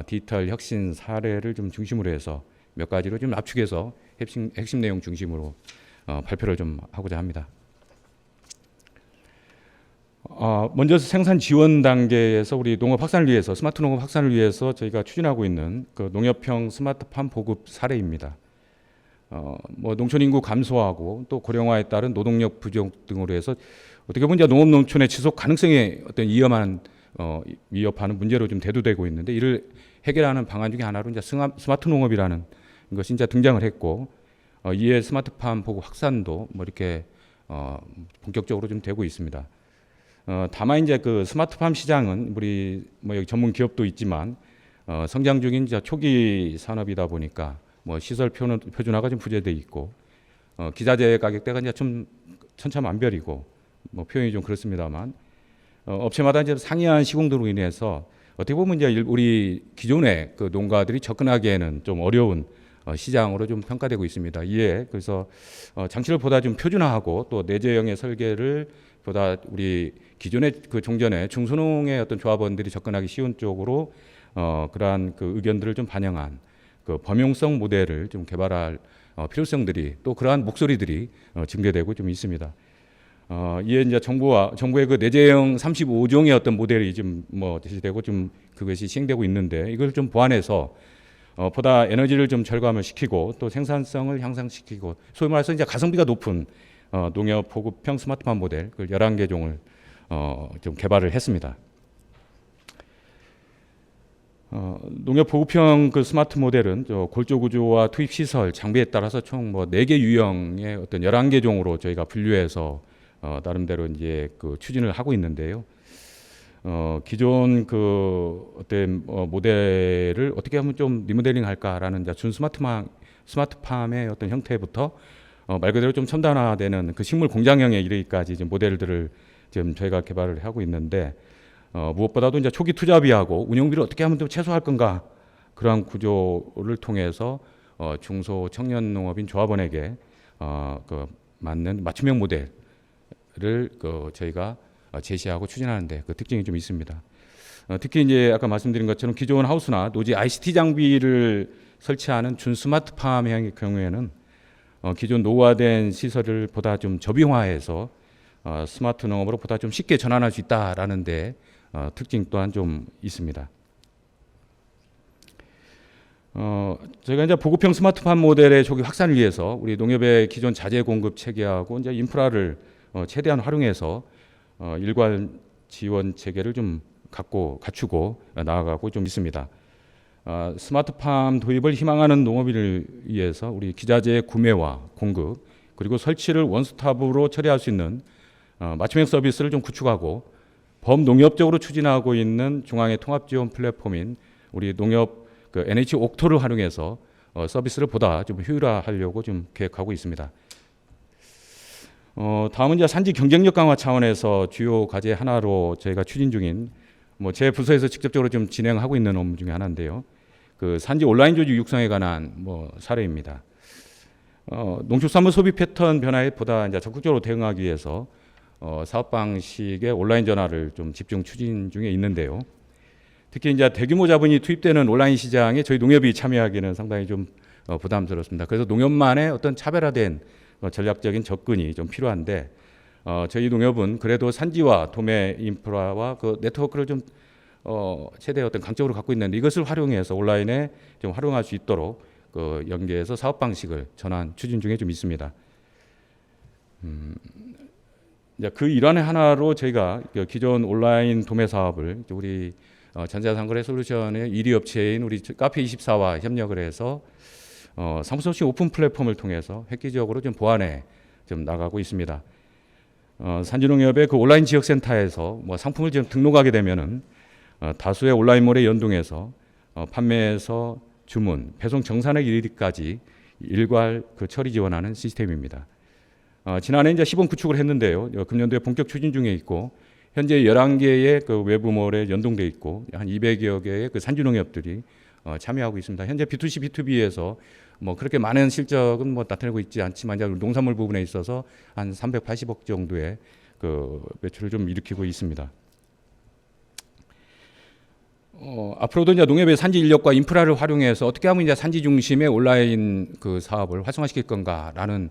디지털 혁신 사례를 좀 중심으로 해서 몇 가지로 좀 압축해서 핵심 내용 중심으로 발표를 좀 하고자 합니다. 먼저 생산 지원 단계에서 우리 농업 확산을 위해서 스마트 농업 확산을 위해서 저희가 추진하고 있는 그 농협형 스마트팜 보급 사례입니다. 농촌 인구 감소하고 또 고령화에 따른 노동력 부족 등으로 해서 어떻게 보면 농업 농촌의 지속 가능성에 어떤 위협하는 문제로 좀 대두되고 있는데 이를 해결하는 방안 중에 하나로 이제 스마트 농업이라는 것이 이제 등장을 했고 이에 스마트팜 보급 확산도 이렇게 본격적으로 좀 되고 있습니다. 다만 이제 그 스마트팜 시장은 우리 여기 전문 기업도 있지만 성장 중인 이제 초기 산업이다 보니까 시설 표준화가 좀 부재돼 있고 기자재 가격대가 이제 좀 천차만별이고 표현이 좀 그렇습니다만 업체마다 이제 상이한 시공들로 인해서 어떻게 보면 이제 우리 기존의 그 농가들이 접근하기에는 좀 어려운 시장으로 좀 평가되고 있습니다. 이에 그래서 장치를 보다 좀 표준화하고 또 내재형의 설계를 보다 우리 기존의 그 종전의 중소농의 어떤 조합원들이 접근하기 쉬운 쪽으로 그러한 그 의견들을 좀 반영한 그 범용성 모델을 좀 개발할 필요성들이 또 그러한 목소리들이 증대되고 좀 있습니다. 이에 이제 정부의 그 내재형 35종의 어떤 모델이 좀 제시되고 좀 그것이 시행되고 있는데 이걸 좀 보완해서 보다 에너지를 좀 절감을 시키고 또 생산성을 향상시키고 소위 말해서 이제 가성비가 높은 농협 보급형 스마트팜 모델 그 11개 종을 좀 개발을 했습니다. 농협 보급형 그 스마트 모델은 골조 구조와 투입 시설, 장비에 따라서 총 4개 유형의 어떤 11개 종으로 저희가 분류해서 나름대로 이제 그 추진을 하고 있는데요. 기존 그 어떤 모델을 어떻게 하면 좀 리모델링 할까라는 준 스마트팜의 어떤 형태부터 말 그대로 좀 첨단화되는 그 식물 공장형에 이르기까지 지금 모델들을 지금 저희가 개발을 하고 있는데 무엇보다도 이제 초기 투자비하고 운영비를 어떻게 하면 좀 최소화할 건가 그러한 구조를 통해서 중소 청년 농업인 조합원에게 그 맞는 맞춤형 모델을 그 저희가 제시하고 추진하는데 그 특징이 좀 있습니다. 특히 이제 아까 말씀드린 것처럼 기존 하우스나 노지 ICT 장비를 설치하는 준 스마트팜의 경우에는 기존 노후화된 시설을 보다 좀 저비용화해서 스마트 농업으로 보다 좀 쉽게 전환할 수 있다라는 데 특징 또한 좀 있습니다. 저희가 이제 보급형 스마트팜 모델의 조기 확산을 위해서 우리 농협의 기존 자재 공급 체계하고 이제 인프라를 최대한 활용해서 일괄 지원 체계를 좀 갖추고 나아가고 좀 있습니다. 스마트팜 도입을 희망하는 농업인을 위해서 우리 기자재 구매와 공급 그리고 설치를 원스톱으로 처리할 수 있는 맞춤형 서비스를 좀 구축하고 범농협적으로 추진하고 있는 중앙의 통합 지원 플랫폼인 우리 농협 그 NH 옥토를 활용해서 서비스를 보다 좀 효율화하려고 좀 계획하고 있습니다. 다음은 이제 산지 경쟁력 강화 차원에서 주요 과제 하나로 저희가 추진 중인 제 부서에서 직접적으로 좀 진행하고 있는 업무 중에 하나인데요. 그 산지 온라인 조직 육성에 관한 사례입니다. 농축산물 소비 패턴 변화에 보다 이제 적극적으로 대응하기 위해서 사업 방식의 온라인 전환을 좀 집중 추진 중에 있는데요. 특히 이제 대규모 자본이 투입되는 온라인 시장에 저희 농협이 참여하기는 상당히 좀 부담스럽습니다. 그래서 농협만의 어떤 차별화된 전략적인 접근이 좀 필요한데 저희 농협은 그래도 산지와 도매 인프라와 그 네트워크를 좀 최대 어떤 강점으로 갖고 있는데 이것을 활용해서 온라인에 좀 활용할 수 있도록 그 연계해서 사업 방식을 전환 추진 중에 좀 있습니다. 이제 그 일환의 하나로 저희가 기존 온라인 도매 사업을 우리 전자상거래 솔루션의 1위 업체인 우리 카페24와 협력을 해서 상품 소싱 오픈 플랫폼을 통해서 획기적으로 좀 보완해 좀 나가고 있습니다. 산지농협의 그 온라인 지역센터에서 상품을 좀 등록하게 되면은 다수의 온라인몰에 연동해서 판매에서 주문, 배송 정산액 이르기까지 일괄 그 처리 지원하는 시스템입니다. 지난해 이제 시범 구축을 했는데요. 금년도에 본격 추진 중에 있고 현재 11개의 그 외부몰에 연동돼 있고 한 200여 개의 그 산지농협들이 참여하고 있습니다. 현재 B2C, B2B에서 그렇게 많은 실적은 나타내고 있지 않지만 이제 농산물 부분에 있어서 한 380억 정도의 그 매출을 좀 일으키고 있습니다. 앞으로도 이제 농협의 산지 인력과 인프라를 활용해서 어떻게 하면 이제 산지 중심의 온라인 그 사업을 활성화시킬 건가라는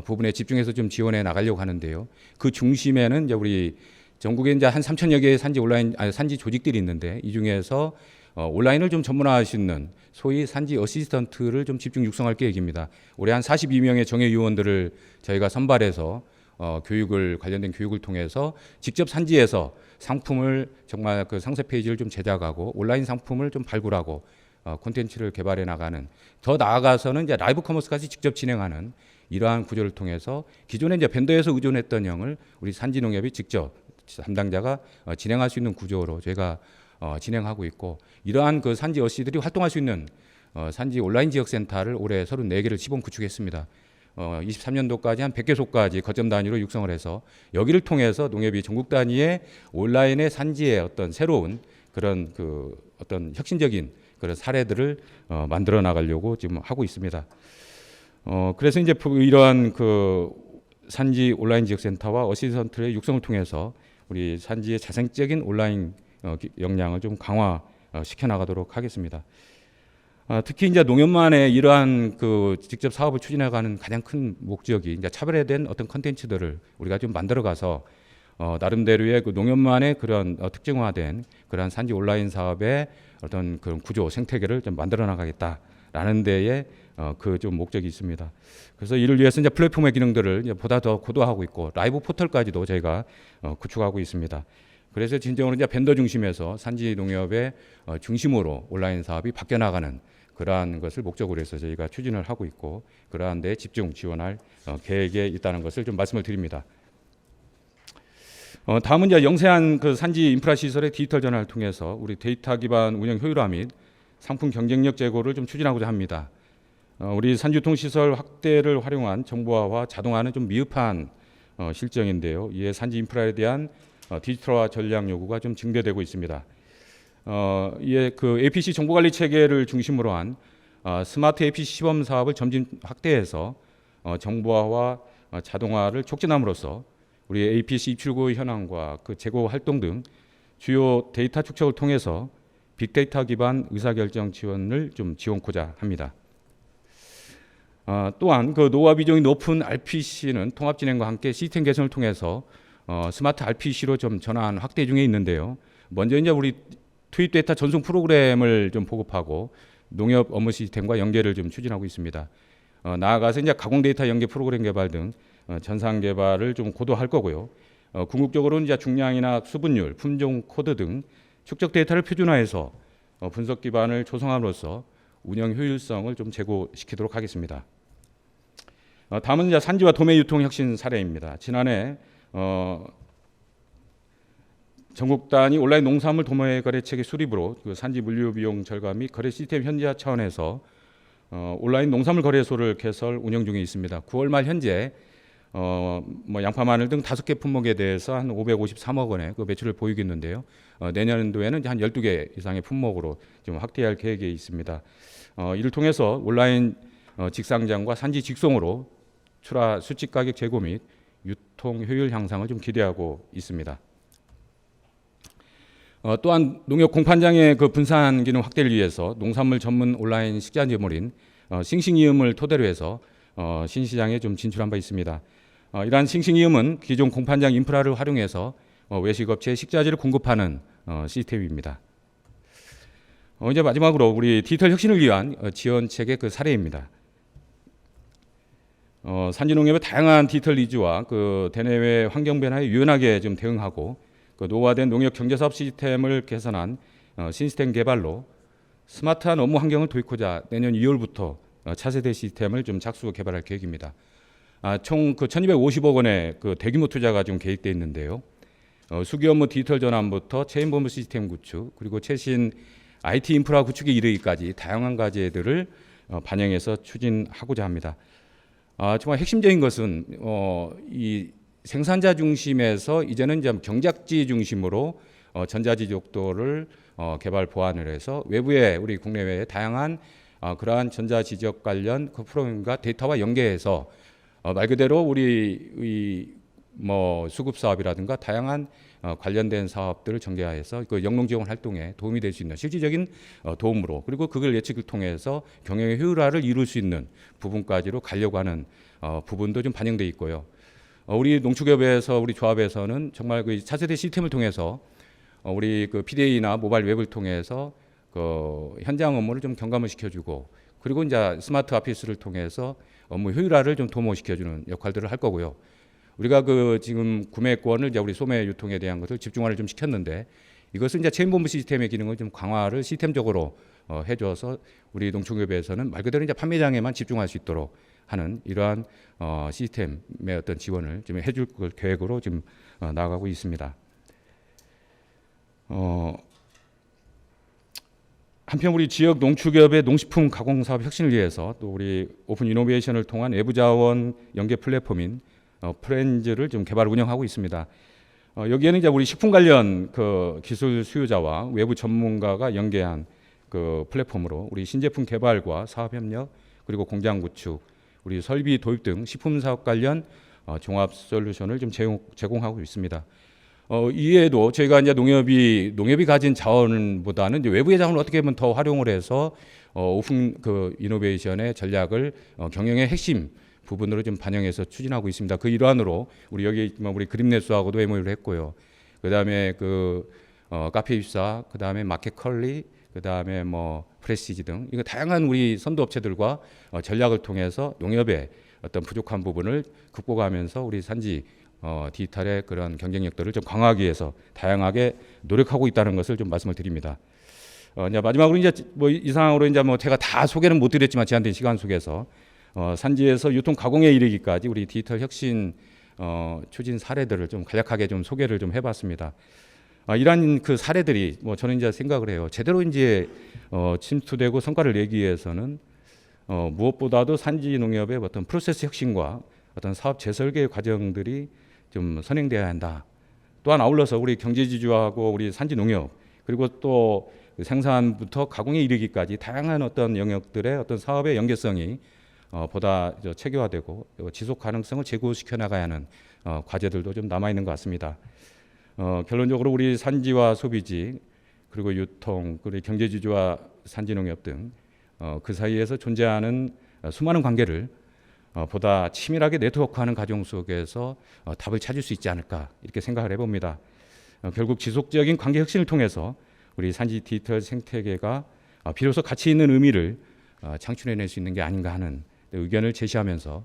부분에 집중해서 좀 지원해 나가려고 하는데요. 그 중심에는 이제 우리 전국에 이제 한 3천여 개의 산지 조직들이 있는데 이 중에서 온라인을 좀 전문화할 수 있는 소위 산지 어시스턴트를 좀 집중 육성할 계획입니다. 올해 한 42명의 정예 요원들을 저희가 선발해서 관련된 교육을 통해서 직접 산지에서 상품을 정말 그 상세 페이지를 좀 제작하고 온라인 상품을 좀 발굴하고 콘텐츠를 개발해 나가는 더 나아가서는 이제 라이브 커머스까지 직접 진행하는 이러한 구조를 통해서 기존에 이제 벤더에서 의존했던 형을 우리 산지농협이 직접 담당자가 진행할 수 있는 구조로 저희가 진행하고 있고 이러한 그 산지 어시들이 활동할 수 있는 산지 온라인 지역센터를 올해 34개를 시범 구축했습니다. 23년도까지 한 100개소까지 거점 단위로 육성을 해서 여기를 통해서 농협이 전국 단위의 온라인의 산지의 어떤 새로운 그런 그 어떤 혁신적인 그런 사례들을 만들어 나가려고 지금 하고 있습니다. 그래서 이제 이러한 그 산지 온라인 지역센터와 어시스턴트의 육성을 통해서 우리 산지의 자생적인 온라인 역량을 좀 강화시켜 나가도록 하겠습니다. 특히 이제 농협만의 이러한 그 직접 사업을 추진해가는 가장 큰 목적이 이제 차별화된 어떤 컨텐츠들을 우리가 좀 만들어가서 나름대로의 그 농협만의 그런 특징화된 그러한 산지 온라인 사업의 어떤 그런 구조 생태계를 좀 만들어 나가겠다라는 데에 그 좀 목적이 있습니다. 그래서 이를 위해서 이제 플랫폼의 기능들을 이제 보다 더 고도화하고 있고 라이브 포털까지도 저희가 구축하고 있습니다. 그래서 진정으로 이제 벤더 중심에서 산지 농협의 중심으로 온라인 사업이 바뀌어 나가는 그러한 것을 목적으로 해서 저희가 추진을 하고 있고 그러한 데 집중 지원할 계획에 있다는 것을 좀 말씀을 드립니다. 다음은 이제 영세한 그 산지 인프라 시설의 디지털 전환을 통해서 우리 데이터 기반 운영 효율화 및 상품 경쟁력 제고를 좀 추진하고자 합니다. 우리 산지유통 시설 확대를 활용한 정보화와 자동화는 좀 미흡한 실정인데요. 이에 산지 인프라에 대한 디지털화 전략 요구가 좀 증대되고 있습니다. 이에 그 APC 정보관리 체계를 중심으로 한 스마트 APC 시범 사업을 점진 확대해서 정보화와 자동화를 촉진함으로써 우리 APC 입출구 현황과 그 재고 활동 등 주요 데이터 축적을 통해서 빅데이터 기반 의사결정 지원을 좀 지원코자 합니다. 또한 그 노화 비중이 높은 RPC는 통합 진행과 함께 시스템 개선을 통해서 스마트 RPC로 좀 전환 확대 중에 있는데요. 먼저 이제 우리 투입 데이터 전송 프로그램을 좀 보급하고 농협 업무 시스템과 연계를 좀 추진하고 있습니다. 나아가서 이제 가공 데이터 연계 프로그램 개발 등 전산 개발을 좀 고도할 거고요. 궁극적으로는 이제 중량이나 수분율, 품종 코드 등 축적 데이터를 표준화해서 분석 기반을 조성함으로써 운영 효율성을 좀 제고시키도록 하겠습니다. 다음은 이제 산지와 도매 유통 혁신 사례입니다. 지난해 전국 단위 온라인 농산물 도매 거래 체계 수립으로 그 산지 물류 비용 절감 및 거래 시스템 현지화 차원에서 온라인 농산물 거래소를 개설 운영 중에 있습니다. 9월 말 현재 뭐 양파, 마늘 등 5개 품목에 대해서 한 553억 원의 그 매출을 보이고 있는데요. 내년도에는 한 12개 이상의 품목으로 좀 확대할 계획에 있습니다. 이를 통해서 온라인 직상장과 산지 직송으로 출하 수직 가격 제고 및 유통 효율 향상을 좀 기대하고 있습니다. 또한 농협 공판장의 그 분산 기능 확대를 위해서 농산물 전문 온라인 식자재몰인 싱싱이음을 토대로 해서 신시장에 좀 진출한 바 있습니다. 이러한 싱싱이음은 기존 공판장 인프라를 활용해서 외식업체에 식자재를 공급하는 시스템입니다. 이제 마지막으로 우리 디지털 혁신을 위한 지원책의 그 사례입니다. 산지농협의 다양한 디지털 니즈와 그 대내외 환경 변화에 유연하게 좀 대응하고 그 노화된 농협 경제사업 시스템을 개선한 시스템 개발로 스마트한 업무 환경을 도입하자 내년 2월부터 차세대 시스템을 좀 착수 개발할 계획입니다. 총 그 1,250억 원의 그 대규모 투자가 좀 계획돼 있는데요. 수기 업무 디지털 전환부터 체인 본부 시스템 구축 그리고 최신 IT 인프라 구축에 이르기까지 다양한 과제들을 반영해서 추진하고자 합니다. 정말 핵심적인 것은 이 생산자 중심에서 이제는 이제 경작지 중심으로 전자지적도를 개발 보완을 해서 외부에 우리 국내외에 다양한 그러한 전자지적 관련 그 프로그램과 데이터와 연계해서 말 그대로 우리 뭐 수급 사업이라든가 다양한 관련된 사업들을 전개해서 그 영농 지원 활동에 도움이 될 수 있는 실질적인 도움으로 그리고 그걸 예측을 통해서 경영의 효율화를 이룰 수 있는 부분까지로 가려고 하는 부분도 좀 반영돼 있고요. 우리 농축협에서 우리 조합에서는 정말 그 차세대 시스템을 통해서 우리 그 PDA나 모바일 웹을 통해서 그 현장 업무를 좀 경감을 시켜주고 그리고 이제 스마트 오피스를 통해서 업무 효율화를 좀 도모시켜주는 역할들을 할 거고요. 우리가 그 지금 구매권을 이제 우리 소매 유통에 대한 것을 집중화를 좀 시켰는데 이것은 이제 체인본부 시스템의 기능을 좀 강화를 시스템적으로 해줘서 우리 농축협에서는 말 그대로 이제 판매장에만 집중할 수 있도록 하는 이러한 시스템의 어떤 지원을 좀 해줄 계획으로 지금 나아가고 있습니다. 한편 우리 지역 농축협의 농식품 가공 사업 혁신을 위해서 또 우리 오픈 이노베이션을 통한 외부 자원 연계 플랫폼인 프렌즈를 좀 개발 운영하고 있습니다. 여기에는 이제 우리 식품 관련 그 기술 수요자와 외부 전문가가 연계한 그 플랫폼으로 우리 신제품 개발과 사업 협력 그리고 공장 구축, 우리 설비 도입 등 식품 사업 관련 종합 솔루션을 좀 제공하고 있습니다. 이외에도 저희가 이제 농협이 가진 자원보다는 이제 외부의 자원을 어떻게 하면 더 활용을 해서 오픈 그 이노베이션의 전략을 경영의 핵심 부분으로 좀 반영해서 추진하고 있습니다. 그 일환으로 우리 여기 우리 그린네스하고도 MOU를 했고요. 그다음에 그 카페24, 그다음에 마켓컬리, 그다음에 뭐 프레시지 등 이거 다양한 우리 선도 업체들과 전략을 통해서 농협의 어떤 부족한 부분을 극복하면서 우리 산지 디지털의 그런 경쟁력들을 좀 강화하기 위해서 다양하게 노력하고 있다는 것을 좀 말씀을 드립니다. 이제 마지막으로 이제 뭐 이상으로 이제 뭐 제가 다 소개는 못 드렸지만 제한된 시간 속에서 산지에서 유통 가공에 이르기까지 우리 디지털 혁신 추진 사례들을 좀 간략하게 좀 소개를 좀 해봤습니다. 이러한 그 사례들이 뭐 저는 이제 생각을 해요. 제대로 이제 침투되고 성과를 내기 위해서는 무엇보다도 산지 농협의 어떤 프로세스 혁신과 어떤 사업 재설계 과정들이 좀 선행돼야 한다. 또한 아울러서 우리 경제지주하고 우리 산지 농협 그리고 또 생산부터 가공에 이르기까지 다양한 어떤 영역들의 어떤 사업의 연계성이 보다 체계화되고 지속 가능성을 제고시켜 나가야 하는 과제들도 좀 남아 있는 것 같습니다. 결론적으로 우리 산지와 소비지 그리고 유통 그리고 경제지주와 산지농협 등 그 사이에서 존재하는 수많은 관계를 보다 치밀하게 네트워크하는 과정 속에서 답을 찾을 수 있지 않을까 이렇게 생각을 해봅니다. 결국 지속적인 관계 혁신을 통해서 우리 산지 디지털 생태계가 비로소 가치 있는 의미를 창출해낼 수 있는 게 아닌가 하는 의견을 제시하면서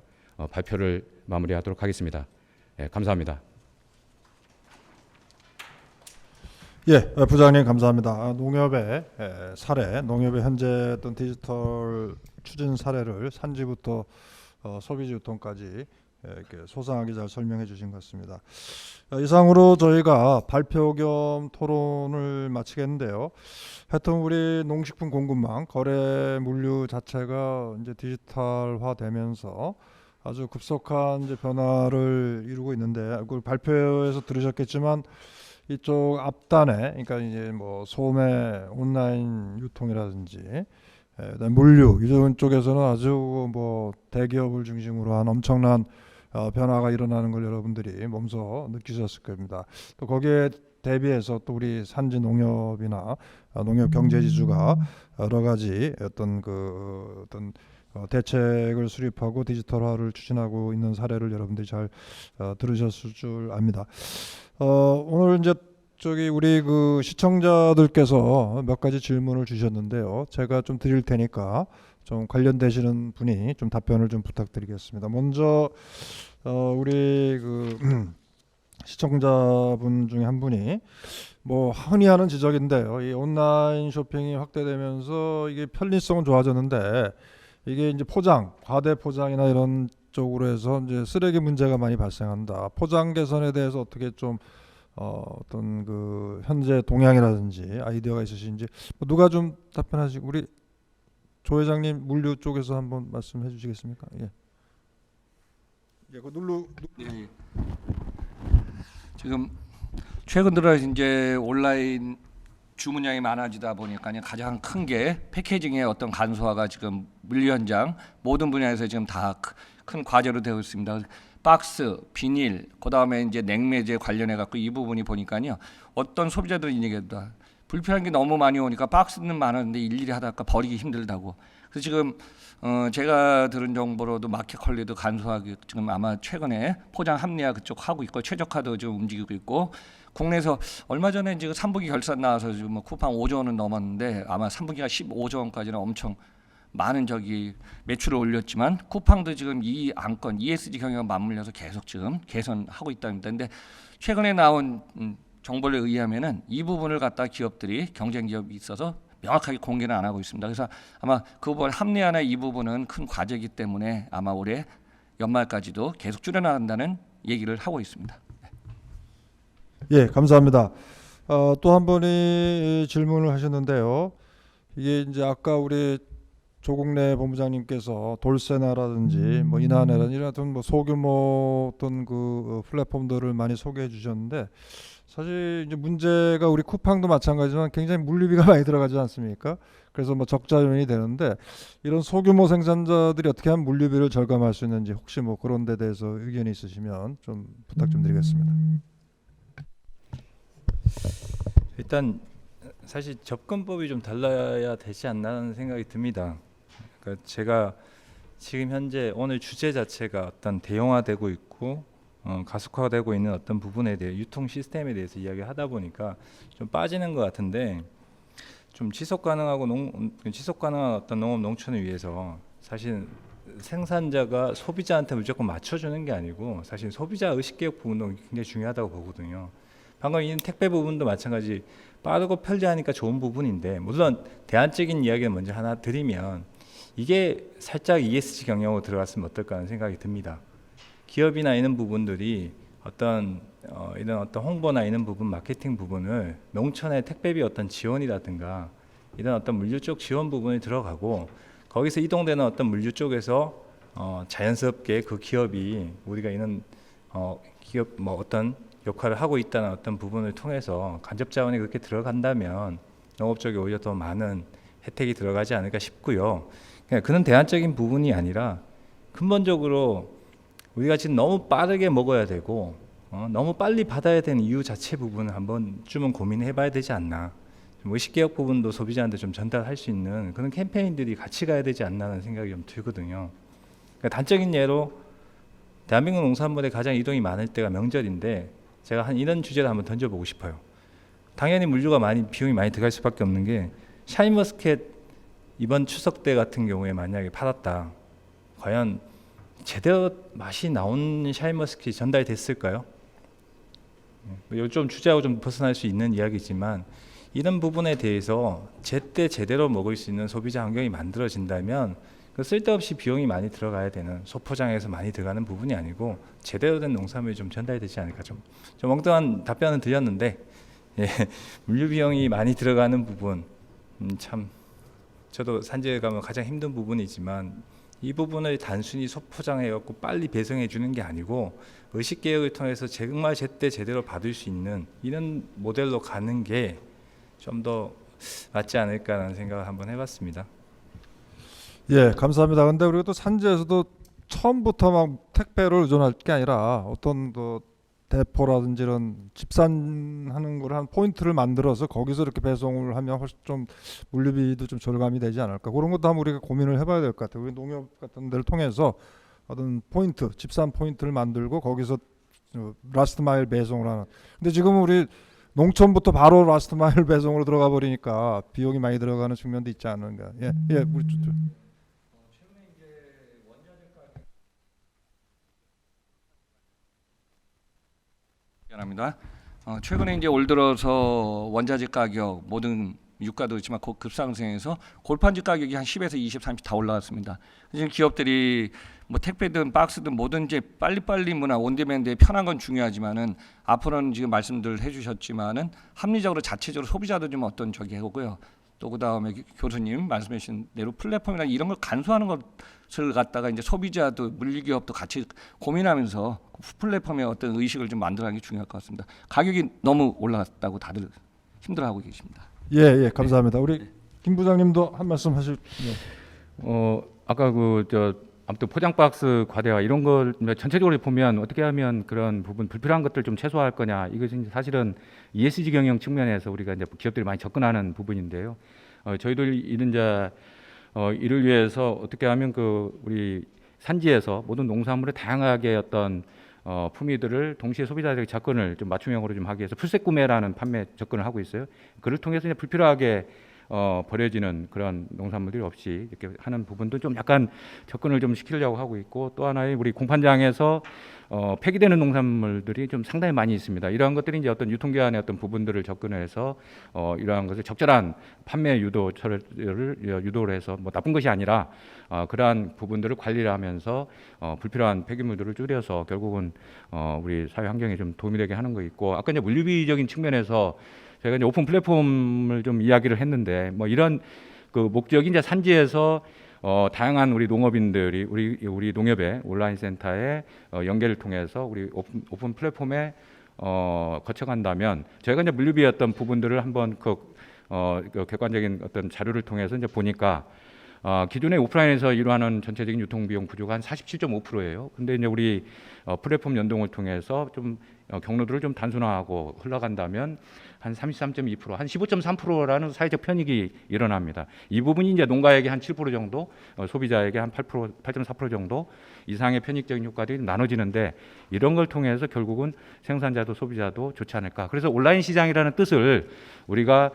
발표를 마무리하도록 하겠습니다. 감사합니다. 예, 부장님 감사합니다. 농협의 사례, 농협의 현재 어떤 디지털 추진 사례를 산지부터 소비지 유통까지 이렇게 소상하게 잘 설명해 주신 것 같습니다. 이상으로 저희가 발표 겸 토론을 마치겠는데요. 하여튼 우리 농식품 공급망 거래 물류 자체가 이제 디지털화되면서 아주 급속한 이제 변화를 이루고 있는데, 그 발표에서 들으셨겠지만 이쪽 앞단에, 그러니까 이제 뭐 소매 온라인 유통이라든지 그다음에 물류 이런 쪽에서는 아주 뭐 대기업을 중심으로 한 엄청난 변화가 일어나는 걸 여러분들이 몸소 느끼셨을 겁니다. 또 거기에 대비해서 또 우리 산지 농협이나 농협 경제지주가 여러 가지 어떤 대책을 수립하고 디지털화를 추진하고 있는 사례를 여러분들이 잘 들으셨을 줄 압니다. 오늘 이제 우리 그 시청자들께서 몇 가지 질문을 주셨는데요. 제가 좀 드릴 테니까 좀 관련되시는 분이 좀 답변을 좀 부탁드리겠습니다. 먼저 우리 그 시청자분 중에 한 분이 뭐 흔히 하는 지적인데요. 이 온라인 쇼핑이 확대되면서 이게 편리성은 좋아졌는데 이게 이제 포장, 과대 포장이나 이런 쪽으로 해서 이제 쓰레기 문제가 많이 발생한다. 포장 개선에 대해서 어떻게 좀 어떤 그 현재 동향이라든지 아이디어가 있으신지 누가 좀 답변하시고, 우리 조 회장님 물류 쪽에서 한번 말씀해 주시겠습니까? 예. 예, 그 예. 지금 최근 들어 이제 온라인 주문량이 많아지다 보니까 가장 큰 게 패키징의 어떤 간소화가 지금 물류 현장 모든 분야에서 지금 다 큰 과제로 되고 있습니다. 박스, 비닐, 그다음에 이제 냉매제 관련해 갖고 이 부분이 보니까요. 어떤 소비자들이 얘기합니다. 불편한 게 너무 많이 오니까 박스는 많았는데 일일이 하다가 버리기 힘들다고. 그래서 지금 제가 들은 정보로도 마켓컬리도 간소하게 지금 아마 최근에 포장 합리화 그쪽 하고 있고 최적화도 지금 움직이고 있고, 국내에서 얼마 전에 지금 3분기 결산 나와서 지금 뭐 쿠팡 5조 원은 넘었는데 아마 3분기가 15조 원까지는 엄청 많은 매출을 올렸지만 쿠팡도 지금 이 안건 ESG 경영과 맞물려서 계속 지금 개선하고 있답니다. 근데 최근에 나온 정보를 의하면은 이 부분을 갖다 기업들이 경쟁 기업이 있어서 명확하게 공개는 안 하고 있습니다. 그래서 아마 그 부분 합리화나 이 부분은 큰 과제이기 때문에 아마 올해 연말까지도 계속 줄여나간다는 얘기를 하고 있습니다. 예, 감사합니다. 또 한 분이 질문을 하셨는데요. 이게 이제 아까 우리 조국래 본부장님께서 돌세나라든지 뭐 이나네라든지 이런 뭐 소규모 어떤 그 플랫폼들을 많이 소개해 주셨는데, 사실 이제 문제가 우리 쿠팡도 마찬가지지만 굉장히 물류비가 많이 들어가지 않습니까? 그래서 뭐 적자 요인이 되는데, 이런 소규모 생산자들이 어떻게 하면 물류비를 절감할 수 있는지 혹시 뭐 그런 데 대해서 의견이 있으시면 좀 부탁 좀 드리겠습니다. 일단 사실 접근법이 좀 달라야 되지 않나는 생각이 듭니다. 그러니까 제가 지금 현재 오늘 주제 자체가 어떤 대형화되고 있고 가속화되고 있는 어떤 부분에 대해 유통 시스템에 대해서 이야기하다 보니까 좀 빠지는 것 같은데, 좀 지속 가능한 어떤 농업 농촌을 위해서 사실 생산자가 소비자한테 무조건 맞춰주는 게 아니고 사실 소비자 의식 개혁 부분도 굉장히 중요하다고 보거든요. 방금 이 택배 부분도 마찬가지 빠르고 편리하니까 좋은 부분인데, 물론 대안적인 이야기를 먼저 하나 드리면 이게 살짝 ESG 경영으로 들어갔으면 어떨까 하는 생각이 듭니다. 기업이나 이런 부분들이 이런 어떤 홍보나 이런 부분, 마케팅 부분을 농촌의 택배비 어떤 지원이라든가 이런 어떤 물류 쪽 지원 부분이 들어가고, 거기서 이동되는 어떤 물류 쪽에서 자연스럽게 그 기업이 우리가 이런 기업 뭐 어떤 역할을 하고 있다는 어떤 부분을 통해서 간접 자원이 그렇게 들어간다면 농업 쪽에 오히려 더 많은 혜택이 들어가지 않을까 싶고요. 그런 대안적인 부분이 아니라 근본적으로 우리가 지금 너무 빠르게 먹어야 되고 너무 빨리 받아야 되는 이유 자체 부분을 한번쯤은 고민해봐야 되지 않나. 좀 의식개혁 부분도 소비자한테 좀 전달할 수 있는 그런 캠페인들이 같이 가야 되지 않나라는 생각이 좀 들거든요. 그러니까 단적인 예로 대한민국 농산물의 가장 이동이 많을 때가 명절인데 제가 한 이런 주제를 한번 던져보고 싶어요. 당연히 물류가 비용이 많이 들어갈 수밖에 없는 게 샤인머스켓 이번 추석 때 같은 경우에 만약에 팔았다. 과연 제대로 맛이 나온 샤인머스켓이 전달됐을까요? 이거 좀 주제하고 좀 벗어날 수 있는 이야기지만 이런 부분에 대해서 제때 제대로 먹을 수 있는 소비자 환경이 만들어진다면 그 쓸데없이 비용이 많이 들어가야 되는 소포장에서 많이 들어가는 부분이 아니고 제대로 된 농산물이 좀 전달되지 않을까. 좀 엉뚱한 답변은 드렸는데 예, 물류 비용이 많이 들어가는 부분 참 저도 산지에 가면 가장 힘든 부분이지만 이 부분을 단순히 소포장해 갖고 빨리 배송해 주는 게 아니고 의식 개혁을 통해서 정말 제때 제대로 받을 수 있는 이런 모델로 가는 게 좀 더 맞지 않을까라는 생각을 한번 해봤습니다. 예, 감사합니다. 근데 우리가 또 산지에서도 처음부터 막 택배를 의존할 게 아니라 어떤 대포라든지 이런 집산하는 걸 한 포인트를 만들어서 거기서 이렇게 배송을 하면 훨씬 좀 물류비도 좀 절감이 되지 않을까. 그런 것도 한번 우리가 고민을 해봐야 될 것 같아요. 우리 농협 같은 데를 통해서 어떤 포인트, 집산 포인트를 만들고 거기서 라스트 마일 배송을 하는. 근데 지금 우리 농촌부터 바로 라스트 마일 배송으로 들어가 버리니까 비용이 많이 들어가는 측면도 있지 않은가. 예, 우리 미안합니다. 최근에 이제 올 들어서 원자재 가격 모든 유가도 그렇지만 급상승해서 골판지 가격이 한 10에서 20, 30 다 올라갔습니다. 지금 기업들이 뭐 택배든 박스든 뭐든지 빨리빨리 문화 온데맨드에 편한 건 중요하지만은 앞으로는 지금 말씀들 해주셨지만은 합리적으로 자체적으로 소비자도 좀 어떤 저기 하고요. 또 그다음에 교수님 말씀하신 대로 플랫폼이나 이런 걸 간소화하는 것을 갖다가 이제 소비자도 물류기업도 같이 고민하면서 플랫폼의 어떤 의식을 좀 만들어가는 게 중요할 것 같습니다. 가격이 너무 올라갔다고 다들 힘들어하고 계십니다. 예, 감사합니다. 우리 김 부장님도 한 말씀 하실. 아까 아무튼 포장 박스 과대화 이런 걸 전체적으로 보면 어떻게 하면 그런 부분 불필요한 것들 좀 최소화할 거냐, 이것은 사실은 ESG 경영 측면에서 우리가 이제 기업들이 많이 접근하는 부분인데요. 저희도 이를 위해서 어떻게 하면 우리 산지에서 모든 농산물의 다양하게 어떤 품위들을 동시에 소비자들에게 접근을 좀 맞춤형으로 좀 하기 위해서 풀셋 구매라는 판매 접근을 하고 있어요. 그를 통해서 이제 불필요하게 버려지는 그런 농산물들이 없이 이렇게 하는 부분도 좀 약간 접근을 좀 시키려고 하고 있고, 또 하나의 우리 공판장에서 폐기되는 농산물들이 좀 상당히 많이 있습니다. 이러한 것들이 이제 어떤 유통기한의 어떤 부분들을 접근해서 이러한 것을 적절한 판매 유도를 유도를 해서 뭐 나쁜 것이 아니라 그러한 부분들을 관리를 하면서 불필요한 폐기물들을 줄여서 결국은 우리 사회 환경에 좀 도움이 되게 하는 거 있고, 아까 이제 물류비적인 측면에서 저희가 이제 오픈 플랫폼을 좀 이야기를 했는데 뭐 이런 목적이 이제 산지에서 다양한 우리 농업인들이 우리 농협의 온라인 센터에 연계를 통해서 우리 오픈 플랫폼에 거쳐간다면 저희가 이제 물류비의 어떤 부분들을 한번 객관적인 어떤 자료를 통해서 이제 보니까 기존의 오프라인에서 이루하는 전체적인 유통비용 구조가 한 47.5%예요. 근데 이제 우리 플랫폼 연동을 통해서 좀 경로들을 좀 단순화하고 흘러간다면 한 33.2%, 한 15.3%라는 사회적 편익이 일어납니다. 이 부분이 이제 농가에게 한 7% 정도, 소비자에게 한 8%, 8.4% 정도 이상의 편익적인 효과들이 나눠지는데, 이런 걸 통해서 결국은 생산자도 소비자도 좋지 않을까. 그래서 온라인 시장이라는 뜻을 우리가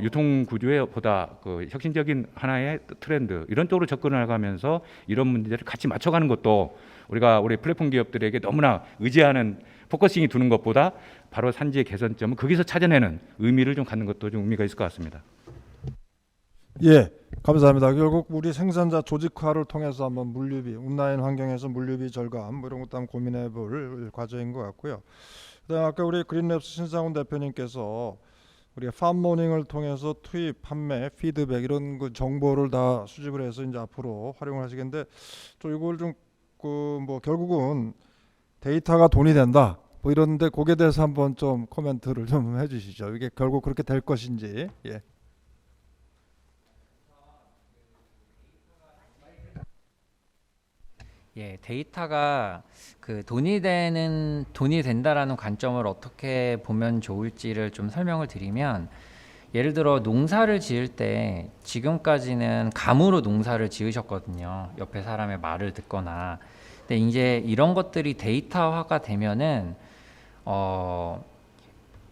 유통 구조에 보다 혁신적인 하나의 트렌드 이런 쪽으로 접근을 해가면서 이런 문제를 같이 맞춰가는 것도 우리 플랫폼 기업들에게 너무나 의지하는 포커싱이 두는 것보다 바로 산지의 개선점을 거기서 찾아내는 의미를 좀 갖는 것도 좀 의미가 있을 것 같습니다. 예, 감사합니다. 결국 우리 생산자 조직화를 통해서 한번 물류비, 온라인 환경에서 물류비 절감 뭐 이런 것도 한번 고민해볼 과제인 것 같고요. 그다음 아까 우리 그린랩스 신상훈 대표님께서 우리가 팜모닝을 통해서 투입, 판매, 피드백 이런 정보를 다 수집을 해서 이제 앞으로 활용을 하시겠는데, 또 이걸 좀 뭐 결국은 데이터가 돈이 된다. 뭐 이런데 거기에 대해서 한번 좀 코멘트를 좀 해주시죠. 이게 결국 그렇게 될 것인지. 예. 예, 데이터가 그 돈이 된다라는 관점을 어떻게 보면 좋을지를 좀 설명을 드리면, 예를 들어 농사를 지을 때 지금까지는 감으로 농사를 지으셨거든요. 옆에 사람의 말을 듣거나. 근데 이제 이런 것들이 데이터화가 되면은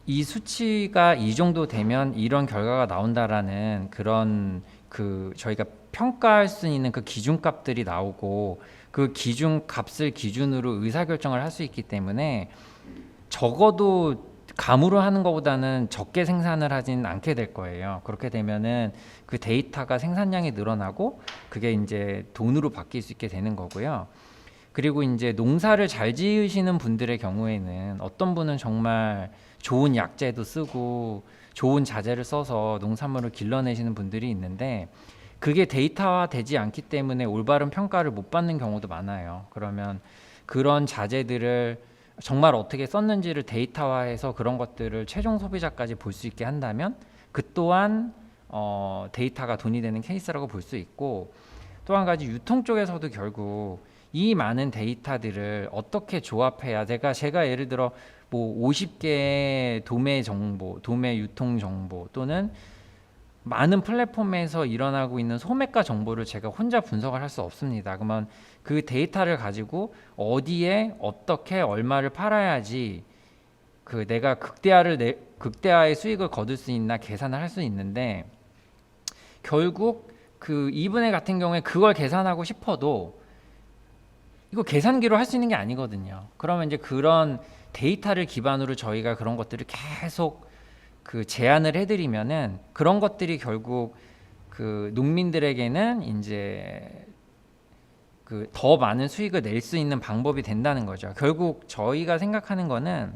이 수치가 이 정도 되면 이런 결과가 나온다라는 그런 그 저희가 평가할 수 있는 그 기준값들이 나오고, 그 기준값을 기준으로 의사결정을 할 수 있기 때문에 적어도 감으로 하는 것보다는 적게 생산을 하진 않게 될 거예요. 그렇게 되면은 그 데이터가 생산량이 늘어나고 그게 이제 돈으로 바뀔 수 있게 되는 거고요. 그리고 이제 농사를 잘 지으시는 분들의 경우에는 어떤 분은 정말 좋은 약재도 쓰고 좋은 자재를 써서 농산물을 길러내시는 분들이 있는데, 그게 데이터화 되지 않기 때문에 올바른 평가를 못 받는 경우도 많아요. 그러면 그런 자재들을 정말 어떻게 썼는지를 데이터화해서 그런 것들을 최종 소비자까지 볼 수 있게 한다면 그 또한 데이터가 돈이 되는 케이스라고 볼 수 있고, 또 한 가지 유통 쪽에서도 결국 이 많은 데이터들을 어떻게 조합해야, 제가 예를 들어 뭐 50개의 도매 정보, 도매 유통 정보 또는 많은 플랫폼에서 일어나고 있는 소매가 정보를 제가 혼자 분석을 할 수 없습니다. 그러면 그 데이터를 가지고 어디에 어떻게 얼마를 팔아야지 그 내가 극대화의 수익을 거둘 수 있나 계산을 할 수 있는데, 결국 그 이분의 같은 경우에 그걸 계산하고 싶어도 이거 계산기로 할 수 있는 게 아니거든요. 그러면 이제 그런 데이터를 기반으로 저희가 그런 것들을 계속 그 제안을 해드리면은 그런 것들이 결국 그 농민들에게는 이제 그 더 많은 수익을 낼 수 있는 방법이 된다는 거죠. 결국 저희가 생각하는 거는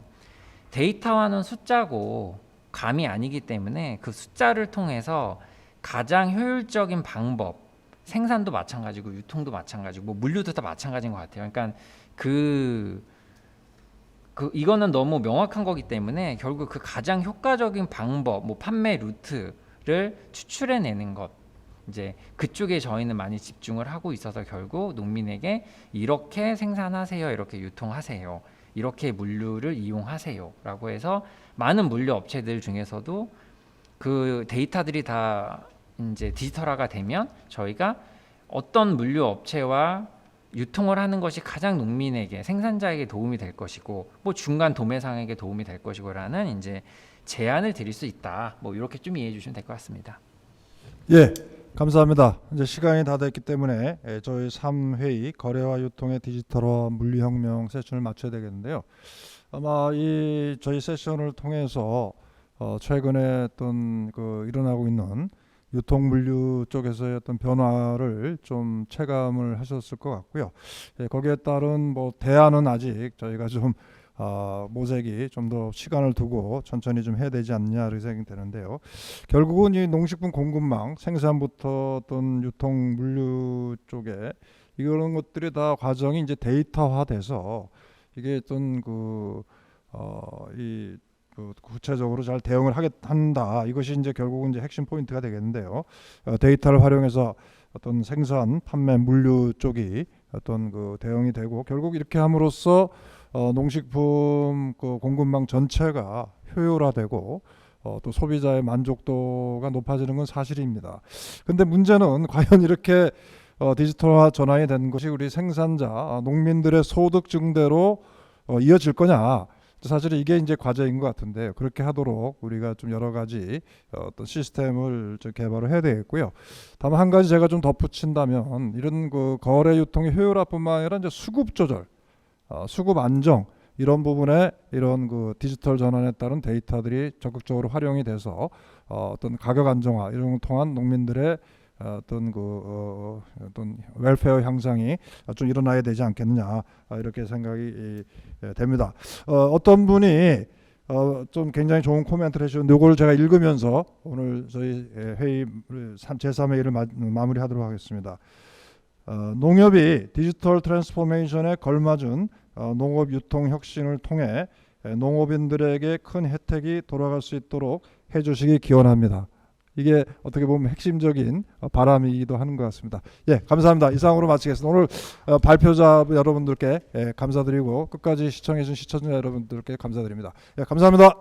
데이터화는 숫자고 감이 아니기 때문에 그 숫자를 통해서 가장 효율적인 방법, 생산도 마찬가지고 유통도 마찬가지고 뭐 물류도 다 마찬가지인 것 같아요. 그러니까 이거는 너무 명확한 거기 때문에 결국 그 가장 효과적인 방법, 뭐 판매 루트를 추출해내는 것, 이제 그쪽에 저희는 많이 집중을 하고 있어서 결국 농민에게 이렇게 생산하세요, 이렇게 유통하세요, 이렇게 물류를 이용하세요라고 해서 많은 물류 업체들 중에서도 그 데이터들이 다 이제 디지털화가 되면 저희가 어떤 물류 업체와 유통을 하는 것이 가장 농민에게, 생산자에게 도움이 될 것이고 뭐 중간 도매상에게 도움이 될 것이고라는 이제 제안을 드릴 수 있다. 뭐 이렇게 좀 이해해 주시면 될 것 같습니다. 예, 감사합니다. 이제 시간이 다 됐기 때문에 저희 3회의 거래와 유통의 디지털화 물리혁명 세션을 마쳐야 되겠는데요. 아마 이 저희 세션을 통해서 최근에 어떤 그 일어나고 있는 유통 물류 쪽에서의 어떤 변화를 좀 체감을 하셨을 것 같고요. 거기에 따른 뭐 대안은 아직 저희가 좀 모색이 좀 더 시간을 두고 천천히 좀 해야 되지 않냐 이렇게 생각이 되는데요. 결국은 이 농식품 공급망 생산부터 어떤 유통 물류 쪽에 이런 것들이 다 과정이 이제 데이터화돼서 이게 어떤 구체적으로 잘 대응을 한다. 이것이 이제 결국은 이제 핵심 포인트가 되겠는데요. 데이터를 활용해서 어떤 생산, 판매, 물류 쪽이 어떤 그 대응이 되고 결국 이렇게 함으로써 농식품 그 공급망 전체가 효율화되고 또 소비자의 만족도가 높아지는 건 사실입니다. 근데 문제는 과연 이렇게 디지털화 전환이 된 것이 우리 생산자, 농민들의 소득 증대로 이어질 거냐? 사실 이게 이제 과제인 것 같은데요. 그렇게 하도록 우리가 좀 여러 가지 어떤 시스템을 개발을 해야 되겠고요. 다만 한 가지 제가 좀 덧붙인다면 이런 그 거래 유통의 효율화뿐만 아니라 이제 수급 조절, 수급 안정 이런 부분에 이런 그 디지털 전환에 따른 데이터들이 적극적으로 활용이 돼서 어떤 가격 안정화 이런 걸 통한 농민들의 어떤 어떤 웰페어 향상이 좀 일어나야 되지 않겠느냐 이렇게 생각이 됩니다. 어떤 분이 좀 굉장히 좋은 코멘트를 해주셨는데 이걸 제가 읽으면서 오늘 저희 회의 제3회의를 마무리하도록 하겠습니다. 농협이 디지털 트랜스포메이션에 걸맞은 농업 유통 혁신을 통해 농업인들에게 큰 혜택이 돌아갈 수 있도록 해주시기 기원합니다. 이게 어떻게 보면 핵심적인 바람이기도 하는 것 같습니다. 예, 감사합니다. 이상으로 마치겠습니다. 오늘 발표자 여러분들께 감사드리고 끝까지 시청해주신 시청자 여러분들께 감사드립니다. 예, 감사합니다.